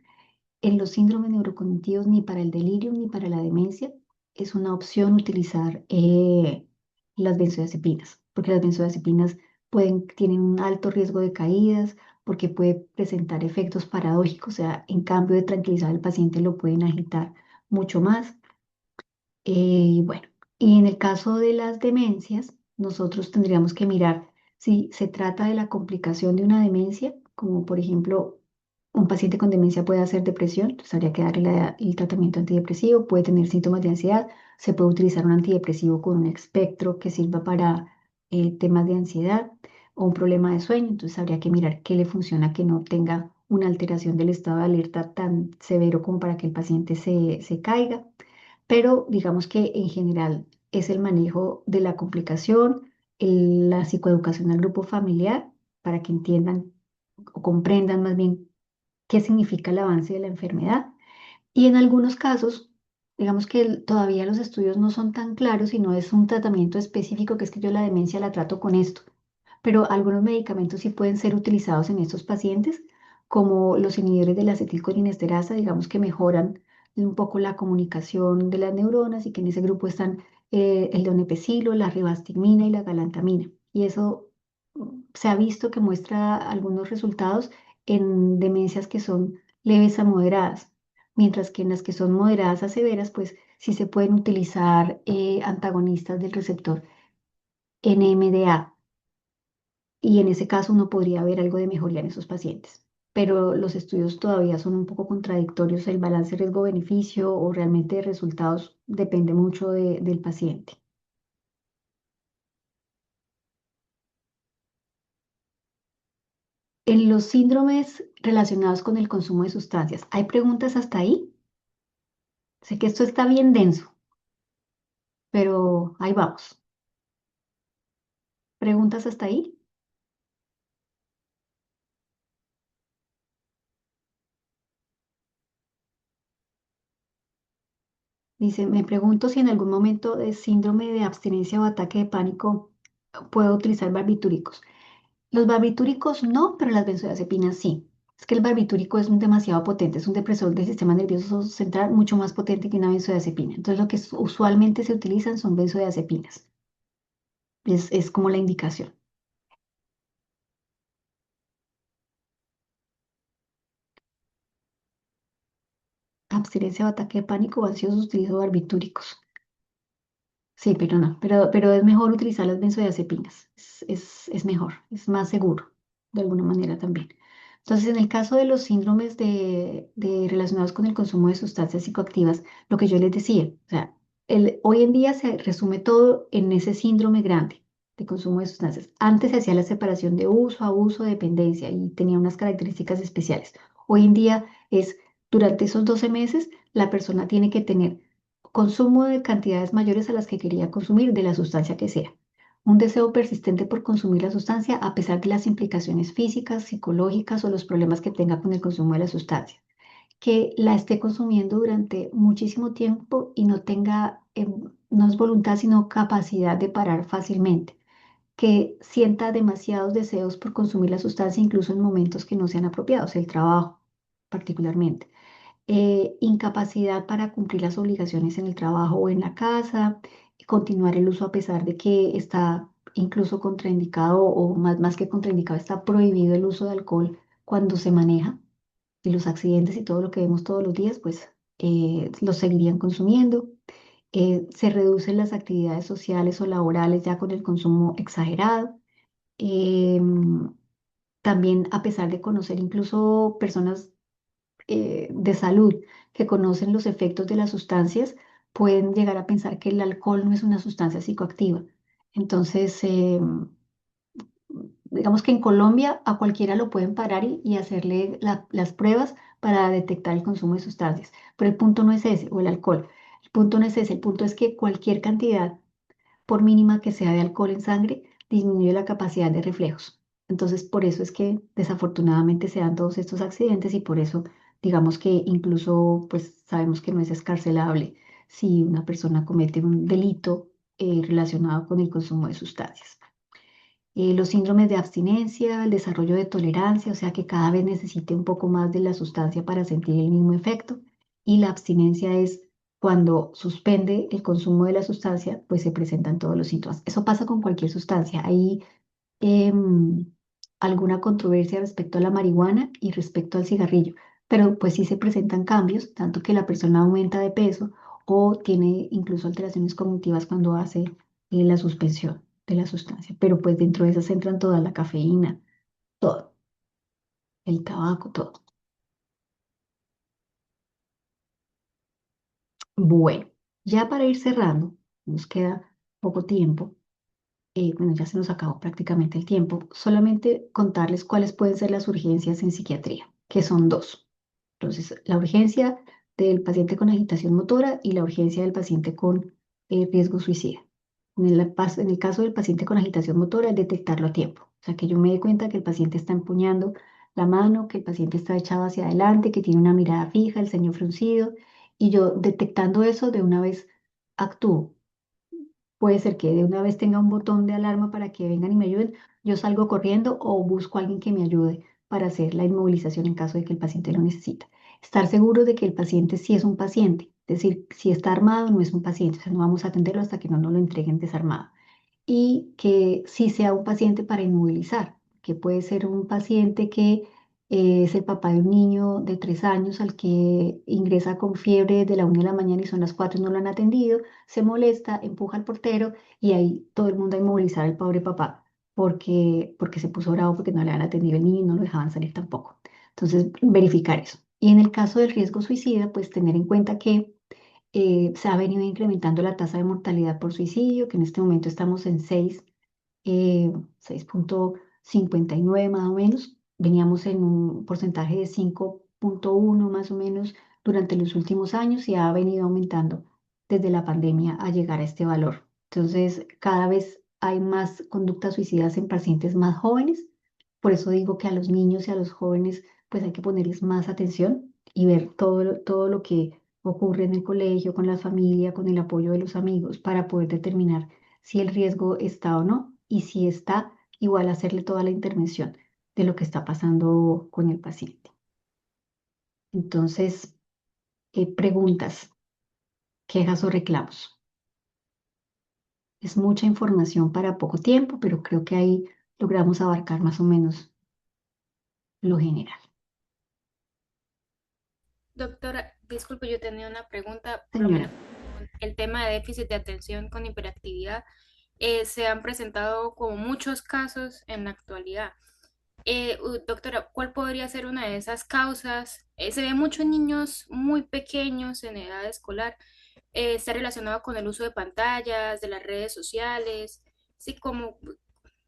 en los síndromes neurocognitivos ni para el delirio ni para la demencia es una opción utilizar las benzodiazepinas, porque las benzodiazepinas tienen un alto riesgo de caídas, porque puede presentar efectos paradójicos, o sea, en cambio de tranquilizar al paciente lo pueden agitar mucho más. Bueno, y en el caso de las demencias, nosotros tendríamos que mirar si se trata de la complicación de una demencia, como por ejemplo un paciente con demencia puede hacer depresión, entonces habría que darle el tratamiento antidepresivo, puede tener síntomas de ansiedad, se puede utilizar un antidepresivo con un espectro que sirva para temas de ansiedad o un problema de sueño, entonces habría que mirar qué le funciona que no tenga una alteración del estado de alerta tan severo como para que el paciente se caiga, pero digamos que en general es el manejo de la complicación, la psicoeducación al grupo familiar para que entiendan o comprendan más bien qué significa el avance de la enfermedad. Y en algunos casos, digamos que todavía los estudios no son tan claros y no es un tratamiento específico, que es que yo la demencia la trato con esto, pero algunos medicamentos sí pueden ser utilizados en estos pacientes, como los inhibidores de la acetilcolinesterasa, digamos que mejoran un poco la comunicación de las neuronas y que en ese grupo están el donepezilo, la ribastigmina y la galantamina. Y eso se ha visto que muestra algunos resultados en demencias que son leves a moderadas, mientras que en las que son moderadas a severas, pues sí se pueden utilizar antagonistas del receptor NMDA y en ese caso uno podría ver algo de mejoría en esos pacientes. Pero los estudios todavía son un poco contradictorios, el balance riesgo-beneficio o realmente de resultados depende mucho del paciente. En los síndromes relacionados con el consumo de sustancias, ¿hay preguntas hasta ahí? Sé que esto está bien denso, pero ahí vamos. ¿Preguntas hasta ahí? Dice, me pregunto si en algún momento de síndrome de abstinencia o ataque de pánico puedo utilizar barbitúricos. Los barbitúricos no, pero las benzodiazepinas sí. Es que el barbitúrico es un demasiado potente, es un depresor del sistema nervioso central mucho más potente que una benzodiazepina. Entonces, lo que usualmente se utilizan son benzodiazepinas. Es como la indicación. Abstinencia o ataque de pánico o ansiosos, utilizo barbitúricos. Sí, pero no, pero es mejor utilizar las benzodiazepinas. Es mejor, es más seguro, de alguna manera también. Entonces, en el caso de los síndromes relacionados con el consumo de sustancias psicoactivas, lo que yo les decía, o sea, hoy en día se resume todo en ese síndrome grande de consumo de sustancias. Antes se hacía la separación de uso, abuso, dependencia y tenía unas características especiales. Hoy en día es, durante esos 12 meses, la persona tiene que tener consumo de cantidades mayores a las que quería consumir de la sustancia que sea. Un deseo persistente por consumir la sustancia a pesar de las implicaciones físicas, psicológicas o los problemas que tenga con el consumo de la sustancia. Que la esté consumiendo durante muchísimo tiempo y no tenga, no es voluntad, sino capacidad de parar fácilmente. Que sienta demasiados deseos por consumir la sustancia incluso en momentos que no sean apropiados, el trabajo particularmente, incapacidad para cumplir las obligaciones en el trabajo o en la casa, continuar el uso a pesar de que está incluso contraindicado o más que contraindicado, está prohibido el uso de alcohol cuando se maneja y los accidentes y todo lo que vemos todos los días, pues los seguirían consumiendo. Se reducen las actividades sociales o laborales ya con el consumo exagerado. Em, También a pesar de conocer incluso personas de salud que conocen los efectos de las sustancias, pueden llegar a pensar que el alcohol no es una sustancia psicoactiva. Entonces, digamos que en Colombia a cualquiera lo pueden parar y hacerle las pruebas para detectar el consumo de sustancias. Pero el punto no es ese, o el alcohol. El punto no es ese, el punto es que cualquier cantidad por mínima que sea de alcohol en sangre, disminuye la capacidad de reflejos. Entonces, por eso es que desafortunadamente se dan todos estos accidentes y por eso, digamos que incluso, pues sabemos que no es escarcelable si una persona comete un delito relacionado con el consumo de sustancias. Los síndromes de abstinencia, el desarrollo de tolerancia, o sea que cada vez necesite un poco más de la sustancia para sentir el mismo efecto. Y la abstinencia es cuando suspende el consumo de la sustancia, pues se presentan todos los síntomas. Eso pasa con cualquier sustancia. Hay em, alguna controversia respecto a la marihuana y respecto al cigarrillo, pero pues sí se presentan cambios, tanto que la persona aumenta de peso o tiene incluso alteraciones cognitivas cuando hace la suspensión de la sustancia, pero pues dentro de esas entran toda la cafeína, todo, el tabaco, todo. Bueno, ya para ir cerrando, nos queda poco tiempo. Bueno, ya se nos acabó prácticamente el tiempo. Solamente contarles cuáles pueden ser las urgencias en psiquiatría, que son dos. Entonces, la urgencia del paciente con agitación motora y la urgencia del paciente con riesgo suicida. En el caso del paciente con agitación motora, es detectarlo a tiempo. O sea, que yo me dé cuenta que el paciente está empuñando la mano, que el paciente está echado hacia adelante, que tiene una mirada fija, el ceño fruncido, y yo detectando eso de una vez actúo. Puede ser que de una vez tenga un botón de alarma para que vengan y me ayuden. Yo salgo corriendo o busco a alguien que me ayude para hacer la inmovilización en caso de que el paciente lo necesite. Estar seguro de que el paciente sí es un paciente, es decir, si está armado no es un paciente, o sea, no vamos a atenderlo hasta que no nos lo entreguen desarmado. Y que sí sea un paciente para inmovilizar, que puede ser un paciente que es el papá de un niño de 3 años al que ingresa con fiebre de la 1 de la mañana y son las 4 y no lo han atendido, se molesta, empuja al portero y ahí todo el mundo a inmovilizar al pobre papá porque se puso bravo porque no le han atendido el niño y no lo dejaban salir tampoco. Entonces, verificar eso. Y en el caso del riesgo suicida, pues tener en cuenta que se ha venido incrementando la tasa de mortalidad por suicidio, que en este momento estamos en 6,59 más o menos. Veníamos en un porcentaje de 5,1 más o menos durante los últimos años y ha venido aumentando desde la pandemia a llegar a este valor. Entonces, cada vez hay más conductas suicidas en pacientes más jóvenes. Por eso digo que a los niños y a los jóvenes pues hay que ponerles más atención y ver todo lo que ocurre en el colegio, con la familia, con el apoyo de los amigos para poder determinar si el riesgo está o no y si está, igual hacerle toda la intervención de lo que está pasando con el paciente. Entonces, preguntas, quejas o reclamos. Es mucha información para poco tiempo, pero creo que ahí logramos abarcar más o menos lo general. Doctora, disculpe, yo tenía una pregunta, por lo Señora, menos con el tema de déficit de atención con hiperactividad. Se han presentado como muchos casos en la actualidad. Doctora, ¿cuál podría ser una de esas causas? Se ve muchos niños muy pequeños en edad escolar. Está relacionado con el uso de pantallas, de las redes sociales. Sí, como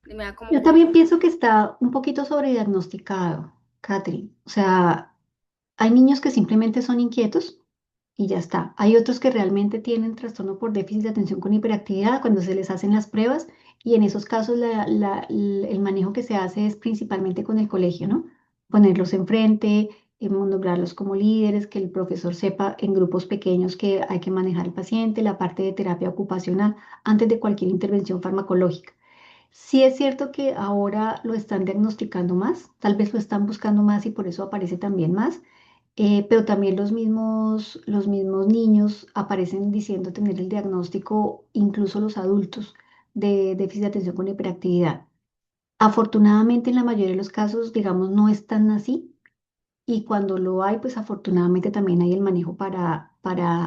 me da como yo también pienso que está un poquito sobrediagnosticado, Catherine. O sea, hay niños que simplemente son inquietos y ya está. Hay otros que realmente tienen trastorno por déficit de atención con hiperactividad cuando se les hacen las pruebas y en esos casos el manejo que se hace es principalmente con el colegio, ¿no? Ponerlos enfrente, nombrarlos como líderes, que el profesor sepa en grupos pequeños que hay que manejar al paciente, la parte de terapia ocupacional antes de cualquier intervención farmacológica. Sí es cierto que ahora lo están diagnosticando más, tal vez lo están buscando más y por eso aparece también más, pero también los mismos niños aparecen diciendo tener el diagnóstico, incluso los adultos, de déficit de atención con hiperactividad. Afortunadamente, en la mayoría de los casos, digamos, no es tan así. Y cuando lo hay, pues afortunadamente también hay el manejo para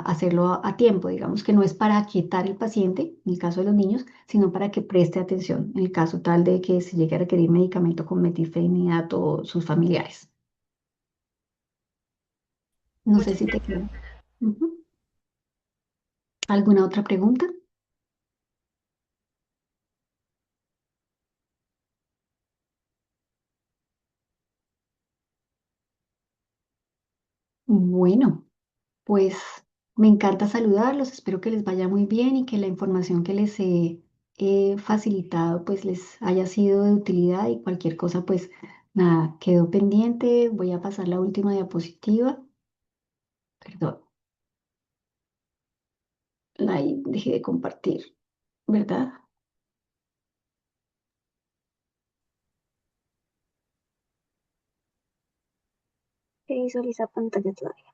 hacerlo a tiempo. Digamos que no es para aquietar el paciente, en el caso de los niños, sino para que preste atención, en el caso tal de que se llegue a requerir medicamento con metilfenidato o sus familiares. No sé muchas si te gracias. queda. Ujú. ¿Alguna otra pregunta? Bueno, pues me encanta saludarlos, espero que les vaya muy bien y que la información que les he facilitado pues les haya sido de utilidad y cualquier cosa pues nada, quedó pendiente, voy a pasar la última diapositiva, perdón, la dejé de compartir, ¿verdad? Se visualiza pantalla todavía.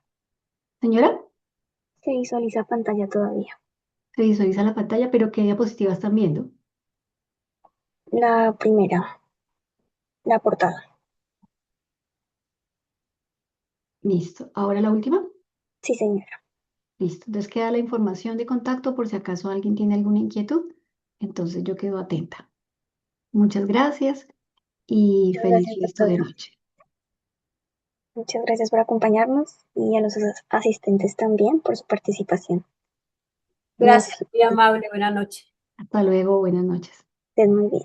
Señora, Se visualiza pantalla todavía. se visualiza la pantalla, pero ¿qué diapositiva están viendo? La primera, la portada. Listo. ¿Ahora la última? Sí, señora. Listo. Entonces queda la información de contacto por si acaso alguien tiene alguna inquietud. Entonces yo quedo atenta. Muchas gracias y Muchas feliz gracias, resto de doctora. noche. Muchas gracias por acompañarnos y a los asistentes también por su participación. Gracias, Gracias. muy amable, buenas noches. Hasta luego. Buenas noches. Estén muy bien.